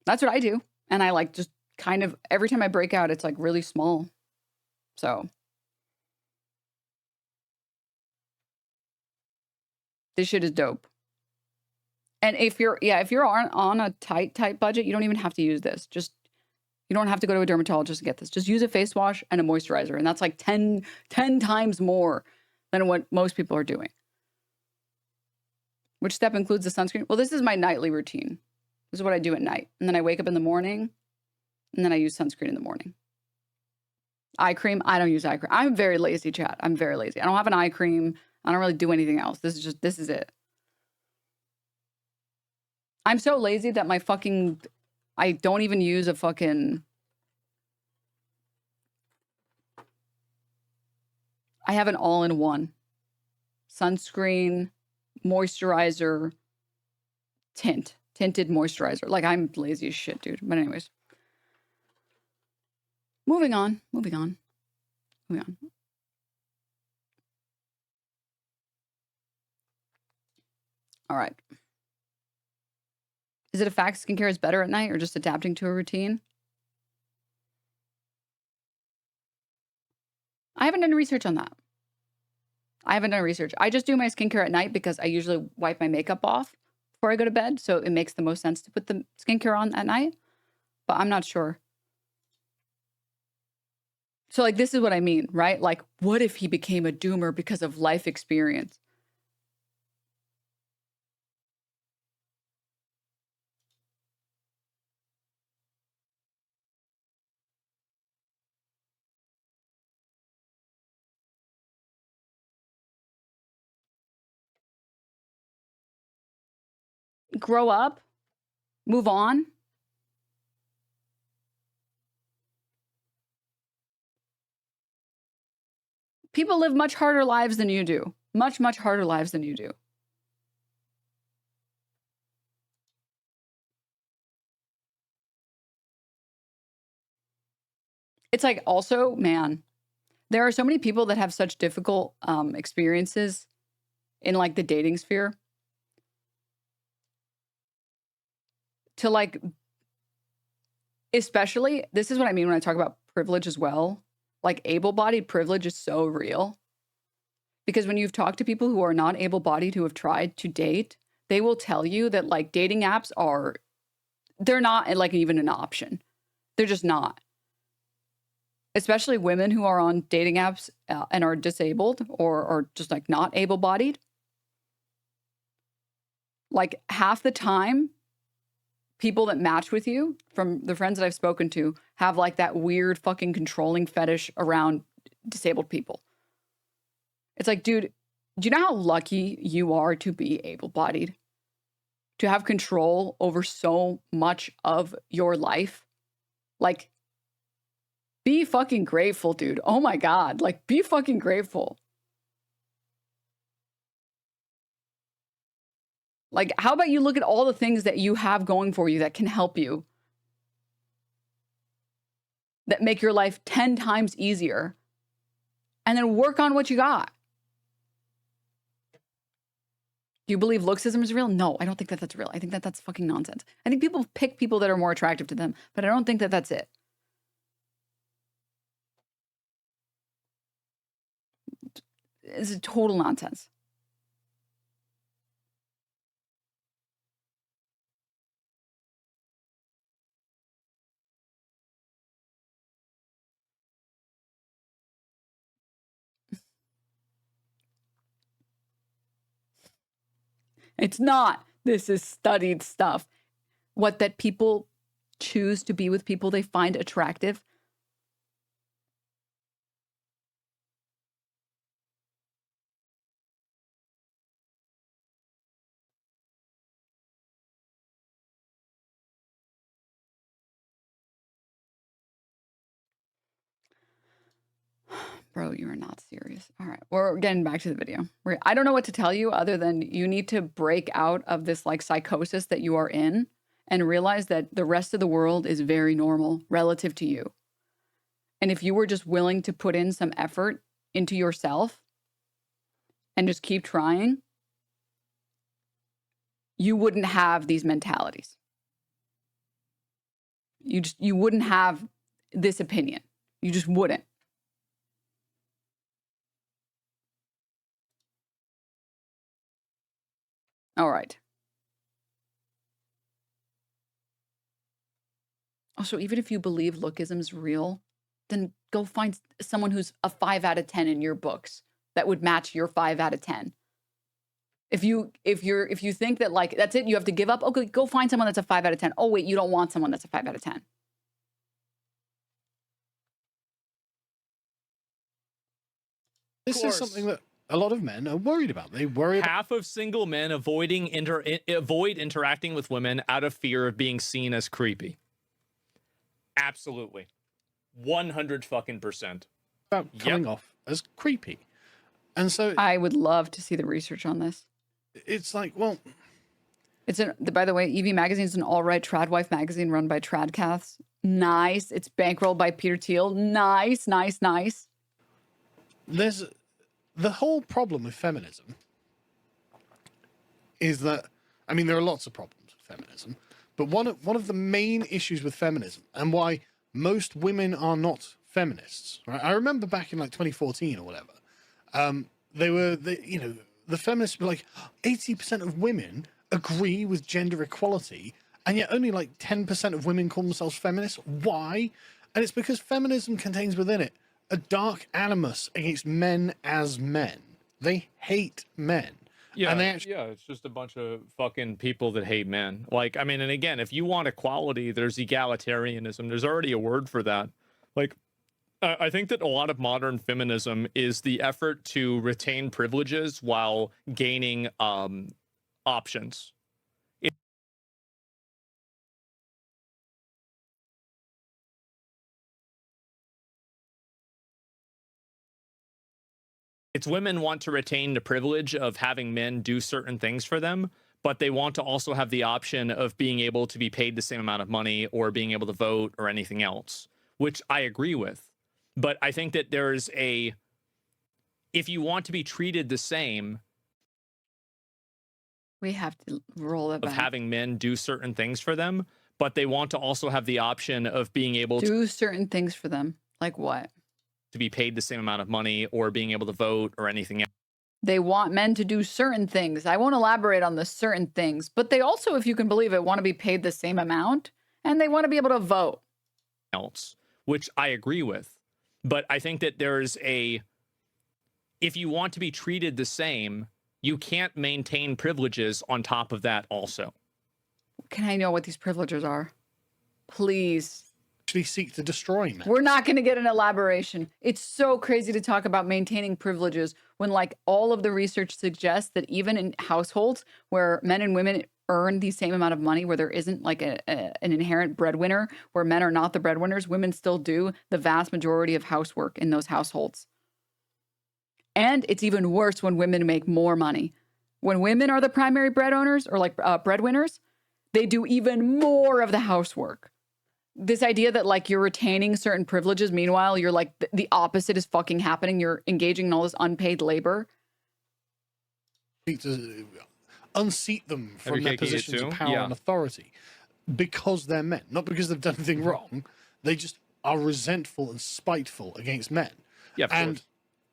That's what I do. And I like just kind of, every time I break out, it's like really small. So this shit is dope. And if you're on a tight budget, you don't even have to use this. You don't have to go to a dermatologist to get this. Just use a face wash and a moisturizer. And that's like 10 times more than what most people are doing. Which step includes the sunscreen? Well, this is my nightly routine. This is what I do at night. And then I wake up in the morning and then I use sunscreen in the morning. Eye cream, I don't use eye cream. I'm very lazy, chat. I'm very lazy. I don't have an eye cream. I don't really do anything else. This is it. I'm so lazy that I don't even use a fucking I have an all-in-one. Sunscreen, moisturizer, tinted moisturizer. Like, I'm lazy as shit, dude. But anyways. Moving on. All right. Is it a fact skincare is better at night or just adapting to a routine? I haven't done research on that. I just do my skincare at night because I usually wipe my makeup off before I go to bed. So it makes the most sense to put the skincare on at night. But I'm not sure. So, like, this is what I mean, right? Like, what if he became a doomer because of life experience? Grow up, move on. People live much harder lives than you do. Much, much harder lives than you do. It's like, also, man, there are so many people that have such difficult experiences in, like, the dating sphere. To, like, especially, this is what I mean when I talk about privilege as well. Like, able-bodied privilege is so real. Because when you've talked to people who are not able-bodied who have tried to date, they will tell you that, like, dating apps they're not, like, even an option. They're just not. Especially women who are on dating apps and are disabled or just, like, not able-bodied. Like, half the time, people that match with you, from the friends that I've spoken to, have, like, that weird fucking controlling fetish around disabled people. It's like, dude, do you know how lucky you are to be able-bodied? To have control over so much of your life? Like, be fucking grateful, dude. Oh my God. Like, be fucking grateful. Like, how about you look at all the things that you have going for you that can help you? That make your life 10 times easier. And then work on what you got. Do you believe looksism is real? No, I don't think that that's real. I think that that's fucking nonsense. I think people pick people that are more attractive to them, but I don't think that that's it. It's a total nonsense. It's not. This is studied stuff. What, that people choose to be with people they find attractive? Bro, you are not serious. All right, we're getting back to the video. I don't know what to tell you other than you need to break out of this, like, psychosis that you are in and realize that the rest of the world is very normal relative to you. And if you were just willing to put in some effort into yourself and just keep trying, you wouldn't have these mentalities. You wouldn't have this opinion. You just wouldn't. All right. Also, even if you believe lookism is real, then go find someone who's a 5 out of 10 in your books that would match your 5 out of 10. If you think that, like, that's it, you have to give up, okay, go find someone that's a 5 out of 10. Oh wait, you don't want someone that's a 5 out of 10. This is something that a lot of men are worried about. They worry about half of single men avoid interacting with women out of fear of being seen as creepy. Absolutely. 100 fucking %. About coming off as creepy. And so I would love to see the research on this. it's like, well, by the way, EV Magazine is an all-right trad wife magazine run by tradcaths. Nice. It's bankrolled by Peter Thiel. Nice, nice, nice. there's the whole problem with feminism is that, I mean, there are lots of problems with feminism, but one of the main issues with feminism and why most women are not feminists, right? I remember back in like 2014 or whatever, the feminists were like, 80% of women agree with gender equality, and yet only like 10% of women call themselves feminists. Why? And it's because feminism contains within it a dark animus against men as men. They hate men. Yeah, and it's just a bunch of fucking people that hate men. Like, I mean, and again, if you want equality, there's egalitarianism. There's already a word for that. Like, I think that a lot of modern feminism is the effort to retain privileges while gaining options. It's women want to retain the privilege of having men do certain things for them, but they want to also have the option of being able to be paid the same amount of money or being able to vote or anything else, which I agree with. But I think that there's if you want to be treated the same, we have to roll it back. Of having men do certain things for them, but they want to also have the option of being able to do certain things for them. Like what? To be paid the same amount of money or being able to vote or anything else. They want men to do certain things. I won't elaborate on the certain things, but they also, if you can believe it, want to be paid the same amount, and they want to be able to vote. Else, which I agree with. But I think that there's if you want to be treated the same, you can't maintain privileges on top of that also. Can I know what these privileges are? Please. Actually seek to destroy men. We're not going to get an elaboration. It's so crazy to talk about maintaining privileges when, like, all of the research suggests that even in households where men and women earn the same amount of money, where there isn't like an inherent breadwinner, where men are not the breadwinners, women still do the vast majority of housework in those households. And it's even worse when women make more money. When women are the primary bread owners or like breadwinners, they do even more of the housework. This idea that like you're retaining certain privileges, meanwhile, you're like the opposite is fucking happening. You're engaging in all this unpaid labor. To unseat them from their positions of power and authority because they're men, not because they've done anything wrong. They just are resentful and spiteful against men. Yeah, and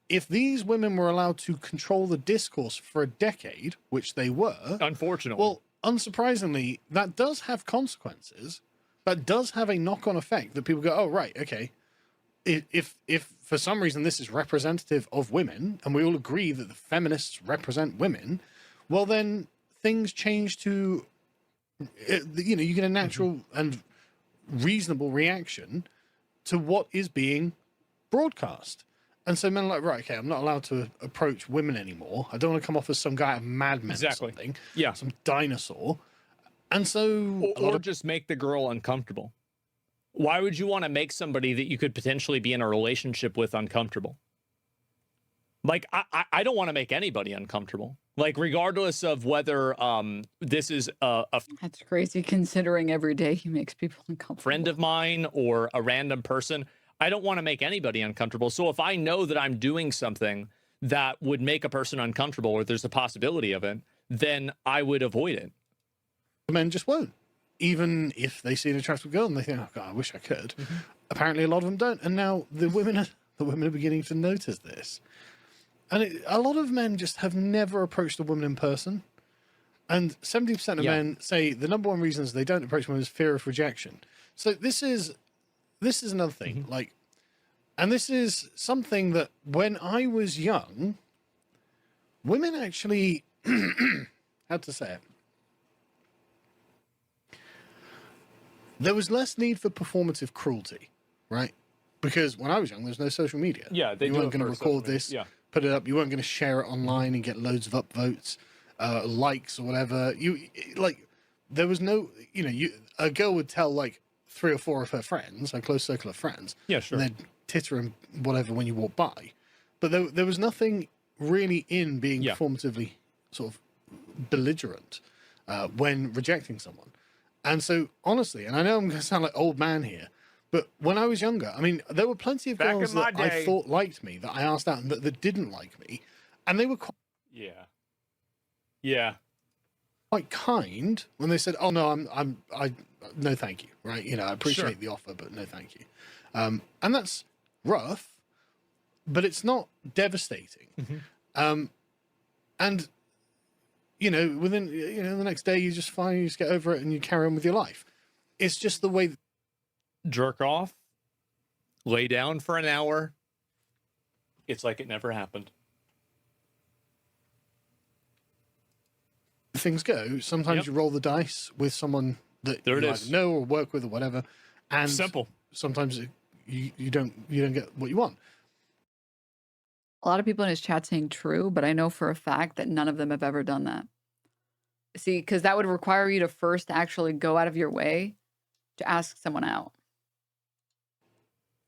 if these women were allowed to control the discourse for a decade, which they were, unfortunately, well, unsurprisingly, that does have consequences. That does have a knock-on effect that people go, oh, right, okay. If for some reason this is representative of women, and we all agree that the feminists represent women, well, then things change to, you get a natural and reasonable reaction to what is being broadcast. And so men are like, right, okay, I'm not allowed to approach women anymore. I don't want to come off as some guy of Mad Men or something. Yeah. Some dinosaur. And so... Or just make the girl uncomfortable. Why would you want to make somebody that you could potentially be in a relationship with uncomfortable? Like, I don't want to make anybody uncomfortable. Like, regardless of whether this is That's crazy considering every day he makes people uncomfortable. Friend of mine or a random person. I don't want to make anybody uncomfortable. So if I know that I'm doing something that would make a person uncomfortable or there's a possibility of it, then I would avoid it. Men just won't, even if they see an attractive girl and they think, oh God, I wish I could. Apparently a lot of them don't, and now the women are beginning to notice this, and a lot of men just have never approached a woman in person, and 70% of men say the number one reasons they don't approach women is fear of rejection. So this is another thing, like, and this is something that when I was young, women actually how to say it. There was less need for performative cruelty, right? Because when I was young, there was no social media. Yeah, you weren't going to record this, put it up. You weren't going to share it online and get loads of upvotes, likes or whatever. There was no, a girl would tell like 3 or 4 of her friends, a close circle of friends. Yeah, sure. And they'd titter and whatever when you walk by. But there was nothing really in being performatively sort of belligerent when rejecting someone. And so, honestly, and I know I'm going to sound like old man here, but when I was younger, I mean, there were plenty of girls that I thought liked me, that I asked out, and that didn't like me, and they were quite, quite kind when they said, "Oh no, no, thank you." Right? You know, I appreciate the offer, but no, thank you. And that's rough, but it's not devastating. And you know, within the next day, you just get over it and you carry on with your life. It's just the way. Jerk off, lay down for an hour. It's like it never happened. Things go. Sometimes you roll the dice with someone that you either know or work with or whatever, and simple. Sometimes you don't get what you want. A lot of people in his chat saying true, but I know for a fact that none of them have ever done that. See, because that would require you to first actually go out of your way to ask someone out.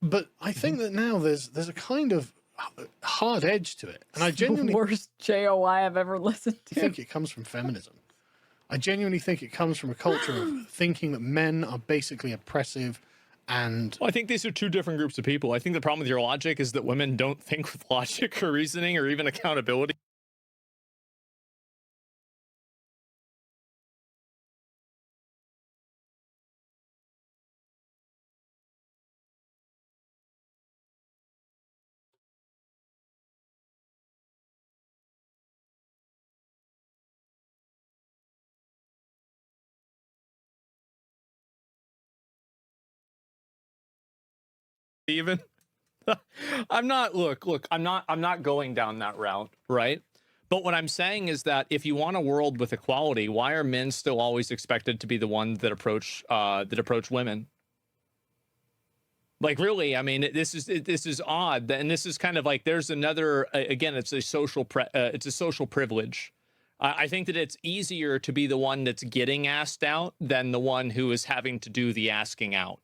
But I think that now there's a kind of hard edge to it, and I genuinely worst JOI I've ever listened to. think it comes from feminism. I genuinely think it comes from a culture of thinking that men are basically oppressive. And well, I think these are two different groups of people. I think the problem with your logic is that women don't think with logic or reasoning or even accountability. Even I'm not I'm not going down that route, right? But what I'm saying is that if you want a world with equality, why are men still always expected to be the ones that approach women? Like, really, I mean, this is odd, and this is kind of like there's another again, it's a social privilege. I think that it's easier to be the one that's getting asked out than the one who is having to do the asking out.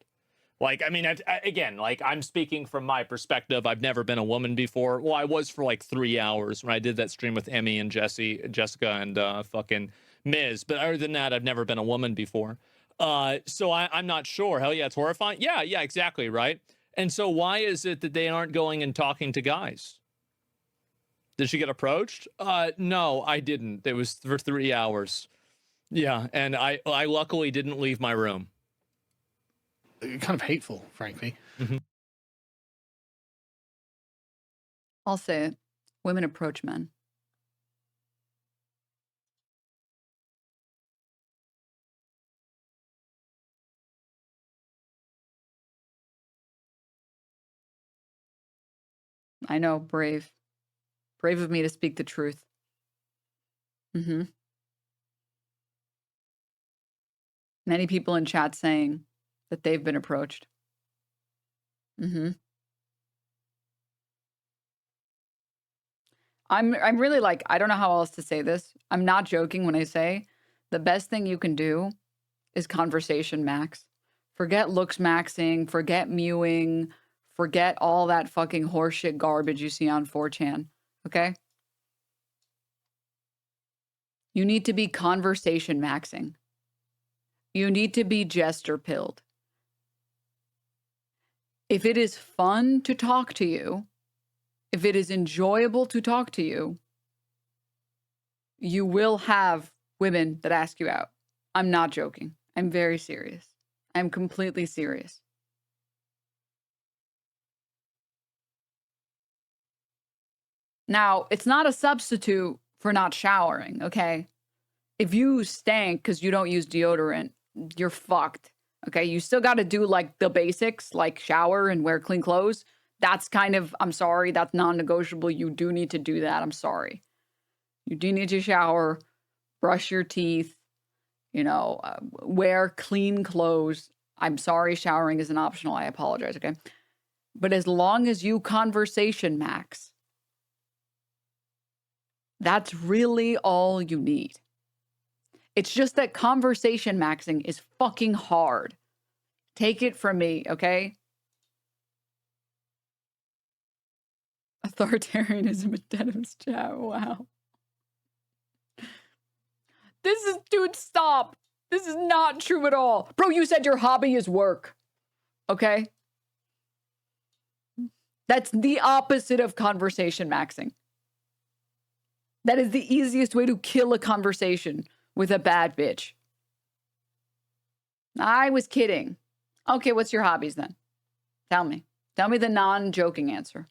Like, I mean, again, like, I'm speaking from my perspective. I've never been a woman before. Well, I was for like 3 hours when I did that stream with Emmy and Jessica and fucking Miz. But other than that, I've never been a woman before. So I'm not sure. Hell yeah, it's horrifying. Yeah, exactly, right? And so why is it that they aren't going and talking to guys? Did she get approached? No, I didn't. It was for 3 hours. Yeah, and I luckily didn't leave my room. Kind of hateful, frankly. I'll say it. Women approach men. I know, brave. Brave of me to speak the truth. Many people in chat saying that they've been approached. I'm really like, I don't know how else to say this. I'm not joking when I say the best thing you can do is conversation max. Forget looks maxing, forget mewing, forget all that fucking horseshit garbage you see on 4chan, okay? You need to be conversation maxing. You need to be jester pilled. If it is fun to talk to you, if it is enjoyable to talk to you, you will have women that ask you out. I'm not joking. I'm very serious. I'm completely serious. Now, it's not a substitute for not showering, okay? If you stank because you don't use deodorant, you're fucked. Okay, you still got to do like the basics, like shower and wear clean clothes. That's kind of, I'm sorry, that's non-negotiable. You do need to do that. I'm sorry. You do need to shower, brush your teeth, wear clean clothes. I'm sorry, showering isn't optional. I apologize, okay? But as long as you conversation max, that's really all you need. It's just that conversation maxing is fucking hard. Take it from me, okay? Authoritarianism in Denims chat. Wow. This is, dude, stop. This is not true at all. Bro, you said your hobby is work. Okay? That's the opposite of conversation maxing. That is the easiest way to kill a conversation with a bad bitch. I was kidding. Okay, what's your hobbies then? Tell me. Tell me the non-joking answer.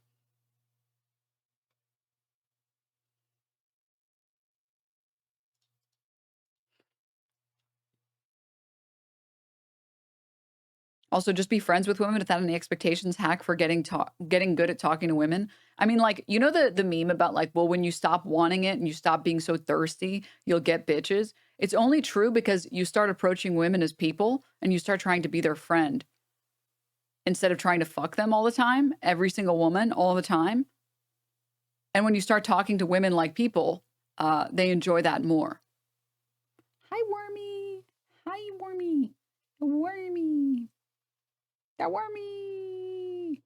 Also, just be friends with women without any expectations. Hack for getting good at talking to women. I mean, like, you know the meme about like, well, when you stop wanting it and you stop being so thirsty, you'll get bitches. It's only true because you start approaching women as people and you start trying to be their friend instead of trying to fuck them all the time, every single woman all the time. And when you start talking to women like people, they enjoy that more. Hi, Wormy. Hi, Wormy. Wormy. That wormy.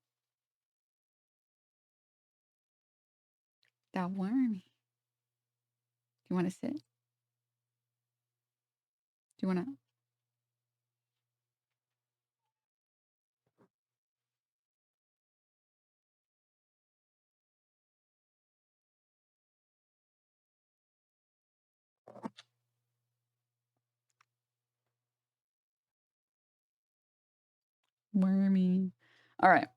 That wormy. Do you want to sit? Do you want to? Wormy. All right.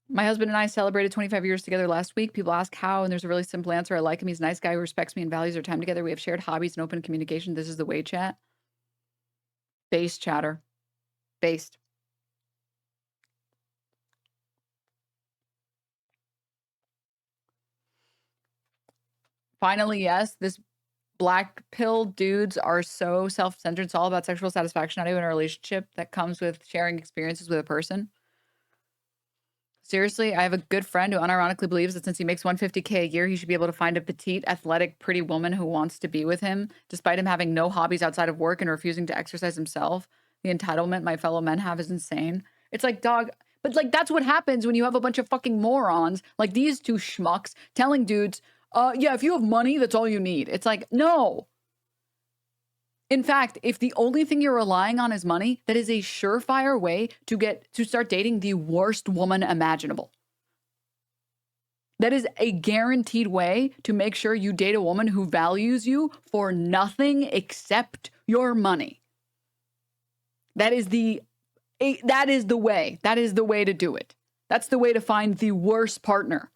My husband and I celebrated 25 years together last week. People ask how, and there's a really simple answer. I like him. He's a nice guy who respects me and values our time together. We have shared hobbies and open communication. This is the way, chat. Based chatter. Based. Finally, yes, this black pill dudes are so self-centered. It's all about sexual satisfaction, not even a relationship that comes with sharing experiences with a person. Seriously, I have a good friend who unironically believes that since he makes $150K a year, he should be able to find a petite, athletic, pretty woman who wants to be with him, despite him having no hobbies outside of work and refusing to exercise himself. The entitlement my fellow men have is insane. It's like, dog, but like that's what happens when you have a bunch of fucking morons, like these two schmucks, telling dudes, yeah, if you have money, that's all you need. It's like, no. In fact, if the only thing you're relying on is money, that is a surefire way to start dating the worst woman imaginable. That is a guaranteed way to make sure you date a woman who values you for nothing except your money. That is the way. That is the way to do it. That's the way to find the worst partner.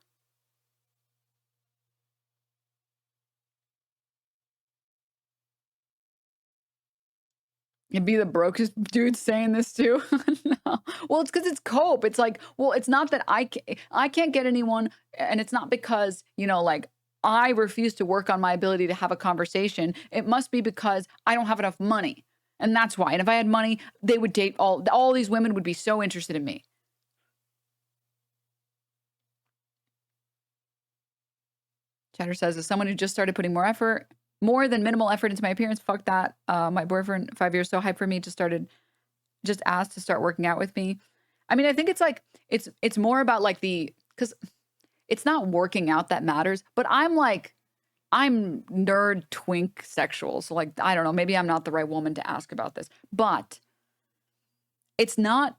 You'd be the brokest dude saying this too. No. Well, it's because it's cope. It's like, well, it's not that I can't get anyone, and it's not because, you know, like I refuse to work on my ability to have a conversation. It must be because I don't have enough money, and that's why. And if I had money, they would date all these women would be so interested in me. Chatter says, as someone who just started putting more than minimal effort into my appearance, fuck that. My boyfriend, 5 years, so hyped for me, just asked to start working out with me. I mean, I think it's like, it's more about like because it's not working out that matters, but I'm nerd twink sexual. So like, I don't know, maybe I'm not the right woman to ask about this, but it's not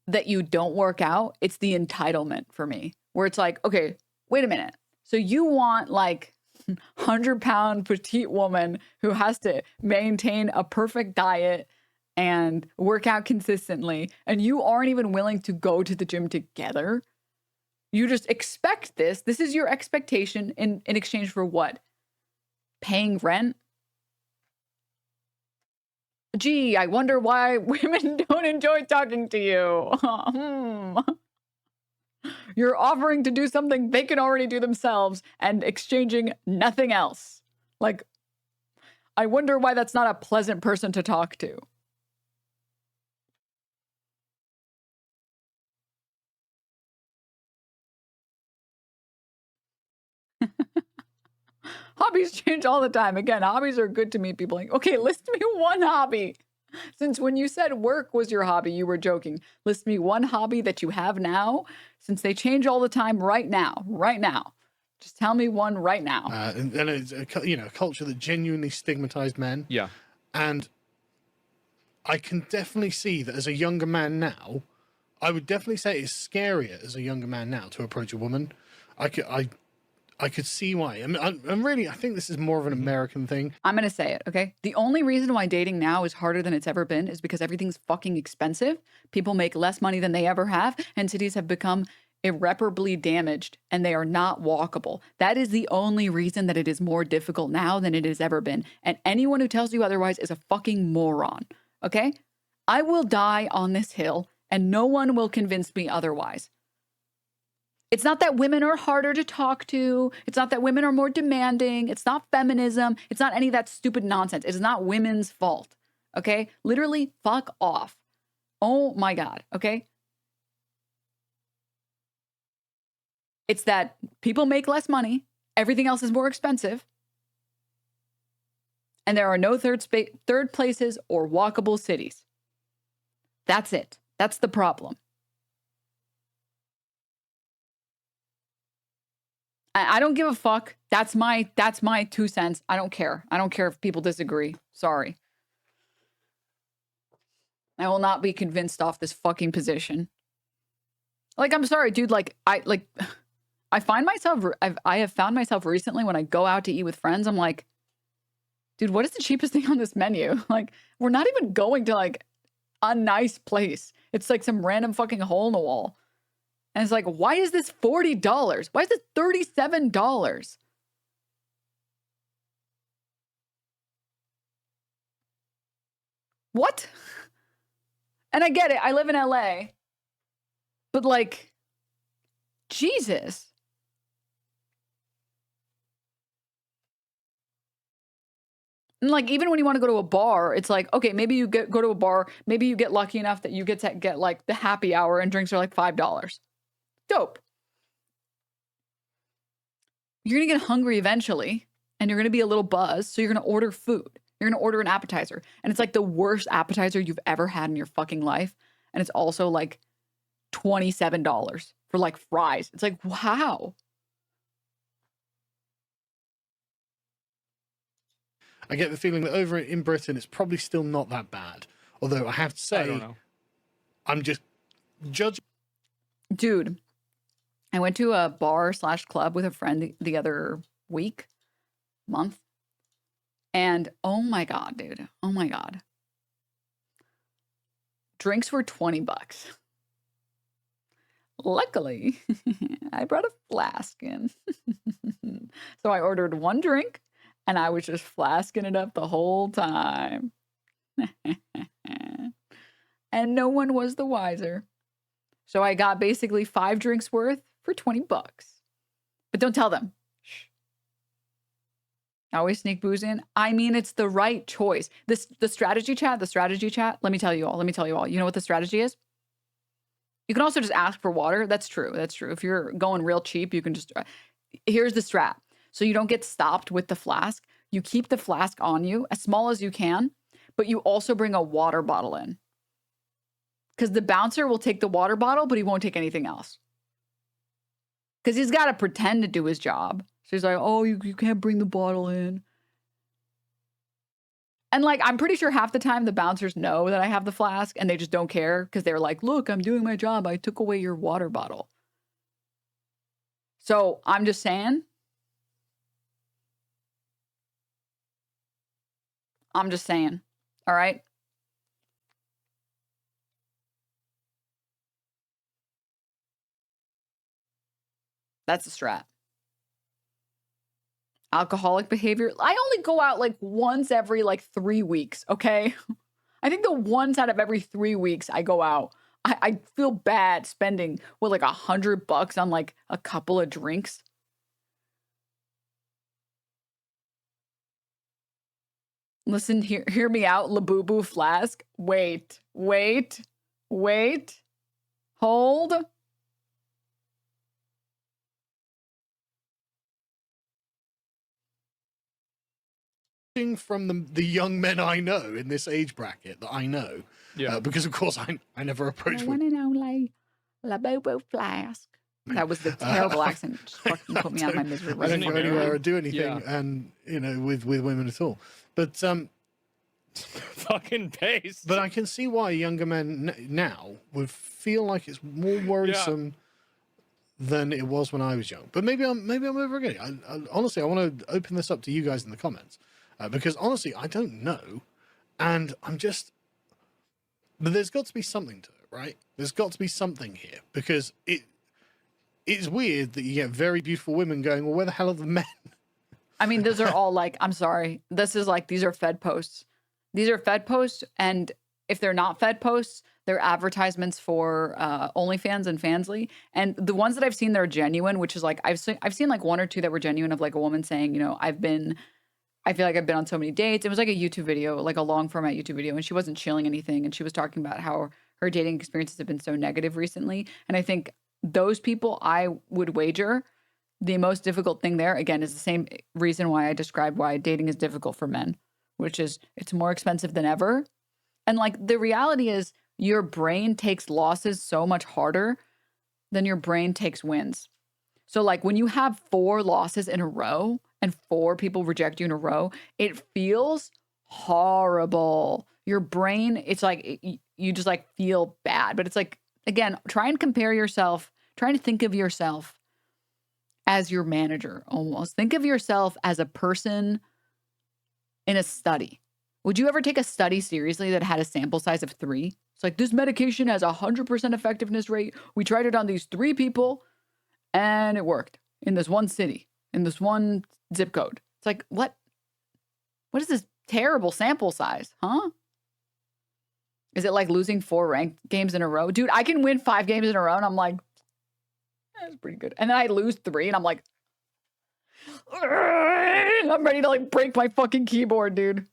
that you don't work out. It's the entitlement for me where it's like, okay, wait a minute. So you want like 100-pound petite woman who has to maintain a perfect diet and work out consistently, and you aren't even willing to go to the gym together. You just expect this. This is your expectation in exchange for what? Paying rent? Gee, I wonder why women don't enjoy talking to you. You're offering to do something they can already do themselves and exchanging nothing else. Like, I wonder why that's not a pleasant person to talk to. Hobbies change all the time. Again, hobbies are good to meet people. Like, okay, list me one hobby. Since when you said work was your hobby, you were joking. List me one hobby that you have now, since they change all the time right now. Right now. Just tell me one right now. And it's a culture that genuinely stigmatized men. Yeah. And I can definitely see that as a younger man now, I would definitely say it's scarier as a younger man now to approach a woman. I could see why. I mean, I think this is more of an American thing. I'm going to say it, okay? The only reason why dating now is harder than it's ever been is because everything's fucking expensive. People make less money than they ever have, and cities have become irreparably damaged, and they are not walkable. That is the only reason that it is more difficult now than it has ever been. And anyone who tells you otherwise is a fucking moron, okay? I will die on this hill, and no one will convince me otherwise. It's not that women are harder to talk to. It's not that women are more demanding. It's not feminism. It's not any of that stupid nonsense. It's not women's fault. Okay? Literally, fuck off. Oh my God. Okay? It's that people make less money. Everything else is more expensive. And there are no third places or walkable cities. That's it. That's the problem. I don't give a fuck. That's my 2 cents. I don't care. I don't care if people disagree. Sorry. I will not be convinced off this fucking position. Like, I'm sorry, dude. Like, I find myself, I have found myself recently when I go out to eat with friends, I'm like, dude, what is the cheapest thing on this menu? Like, we're not even going to like a nice place. It's like some random fucking hole in the wall. And it's like, why is this $40? Why is this $37? What? And I get it. I live in LA. But like, Jesus. And like, even when you want to go to a bar, it's like, okay, maybe you go to a bar. Maybe you get lucky enough that you get to get like the happy hour and drinks are like $5. Dope. You're going to get hungry eventually and you're going to be a little buzzed. So you're going to order food. You're going to order an appetizer. And it's like the worst appetizer you've ever had in your fucking life. And it's also like $27 for like fries. It's like, wow. I get the feeling that over in Britain, it's probably still not that bad. Although I have to say, I don't know. I'm just judging. Dude, I went to a bar/club with a friend the other month. And oh my God, dude. Oh my God. Drinks were $20. Luckily, I brought a flask in. So I ordered one drink and I was just flasking it up the whole time. And no one was the wiser. So I got basically 5 drinks worth for $20. But don't tell them. Shh. I always sneak booze in. I mean, it's the right choice. The strategy chat, let me tell you all. You know what the strategy is? You can also just ask for water. That's true. If you're going real cheap, you can just, here's the strat. So you don't get stopped with the flask. You keep the flask on you as small as you can, but you also bring a water bottle in. Because the bouncer will take the water bottle, but he won't take anything else. Because he's got to pretend to do his job. So he's like, oh, you can't bring the bottle in. And like, I'm pretty sure half the time the bouncers know that I have the flask and they just don't care because they're like, look, I'm doing my job. I took away your water bottle. So I'm just saying. All right. That's a strat. Alcoholic behavior. I only go out like once every like 3 weeks, okay? I think the once out of every 3 weeks I go out, I feel bad spending, what, like $100 on like a couple of drinks. Listen, hear me out, Labubu flask. Wait. Hold. from the young men I know in this age bracket that I know, because of course I never approach one and only La Bobo Flask. That was the terrible accent. Just fucking put me out of my misery. I don't go anywhere or do anything, and with women at all. But fucking paste. But I can see why younger men now would feel like it's more worrisome than it was when I was young. But maybe I'm overreacting. Honestly, I want to open this up to you guys in the comments, because honestly, I don't know, and but there's got to be something to it, right? There's got to be something here, because it's weird that you get very beautiful women going, well, where the hell are the men? I mean, those are all like, I'm sorry. This is like, these are fed posts. These are fed posts. And if they're not fed posts, they're advertisements for OnlyFans and Fansly. And the ones that I've seen that are genuine, which is like, I've seen like one or two that were genuine of like a woman saying, you know, I feel like I've been on so many dates. It was like a YouTube video, like a long format YouTube video. And she wasn't chilling anything. And she was talking about how her dating experiences have been so negative recently. And I think those people, I would wager the most difficult thing there, again, is the same reason why I described why dating is difficult for men, which is it's more expensive than ever. And like the reality is your brain takes losses so much harder than your brain takes wins. So like when you have 4 losses in a row and 4 people reject you in a row, it feels horrible. Your brain, it's like you just like feel bad. But it's like, again, try and compare yourself, try to think of yourself as your manager almost. Think of yourself as a person in a study. Would you ever take a study seriously that had a sample size of 3? It's like, this medication has 100% effectiveness rate. We tried it on these 3 people and it worked in this one city, in this one zip code. It's like, what is this terrible sample size, huh? Is it like losing 4 ranked games in a row? Dude, I can win 5 games in a row and I'm like, that's pretty good. And then I lose 3 and I'm like, I'm ready to like break my fucking keyboard, dude.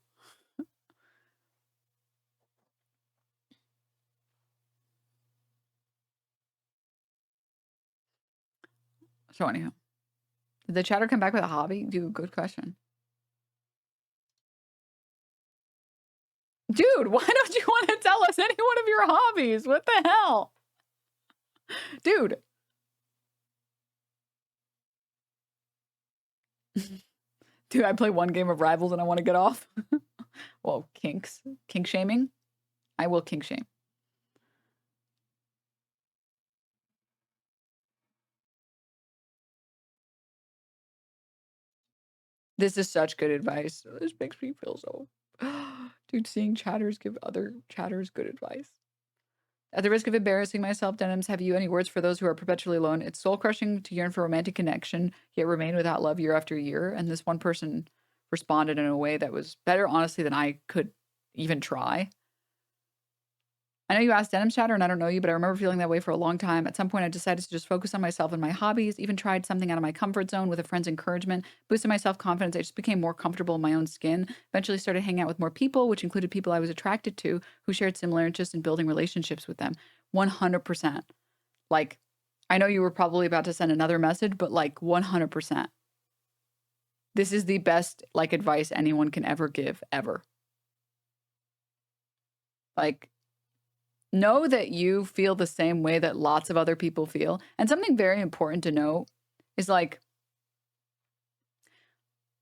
So anyhow, did the chatter come back with a hobby? Dude, good question. Dude, why don't you want to tell us any one of your hobbies? What the hell? Dude. Dude, I play one game of Rivals and I want to get off. Well, kink shaming. I will kink shame. This is such good advice. This makes me feel so... Dude, seeing chatters give other chatters good advice. At the risk of embarrassing myself, Denims, have you any words for those who are perpetually alone? It's soul-crushing to yearn for romantic connection, yet remain without love year after year. And this one person responded in a way that was better, honestly, than I could even try. I know you asked Denims chatter, and I don't know you, but I remember feeling that way for a long time. At some point, I decided to just focus on myself and my hobbies, even tried something out of my comfort zone with a friend's encouragement, boosted my self-confidence. I just became more comfortable in my own skin, eventually started hanging out with more people, which included people I was attracted to who shared similar interests in building relationships with them. 100%. Like, I know you were probably about to send another message, but like 100%. This is the best like advice anyone can ever give, ever. Like, know that you feel the same way that lots of other people feel. And something very important to know is like,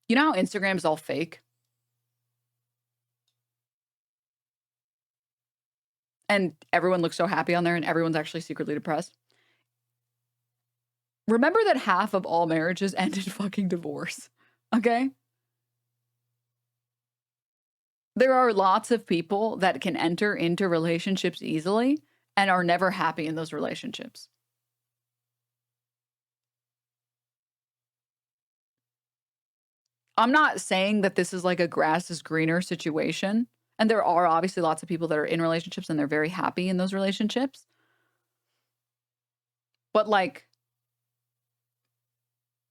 you know how Instagram is all fake? And everyone looks so happy on there and everyone's actually secretly depressed. Remember that half of all marriages end in fucking divorce, okay? There are lots of people that can enter into relationships easily and are never happy in those relationships. I'm not saying that this is like a grass is greener situation. And there are obviously lots of people that are in relationships and they're very happy in those relationships. But like,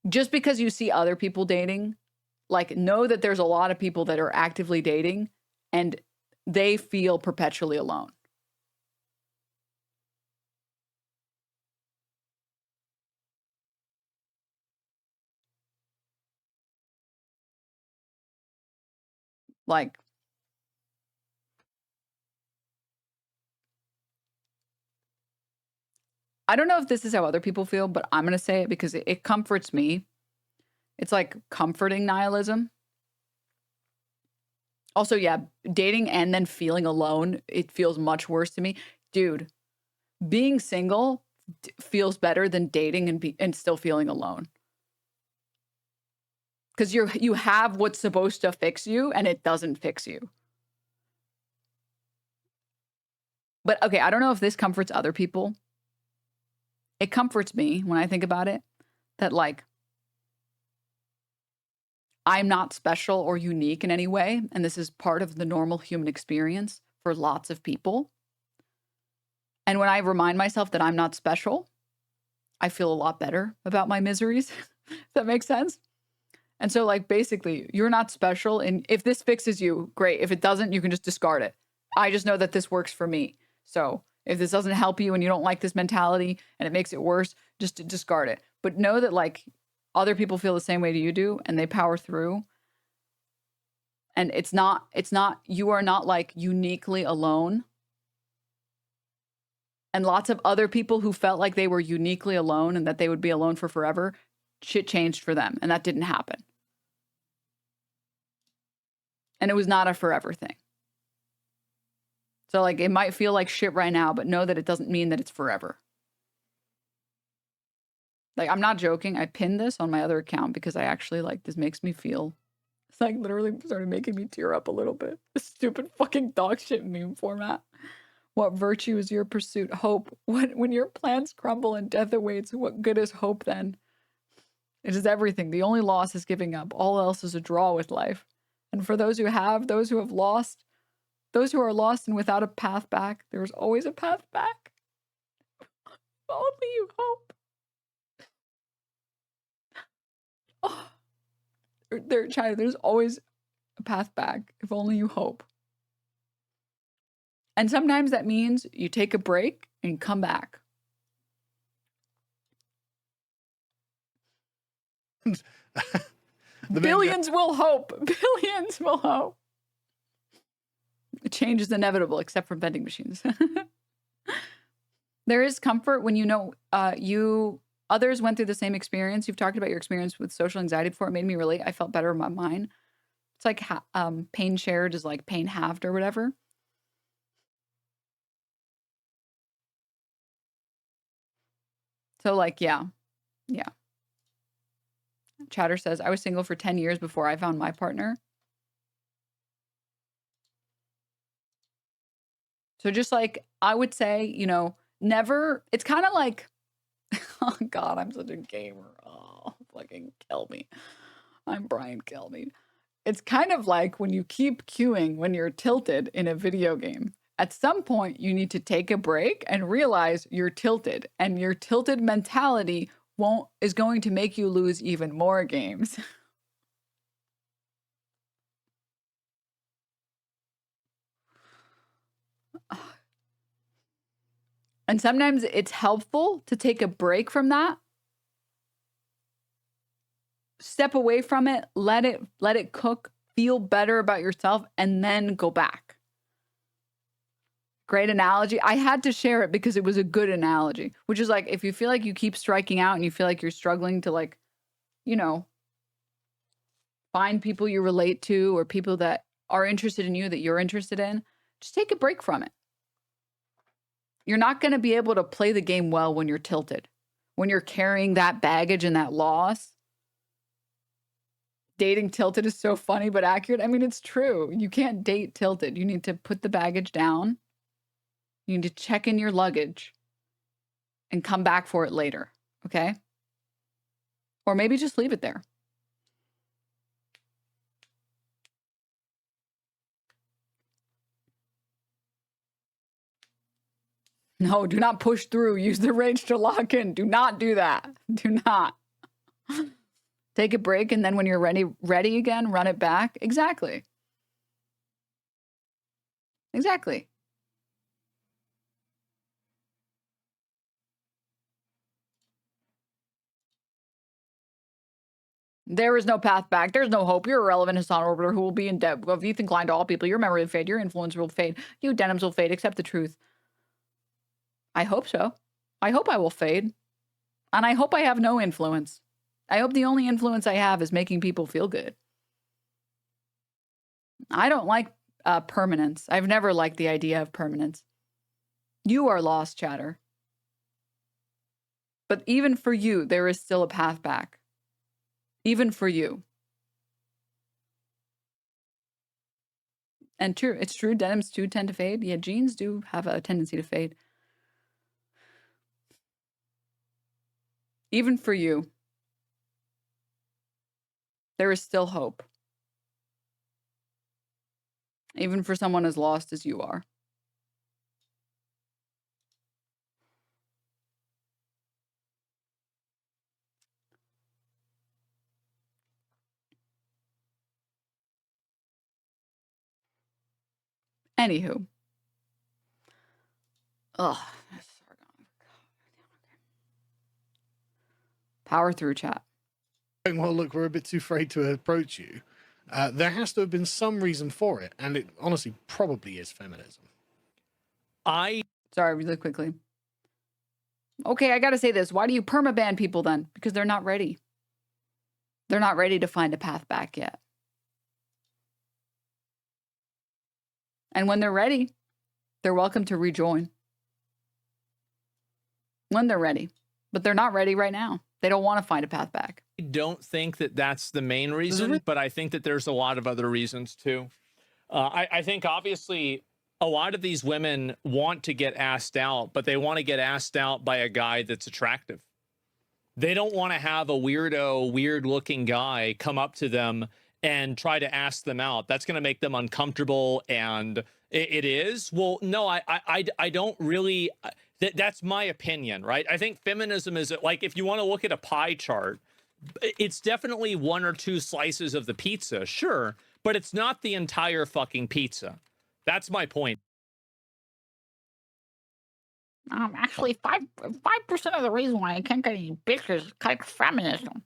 just because you see other people dating, like, know that there's a lot of people that are actively dating and they feel perpetually alone. Like, I don't know if this is how other people feel, but I'm going to say it because it comforts me. It's like comforting nihilism. Also, yeah, dating and then feeling alone, it feels much worse to me. Dude, being single feels better than dating and still feeling alone. Because you have what's supposed to fix you and it doesn't fix you. But okay, I don't know if this comforts other people. It comforts me when I think about it that like I'm not special or unique in any way, and this is part of the normal human experience for lots of people. And when I remind myself that I'm not special, I feel a lot better about my miseries. If that makes sense. And so like basically you're not special, and if this fixes you, great. If it doesn't, you can just discard it. I just know that this works for me. So if this doesn't help you and you don't like this mentality and it makes it worse, just discard it. But know that like other people feel the same way you do and they power through. And it's not, you are not like uniquely alone. And lots of other people who felt like they were uniquely alone and that they would be alone for forever, shit changed for them. And that didn't happen. And it was not a forever thing. So like it might feel like shit right now, but know that it doesn't mean that it's forever. Like I'm not joking. I pinned this on my other account because I actually like this makes me feel. It's like literally started making me tear up a little bit. This stupid fucking dog shit meme format. What virtue is your pursuit? Hope. When your plans crumble and death awaits, what good is hope then? It is everything. The only loss is giving up. All else is a draw with life. And for those who have lost, those who are lost and without a path back, there is always a path back. If only you hope. Oh, there's always a path back. If only you hope. And sometimes that means you take a break and come back. Billions will hope. Billions will hope. Change is inevitable, except for vending machines. There is comfort when you know others went through the same experience. You've talked about your experience with social anxiety before. It made me relate. I felt better about mine. It's like pain shared is like pain halved or whatever. So like, yeah. Chatter says, I was single for 10 years before I found my partner. So just like, I would say, never, it's kind of like, oh God, I'm such a gamer. Oh, fucking kill me. I'm Brian, kill me. It's kind of like when you keep queuing when you're tilted in a video game. At some point, you need to take a break and realize you're tilted, and your tilted mentality is going to make you lose even more games. And sometimes it's helpful to take a break from that. Step away from it, let it cook, feel better about yourself, and then go back. Great analogy. I had to share it because it was a good analogy, which is like, if you feel like you keep striking out and you feel like you're struggling to like, find people you relate to or people that are interested in you that you're interested in, just take a break from it. You're not going to be able to play the game well when you're tilted, when you're carrying that baggage and that loss. Dating tilted is so funny but accurate. I mean, it's true. You can't date tilted. You need to put the baggage down. You need to check in your luggage and come back for it later, okay? Or maybe just leave it there. No, do not push through. Use the rage to lock in. Do not do that. Do not. Take a break, and then when you're ready again, run it back. Exactly. Exactly. There is no path back. There's no hope. You're irrelevant Hassan Orbiter who will be in debt. If you think inclined to all people, your memory will fade, your influence will fade, you Denims will fade. Accept the truth. I hope so. I hope I will fade. And I hope I have no influence. I hope the only influence I have is making people feel good. I don't like permanence. I've never liked the idea of permanence. You are lost, chatter. But even for you, there is still a path back. Even for you. And true, it's true, denims do tend to fade. Yeah, jeans do have a tendency to fade. Even for you, there is still hope. Even for someone as lost as you are. Anywho. Ugh. Power through, chat. Well, look, we're a bit too afraid to approach you. There has to have been some reason for it, and it honestly probably is feminism. Sorry, really quickly. Okay, I gotta say this. Why do you permaban people then? Because they're not ready. They're not ready to find a path back yet. And when they're ready, they're welcome to rejoin. When they're ready. But they're not ready right now. They don't want to find a path back. I don't think that that's the main reason, but I think that there's a lot of other reasons too. I think obviously a lot of these women want to get asked out, but they want to get asked out by a guy that's attractive. They don't want to have a weirdo, weird-looking guy come up to them and try to ask them out. That's going to make them uncomfortable, and it is. Well, no, I don't really. That's my opinion, right? I think feminism is like, if you want to look at a pie chart, it's definitely one or two slices of the pizza, sure, but it's not the entire fucking pizza. That's my point. Actually, 5% of the reason why I can't get any bitches is like feminism.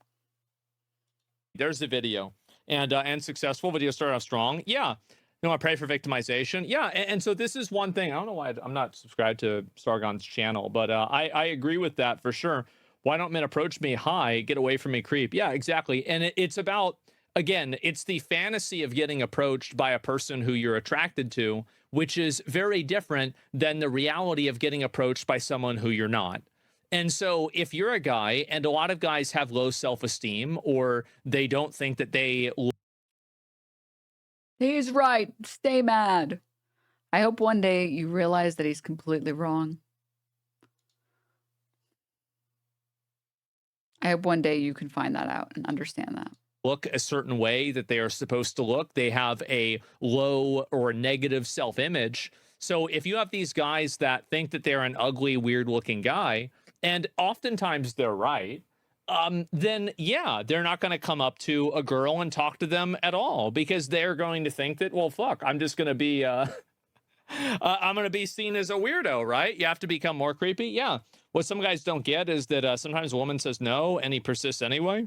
There's the video, and successful video started off strong. Yeah, you know, I pray for victimization. Yeah, and so this is one thing. I don't know why I'm not subscribed to Sargon's channel, but I agree with that for sure. Why don't men approach me? Hi, get away from me, creep. Yeah, exactly. And it's about, again, it's the fantasy of getting approached by a person who you're attracted to, which is very different than the reality of getting approached by someone who you're not. And so if you're a guy, and a lot of guys have low self-esteem, or they don't think that they... He's right. Stay mad. I hope one day you realize that he's completely wrong. I hope one day you can find that out and understand that. Look a certain way that they are supposed to look. They have a low or negative self-image. So if you have these guys that think that they're an ugly, weird-looking guy, and oftentimes they're right, then yeah, they're not going to come up to a girl and talk to them at all, because they're going to think that, well, fuck, I'm just going to be, I'm going to be seen as a weirdo, right? You have to become more creepy. Yeah. What some guys don't get is that sometimes a woman says no and he persists anyway.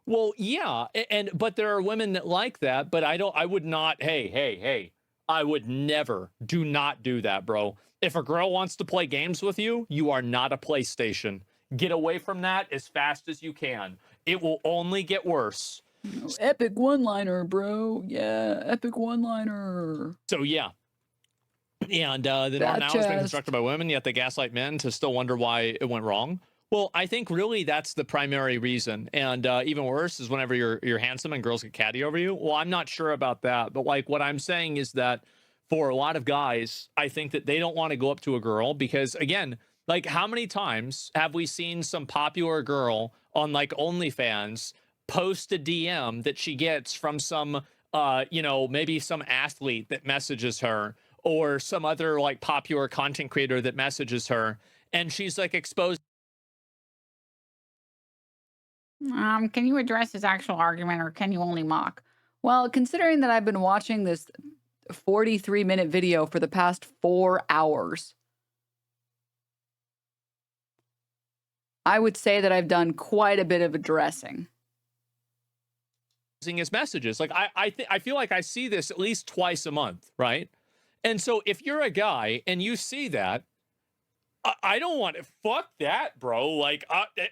Well, yeah. But there are women that like that, but I would not, hey, I would never, do not do that, bro. If a girl wants to play games with you, you are not a PlayStation. Get away from that as fast as you can. It will only get worse. Epic one-liner, bro. Yeah, epic one-liner. So, yeah. And the norm now has been constructed by women, yet they gaslight men to still wonder why it went wrong. Well, I think really that's the primary reason. And even worse is whenever you're handsome and girls get catty over you. Well, I'm not sure about that. But like what I'm saying is that for a lot of guys, I think that they don't want to go up to a girl because, again, like how many times have we seen some popular girl on like OnlyFans post a DM that she gets from some, you know, maybe some athlete that messages her, or some other like popular content creator that messages her, and she's like exposed. Can you address his actual argument, or can you only mock? Well, considering that I've been watching this 43-minute video for the past 4 hours, I would say that I've done quite a bit of addressing. his messages. Like I feel like I see this at least twice a month, right? And so if you're a guy and you see that, I don't want to, fuck that, bro. Like,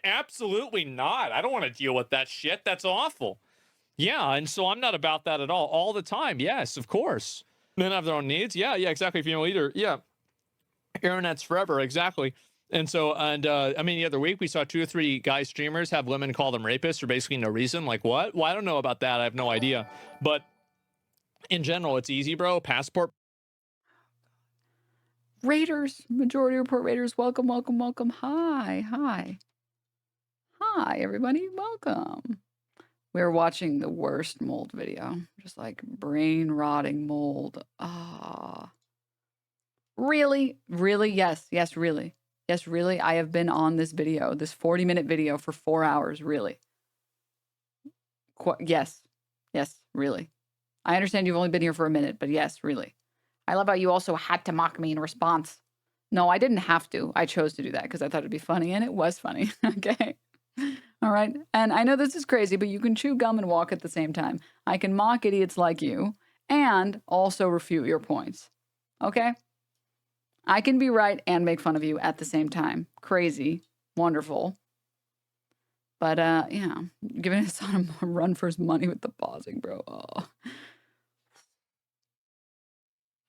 absolutely not. I don't want to deal with that shit. That's awful. Yeah, and so I'm not about that at all the time. Yes, of course. Men have their own needs. Yeah, exactly. Female leader. Yeah. Internet's forever. Exactly. And so, I mean, the other week we saw 2 or 3 guy streamers have women call them rapists for basically no reason. Like, what? Well, I don't know about that. I have no idea. But in general, it's easy, bro. Passport. Raiders, Majority Report Raiders, welcome, welcome, welcome. Hi, everybody, welcome. We're watching the worst mold video, just like brain rotting mold. Really? Yes, really. I have been on this video, this 40-minute video for 4 hours, really. Yes, really. I understand you've only been here for a minute, but yes, really. I love how you also had to mock me in response. No, I didn't have to. I chose to do that because I thought it'd be funny, and it was funny. Okay. All right. And I know this is crazy, but you can chew gum and walk at the same time. I can mock idiots like you and also refute your points. Okay? I can be right and make fun of you at the same time. Crazy. Wonderful. But, yeah. Giving his son a run for his money with the pausing, bro.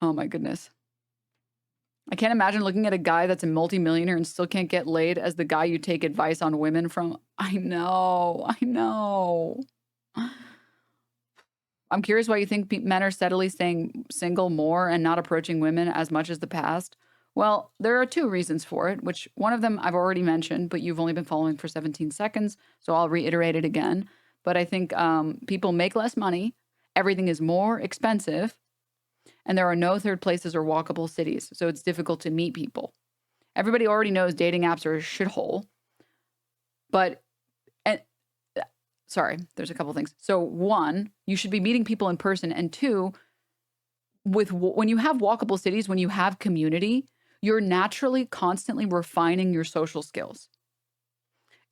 Oh my goodness. I can't imagine looking at a guy that's a multimillionaire and still can't get laid as the guy you take advice on women from. I know. I'm curious why you think men are steadily staying single more and not approaching women as much as the past. Well, there are 2 reasons for it, which one of them I've already mentioned, but you've only been following for 17 seconds, so I'll reiterate it again. But I think people make less money, everything is more expensive, and there are no third places or walkable cities, so it's difficult to meet people. Everybody already knows dating apps are a shithole, but, sorry, there's a couple things. So 1, you should be meeting people in person, and 2, when you have walkable cities, when you have community, you're naturally constantly refining your social skills.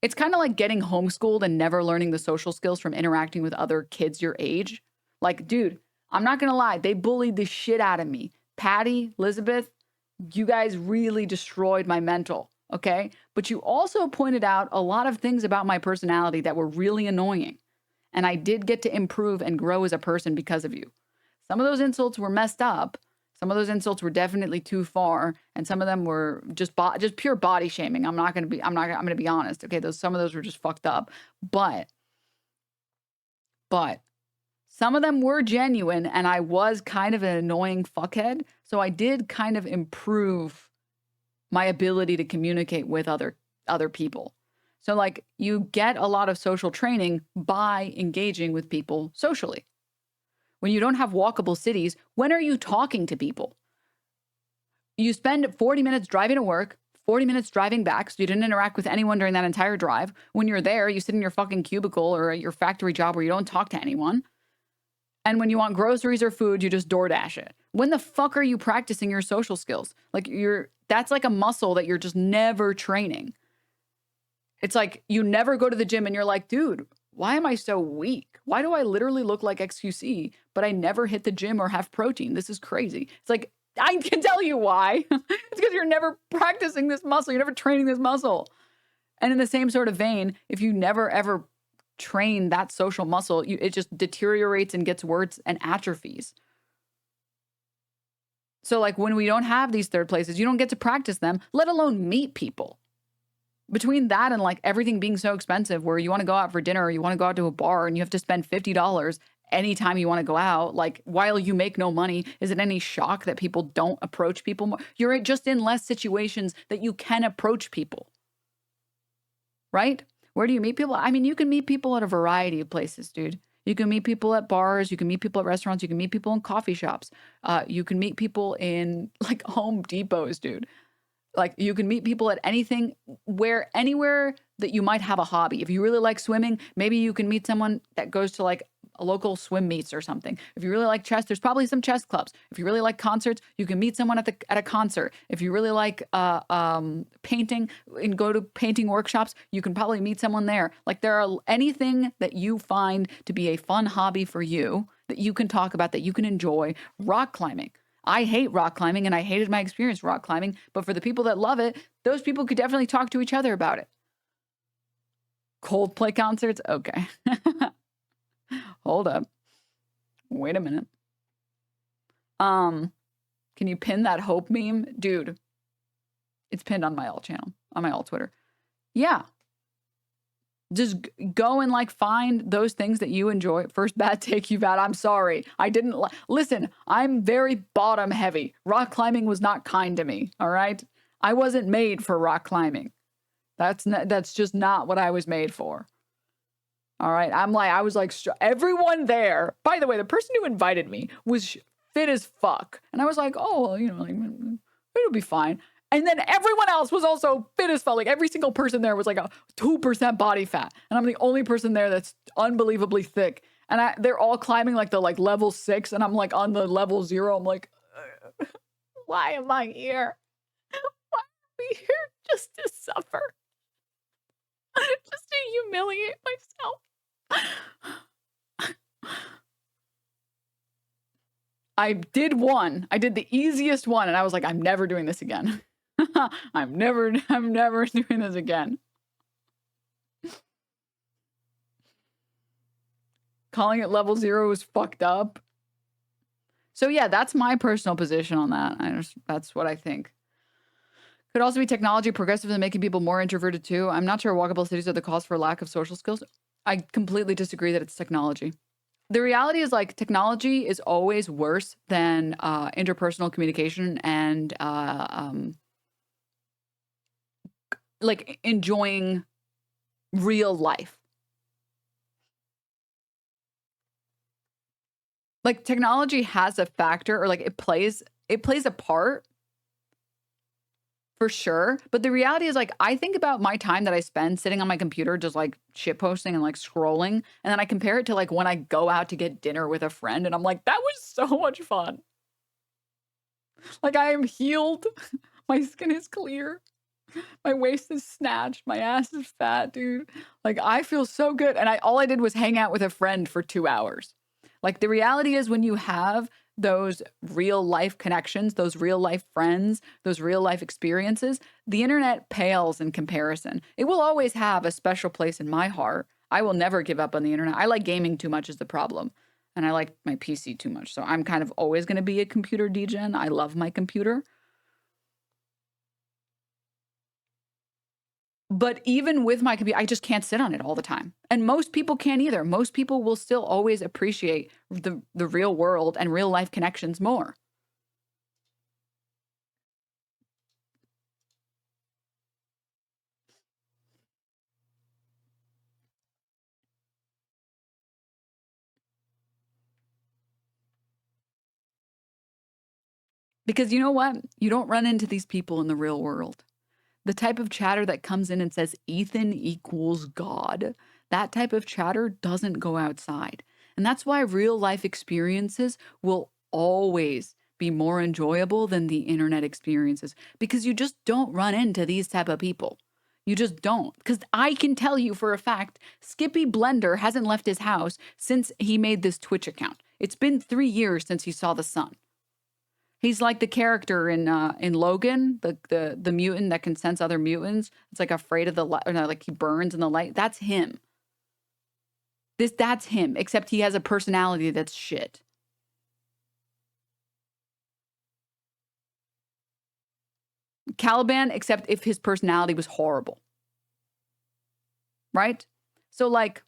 It's kind of like getting homeschooled and never learning the social skills from interacting with other kids your age. Like, dude, I'm not going to lie. They bullied the shit out of me. Patty, Elizabeth, you guys really destroyed my mental, okay? But you also pointed out a lot of things about my personality that were really annoying. And I did get to improve and grow as a person because of you. Some of those insults were messed up. Some of those insults were definitely too far. And some of them were just pure body shaming. I'm going to be honest. Okay, some of those were just fucked up. But some of them were genuine, and I was kind of an annoying fuckhead. So I did kind of improve my ability to communicate with other people. So like you get a lot of social training by engaging with people socially. When you don't have walkable cities, when are you talking to people? You spend 40 minutes driving to work, 40 minutes driving back, so you didn't interact with anyone during that entire drive. When you're there, you sit in your fucking cubicle or at your factory job where you don't talk to anyone. And when you want groceries or food, you just DoorDash it. When the fuck are you practicing your social skills? Like that's like a muscle that you're just never training. It's like you never go to the gym and you're like, dude, why am I so weak? Why do I literally look like XQC, but I never hit the gym or have protein? This is crazy. It's like, I can tell you why. It's because you're never practicing this muscle. You're never training this muscle. And in the same sort of vein, if you never ever train that social muscle, it just deteriorates and gets worse and atrophies. So like when we don't have these third places, you don't get to practice them, let alone meet people. Between that and like everything being so expensive where you want to go out for dinner or you want to go out to a bar and you have to spend $50 anytime you want to go out, like while you make no money, is it any shock that people don't approach people more? You're just in less situations that you can approach people. Right? Where do you meet people? I mean, you can meet people at a variety of places, dude. You can meet people at bars. You can meet people at restaurants. You can meet people in coffee shops. You can meet people in like Home Depots, dude. Like you can meet people at anywhere that you might have a hobby. If you really like swimming, maybe you can meet someone that goes to like local swim meets or something. If you really like chess, there's probably some chess clubs. If you really like concerts, you can meet someone at a concert. If you really like painting and go to painting workshops, you can probably meet someone there. Like there are anything that you find to be a fun hobby for you that you can talk about, that you can enjoy. Rock climbing. I hate rock climbing and I hated my experience rock climbing, but for the people that love it, those people could definitely talk to each other about it. Coldplay concerts? Okay. Hold up. Wait a minute. Can you pin that hope meme? Dude, it's pinned on my alt channel, on my alt Twitter. Yeah. Just go and like find those things that you enjoy. First bad take you've had. I'm sorry. I didn't listen. I'm very bottom heavy. Rock climbing was not kind to me. All right. I wasn't made for rock climbing. That's just not what I was made for. All right. I was like, everyone there, by the way, the person who invited me was fit as fuck. And I was like, oh, well, you know, like, it'll be fine. And then everyone else was also fit as fuck. Like every single person there was like a 2% body fat. And I'm the only person there that's unbelievably thick. And they're all climbing like the level 6. And I'm like on the level 0. I'm like, why am I here? Why am I here just to suffer? Just to humiliate myself. I did one. I did the easiest one. And I was like, I'm never doing this again. I'm never doing this again. Calling it level 0 is fucked up. So yeah, that's my personal position on that. That's what I think. Could also be technology progressive and making people more introverted too. I'm not sure walkable cities are the cause for lack of social skills. I completely disagree that it's technology. The reality is like technology is always worse than interpersonal communication and like enjoying real life. Like technology has a factor, or like it plays a part for sure. But the reality is like, I think about my time that I spend sitting on my computer, just like shit posting and like scrolling. And then I compare it to like when I go out to get dinner with a friend and I'm like, that was so much fun. Like I am healed. My skin is clear. My waist is snatched. My ass is fat, dude. Like I feel so good. And all I did was hang out with a friend for 2 hours. Like the reality is when you have those real life connections, those real life friends, those real life experiences, the internet pales in comparison. It will always have a special place in my heart. I will never give up on the internet. I like gaming too much is the problem. And I like my PC too much. So I'm kind of always going to be a computer degen. I love my computer. But even with my computer, I just can't sit on it all the time. And most people can't either. Most people will still always appreciate the real world and real life connections more. Because you know what? You don't run into these people in the real world. The type of chatter that comes in and says Ethan equals God, that type of chatter doesn't go outside. And that's why real life experiences will always be more enjoyable than the internet experiences, because you just don't run into these type of people. You just don't. Because I can tell you for a fact, Skippy Blender hasn't left his house since he made this Twitch account. It's been 3 years since he saw the sun. He's like the character in Logan, the mutant that can sense other mutants. It's like afraid of the light, or no, like he burns in the light. That's him. That's him, except he has a personality that's shit. Caliban, except if his personality was horrible. Right? So like,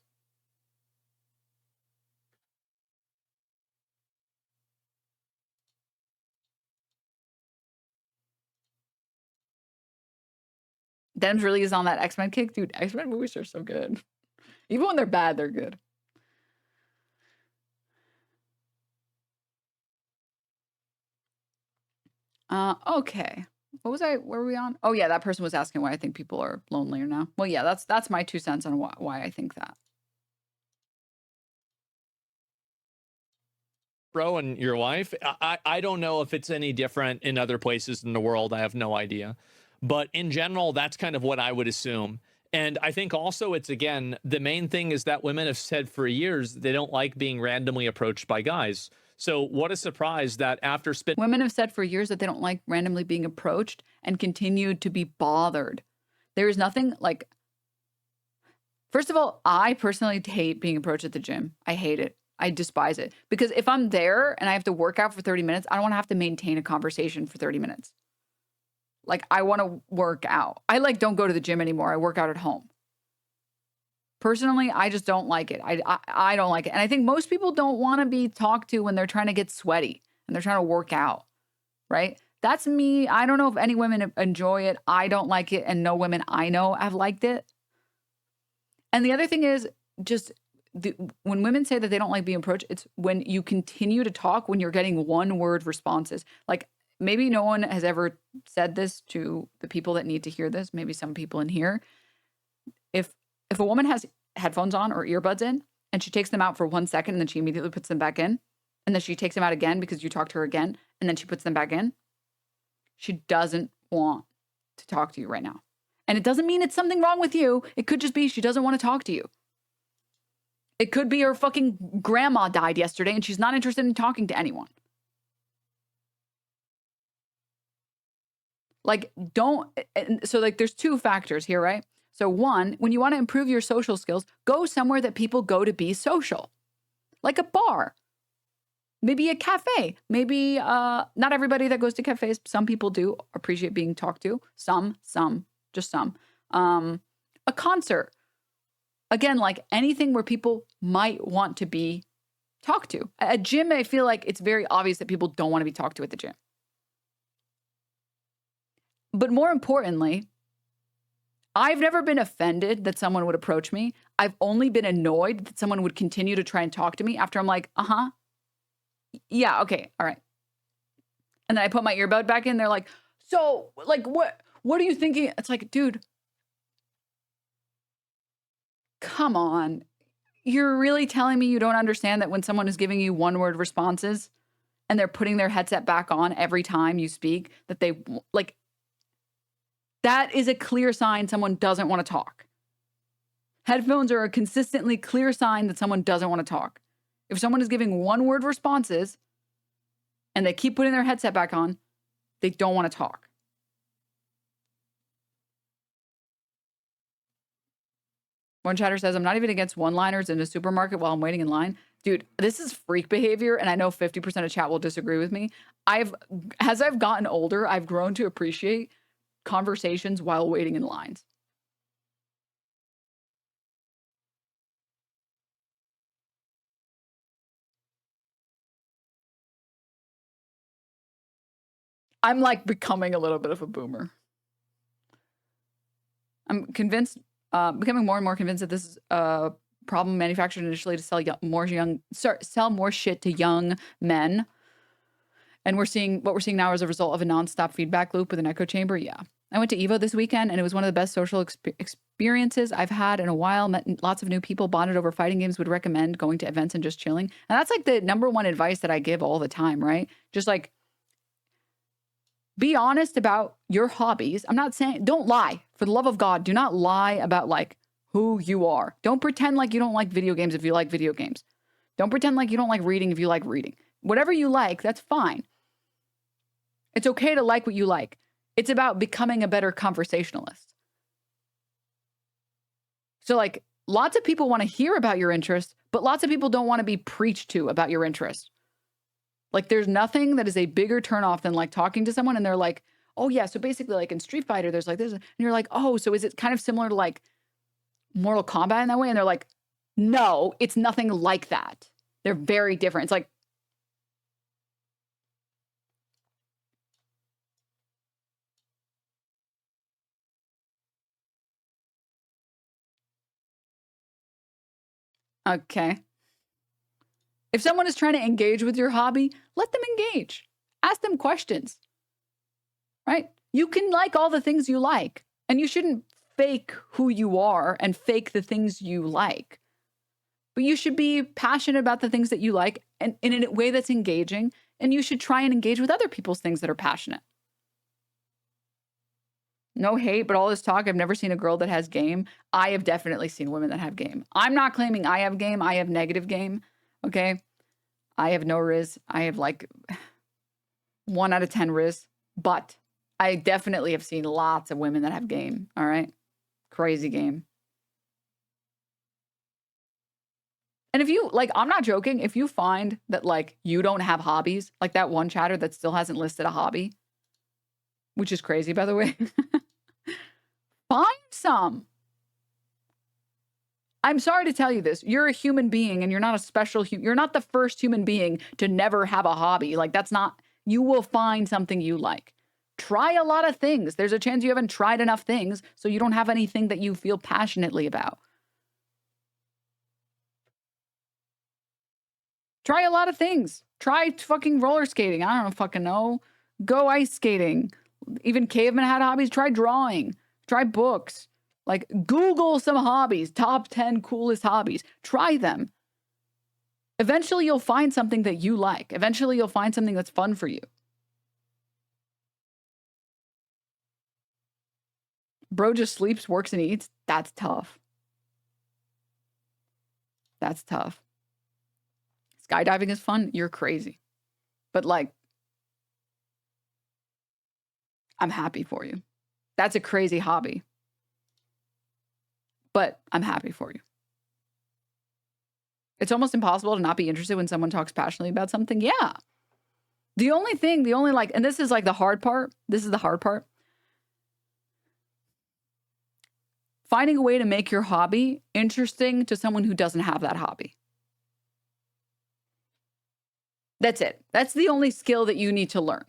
Denims really is on that X-Men kick. Dude, X-Men movies are so good. Even when they're bad, they're good. Okay. Where were we on? Oh yeah, that person was asking why I think people are lonelier now. Well, yeah, that's my 2 cents on why I think that. bro, and your wife. I don't know if it's any different in other places in the world. I have no idea. But in general, that's kind of what I would assume. And I think also it's, again, the main thing is that women have said for years they don't like being randomly approached by guys. So what a surprise that after women have said for years that they don't like randomly being approached and continue to be bothered. There is nothing like, first of all, I personally hate being approached at the gym. I hate it. I despise it. Because if I'm there and I have to work out for 30 minutes, I don't want to have to maintain a conversation for 30 minutes. Like, I want to work out. I don't go to the gym anymore. I work out at home. Personally, I just don't like it. I don't like it. And I think most people don't want to be talked to when they're trying to get sweaty and they're trying to work out, right? That's me. I don't know if any women enjoy it. I don't like it. And no women I know have liked it. And the other thing is just when women say that they don't like being approached, it's when you continue to talk when you're getting one-word responses. Like, maybe no one has ever said this to the people that need to hear this. Maybe some people in here. If a woman has headphones on or earbuds in and she takes them out for 1 second and then she immediately puts them back in, and then she takes them out again because you talk to her again, and then she puts them back in, she doesn't want to talk to you right now. And it doesn't mean it's something wrong with you. It could just be she doesn't want to talk to you. It could be her fucking grandma died yesterday and she's not interested in talking to anyone. Like, so there's two factors here, right? So one, when you want to improve your social skills, go somewhere that people go to be social. Like a bar. Maybe a cafe. Maybe not everybody that goes to cafes. Some people do appreciate being talked to. Some, just some. A concert. Again, like anything where people might want to be talked to. A gym, I feel like it's very obvious that people don't want to be talked to at the gym. But more importantly, I've never been offended that someone would approach me. I've only been annoyed that someone would continue to try and talk to me after I'm like, yeah, okay, all right. And then I put my earbud back in. They're like, so, like, what are you thinking? It's like, dude, come on. You're really telling me you don't understand that when someone is giving you one-word responses and they're putting their headset back on every time you speak, that they, like, that is a clear sign someone doesn't want to talk. Headphones are a consistently clear sign that someone doesn't want to talk. If someone is giving one-word responses and they keep putting their headset back on, they don't want to talk. One chatter says, I'm not even against one-liners in a supermarket while I'm waiting in line. Dude, this is freak behavior, and I know 50% of chat will disagree with me. As I've gotten older, I've grown to appreciate conversations while waiting in lines. I'm like becoming a little bit of a boomer. I'm convinced, becoming more and more convinced that this is a problem manufactured initially to sell more shit to young men. And what we're seeing now as a result of a nonstop feedback loop with an echo chamber. Yeah. I went to Evo this weekend and it was one of the best social experiences I've had in a while. Met lots of new people, bonded over fighting games, would recommend going to events and just chilling. And that's like the number one advice that I give all the time, right? Just like, be honest about your hobbies. I'm not saying, don't lie. For the love of God, do not lie about like who you are. Don't pretend like you don't like video games if you like video games. Don't pretend like you don't like reading if you like reading. Whatever you like, that's fine. It's okay to like what you like. It's about becoming a better conversationalist. So like lots of people want to hear about your interests, but lots of people don't want to be preached to about your interests. Like there's nothing that is a bigger turnoff than like talking to someone and they're like, oh yeah, so basically like in Street Fighter, there's like this. And you're like, oh, so is it kind of similar to like Mortal Kombat in that way? And they're like, no, it's nothing like that. They're very different. It's like, okay. If someone is trying to engage with your hobby, let them engage. Ask them questions, right? You can like all the things you like, and you shouldn't fake who you are and fake the things you like. But you should be passionate about the things that you like and in a way that's engaging. And you should try and engage with other people's things that are passionate. No hate, but all this talk, I've never seen a girl that has game. I have definitely seen women that have game. I'm not claiming I have game. I have negative game. Okay. I have no riz. I have like 1 out of 10 riz. But I definitely have seen lots of women that have game. All right. Crazy game. And if you, like, I'm not joking. If you find that, like, you don't have hobbies, like that one chatter that still hasn't listed a hobby, which is crazy, by the way, find some. I'm sorry to tell you this. You're a human being and you're not a special, you're not the first human being to never have a hobby. Like, that's not, you will find something you like. Try a lot of things. There's a chance you haven't tried enough things, so you don't have anything that you feel passionately about. Try a lot of things. Try fucking roller skating. I don't fucking know. Go ice skating. Even cavemen had hobbies. Try drawing. Try books. Like, Google some hobbies. Top 10 coolest hobbies. Try them. Eventually, you'll find something that you like. Eventually, you'll find something that's fun for you. Bro just sleeps, works, and eats. That's tough. That's tough. Skydiving is fun. You're crazy. But, like, I'm happy for you. That's a crazy hobby. But I'm happy for you. It's almost impossible to not be interested when someone talks passionately about something. Yeah. The only, like, and this is like the hard part. This is the hard part. Finding a way to make your hobby interesting to someone who doesn't have that hobby. That's it. That's the only skill that you need to learn.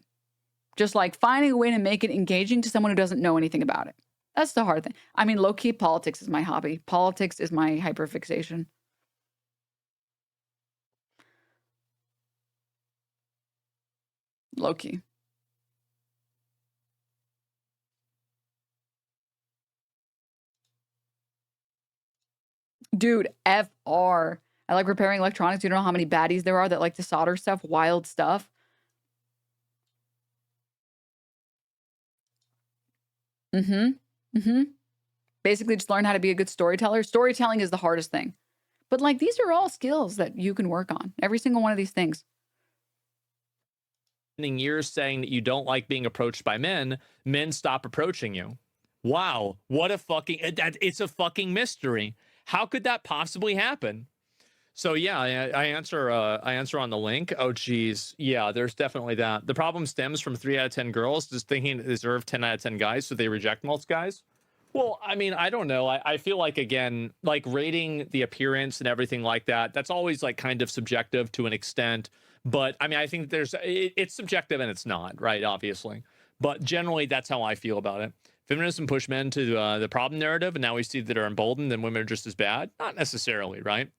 Just like finding a way to make it engaging to someone who doesn't know anything about it. That's the hard thing. I mean, low-key, politics is my hobby. Politics is my hyperfixation. Low-key. Dude, FR. I like repairing electronics. You don't know how many baddies there are that like to solder stuff, wild stuff. Basically, just learn how to be a good storyteller. Storytelling is the hardest thing. But like, these are all skills that you can work on. Every single one of these things. Years saying that you don't like being approached by men stop approaching you. Wow, what a fucking, it's a fucking mystery. How could that possibly happen? So yeah, I answer on the link. Oh geez, yeah, there's definitely that. The problem stems from 3 out of 10 girls just thinking they deserve 10 out of 10 guys, so they reject most guys. Well, I mean, I don't know. I feel like, again, like rating the appearance and everything like that, that's always like kind of subjective to an extent. But I mean, I think it's subjective and it's not, right? Obviously. But generally, that's how I feel about it. Feminism push men to the problem narrative, and now we see that are emboldened and women are just as bad. Not necessarily, right?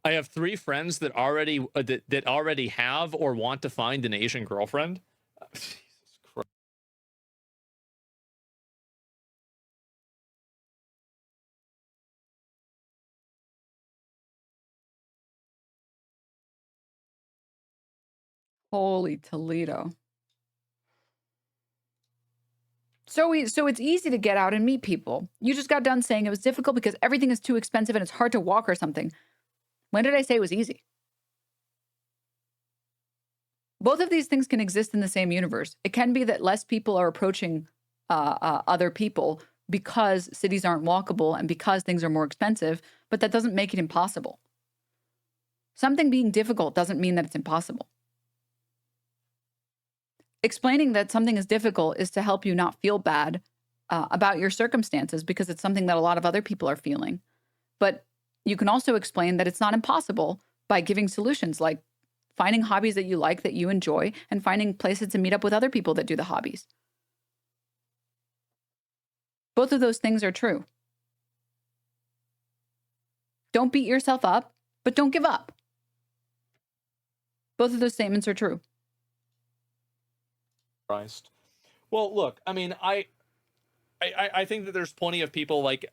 I have 3 friends that already have or want to find an Asian girlfriend. Jesus Christ. Holy Toledo. So it's easy to get out and meet people. You just got done saying it was difficult because everything is too expensive and it's hard to walk or something. When did I say it was easy? Both of these things can exist in the same universe. It can be that less people are approaching other people because cities aren't walkable and because things are more expensive, but that doesn't make it impossible. Something being difficult doesn't mean that it's impossible. Explaining that something is difficult is to help you not feel bad about your circumstances because it's something that a lot of other people are feeling. But you can also explain that it's not impossible by giving solutions like finding hobbies that you like, that you enjoy, and finding places to meet up with other people that do the hobbies. Both of those things are true. Don't beat yourself up, but don't give up. Both of those statements are true. Christ. Well, look, I mean, I think that there's plenty of people, like,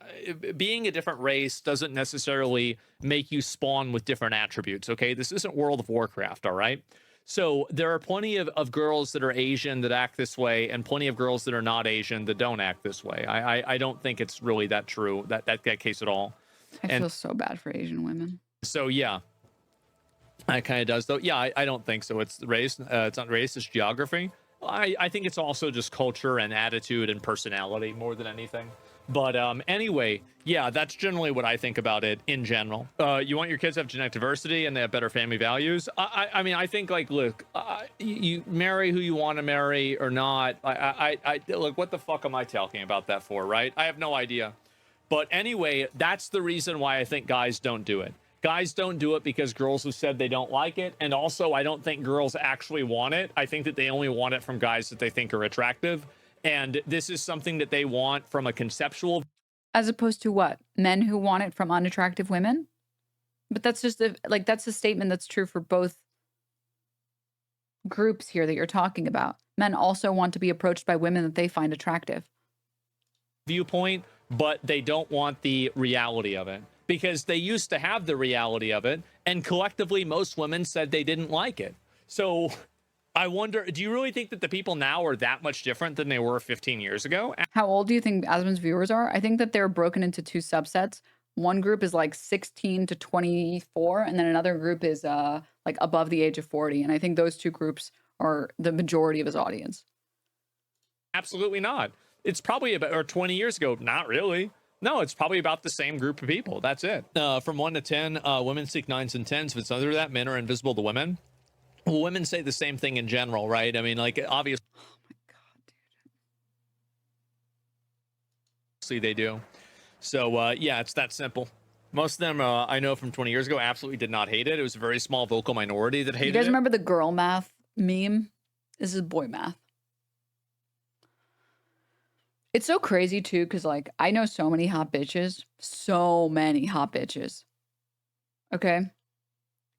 being a different race doesn't necessarily make you spawn with different attributes, okay? This isn't World of Warcraft, all right? So there are plenty of girls that are Asian that act this way, and plenty of girls that are not Asian that don't act this way. I don't think it's really that true, that case at all. I feel so bad for Asian women. So yeah, it kind of does though. Yeah, I don't think so. It's race. It's not race. It's geography. I think it's also just culture and attitude and personality more than anything. But anyway, yeah, that's generally what I think about it in general. You want your kids to have genetic diversity and they have better family values. I mean, I think, like, look, you marry who you want to marry or not. Look, what the fuck am I talking about that for, right? I have no idea. But anyway, that's the reason why I think guys don't do it. Guys don't do it because girls have said they don't like it. And also, I don't think girls actually want it. I think that they only want it from guys that they think are attractive. And this is something that they want from a conceptual. As opposed to what? Men who want it from unattractive women? But that's just that's a statement that's true for both groups here that you're talking about. Men also want to be approached by women that they find attractive. Viewpoint, but they don't want the reality of it. Because they used to have the reality of it, and collectively most women said they didn't like it. So I wonder, do you really think that the people now are that much different than they were 15 years ago? How old do you think Asmon's viewers are? I think that they're broken into two subsets. One group is like 16 to 24, and then another group is like above the age of 40. And I think those two groups are the majority of his audience. Absolutely not. It's probably about, or 20 years ago, not really. No, it's probably about the same group of people. That's it. From 1 to 10, women seek 9s and 10s. If it's under that, men are invisible to women. Well, women say the same thing in general, right? I mean, like, obviously. Oh my God, dude. They do. So, yeah, it's that simple. Most of them, I know from 20 years ago, absolutely did not hate it. It was a very small vocal minority that hated it. You guys remember the girl math meme? This is boy math. It's so crazy, too, because, like, I know so many hot bitches. So many hot bitches. Okay?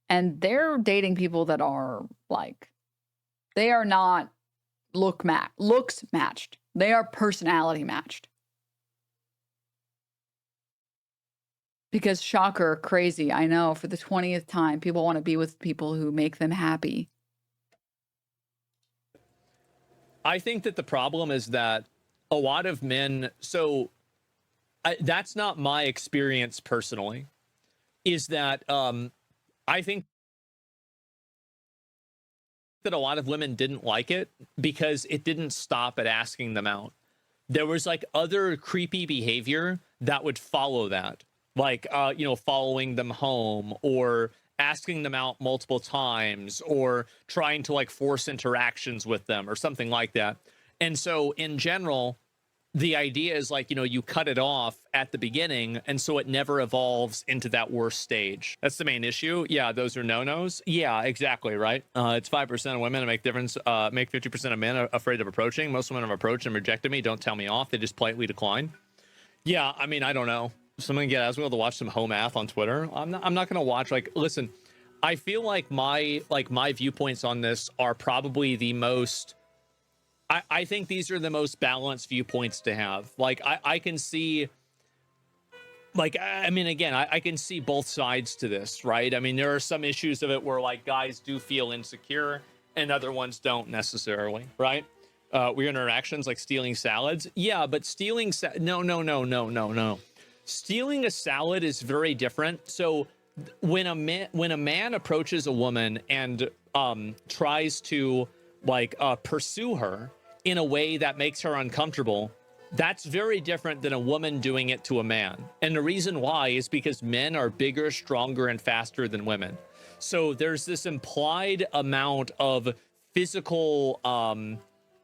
And they're dating people that are, like, they are not looks matched. They are personality matched. Because, shocker, crazy, I know, for the 20th time, people want to be with people who make them happy. I think that the problem is that a lot of men, so that's not my experience personally, is that I think that a lot of women didn't like it because it didn't stop at asking them out. There was like other creepy behavior that would follow that, like, you know, following them home or asking them out multiple times or trying to like force interactions with them or something like that. And so in general, the idea is like, you know, you cut it off at the beginning, and so it never evolves into that worst stage. That's the main issue. Yeah, those are no-nos. Yeah, exactly, right? It's 5% of women that make 50% of men afraid of approaching. Most women have approached and rejected me. Don't tell me off. They just politely decline. Yeah, I mean, I don't know. Someone get Asmongold to watch some home math on Twitter. I'm not gonna watch, like, listen, I feel like my viewpoints on this are probably the most, I think these are the most balanced viewpoints to have. Like, I can see, like, I mean, again, I can see both sides to this, right? I mean, there are some issues of it where, like, guys do feel insecure and other ones don't necessarily, right? Weird interactions like stealing salads. Yeah, but stealing, no. Stealing a salad is very different. So when a man approaches a woman and tries to, like, pursue her in a way that makes her uncomfortable, that's very different than a woman doing it to a man. And the reason why is because men are bigger, stronger, and faster than women. So there's this implied amount of physical,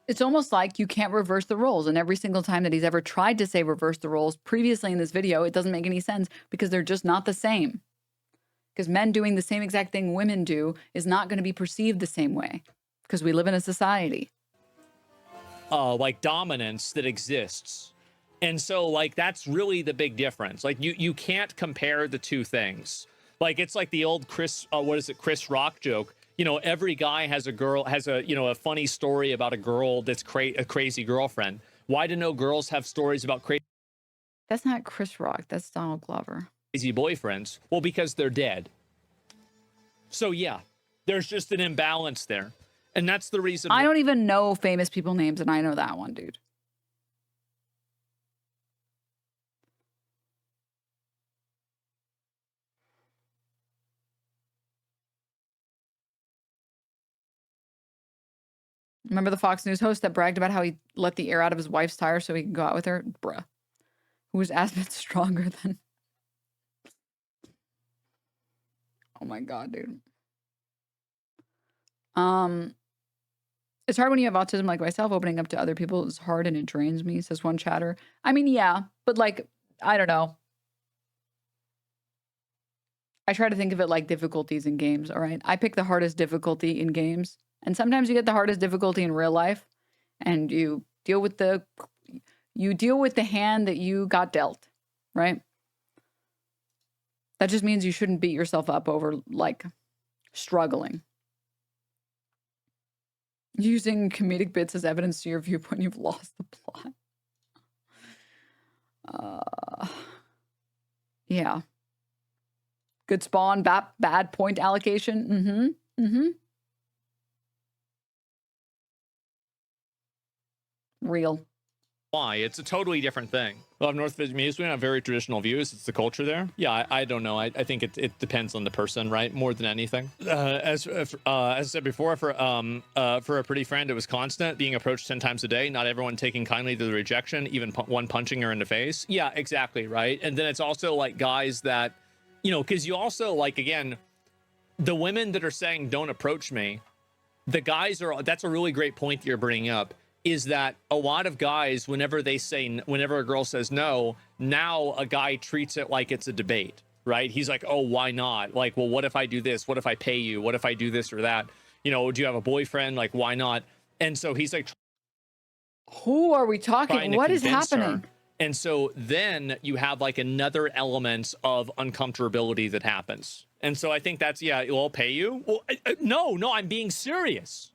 it's almost like you can't reverse the roles. And every single time that he's ever tried to say reverse the roles previously in this video, it doesn't make any sense because they're just not the same. Because men doing the same exact thing women do is not going to be perceived the same way because we live in a society. Like dominance that exists. And so, like, that's really the big difference. Like, you can't compare the two things. Like, it's like the old Chris Rock joke. You know, every guy has a funny story about a girl that's a crazy girlfriend. Why do no girls have stories about That's not Chris Rock. That's Donald Glover. crazy boyfriends? Well, because they're dead. So yeah, there's just an imbalance there. And that's the reason. I don't even know famous people names, and I know that one, dude. Remember the Fox News host that bragged about how he let the air out of his wife's tire so he could go out with her? Bruh. Whose ass been stronger than... Oh my God, dude. It's hard when you have autism like myself. Opening up to other people is hard and it drains me, says one chatter. I mean, yeah, but like, I don't know. I try to think of it like difficulties in games, all right? I pick the hardest difficulty in games. And sometimes you get the hardest difficulty in real life and you deal with the hand that you got dealt, right? That just means you shouldn't beat yourself up over like struggling. Using comedic bits as evidence to your viewpoint, you've lost the plot. Yeah. Good spawn, bad point allocation. Real. Why? It's a totally different thing. Well, North Vietnamese, we don't have very traditional views. It's the culture there. Yeah, I don't know. I think it depends on the person, right? More than anything. As I said before, for a pretty friend, it was constant, being approached 10 times a day. Not everyone taking kindly to the rejection, even one punching her in the face. Yeah, exactly, right? And then it's also like guys that, you know, because you also like, again, the women that are saying, don't approach me, the guys are, that's a really great point that you're bringing up. Is that a lot of guys, whenever a girl says no, now a guy treats it like it's a debate, right? He's like, oh, why not? Like, well, what if I do this? What if I pay you? What if I do this or that? You know, do you have a boyfriend? Like, why not? And so he's like, who are we talking? What is happening? Her. And so then you have like another element of uncomfortability that happens. And so I think that's, yeah, I'll pay you. Well, no, I'm being serious.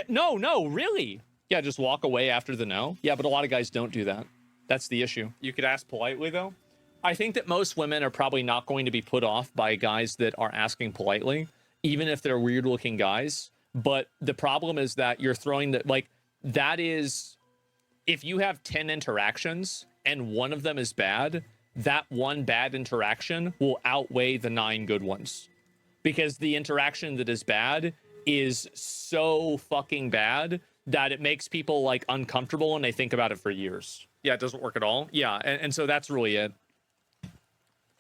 No, really. Yeah, just walk away after the no. Yeah, but a lot of guys don't do that. That's the issue. You could ask politely, though. I think that most women are probably not going to be put off by guys that are asking politely, even if they're weird-looking guys. But the problem is that you're throwing that, like, that is, if you have 10 interactions and one of them is bad, that one bad interaction will outweigh the 9 good ones. Because the interaction that is bad is so fucking bad that it makes people like uncomfortable and they think about it for years. Yeah, it doesn't work at all. Yeah, and so that's really it.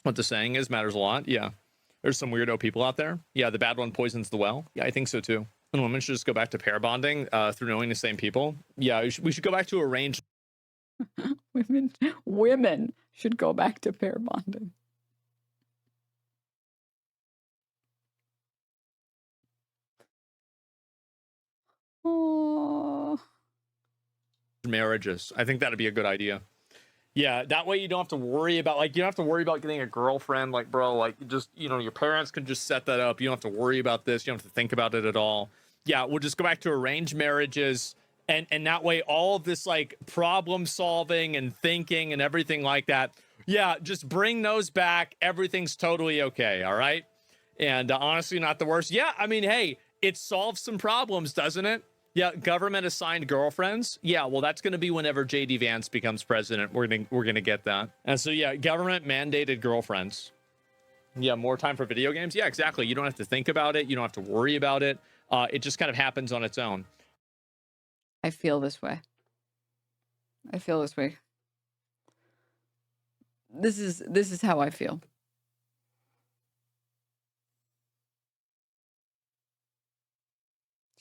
What the saying is matters a lot. Yeah, there's some weirdo people out there. Yeah, the bad one poisons the well. Yeah, I think so too. And women should just go back to pair bonding through knowing the same people. Yeah, we should go back to arranged. Women should go back to pair bonding. Oh. Marriages. I think that'd be a good idea. Yeah, that way you don't have to worry about, like, you don't have to worry about getting a girlfriend. Like, bro, like, just, you know, your parents can just set that up. You don't have to worry about this. You don't have to think about it at all. Yeah, we'll just go back to arranged marriages. And that way, all of this, like, problem solving and thinking and everything like that, yeah, just bring those back. Everything's totally okay, all right? And honestly, not the worst. Yeah, I mean, hey, it solves some problems, doesn't it? Yeah, government assigned girlfriends. Yeah, well, that's going to be whenever JD Vance becomes president. We're gonna get that. And so yeah, government mandated girlfriends. Yeah, more time for video games. Yeah, exactly. You don't have to think about it. You don't have to worry about it. It just kind of happens on its own. I feel this way. This is how I feel.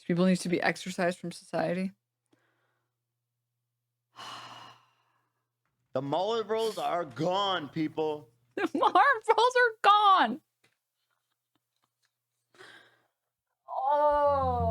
People need to be exercised from society. The mullet rolls are gone, people. The mullet rolls are gone. Oh.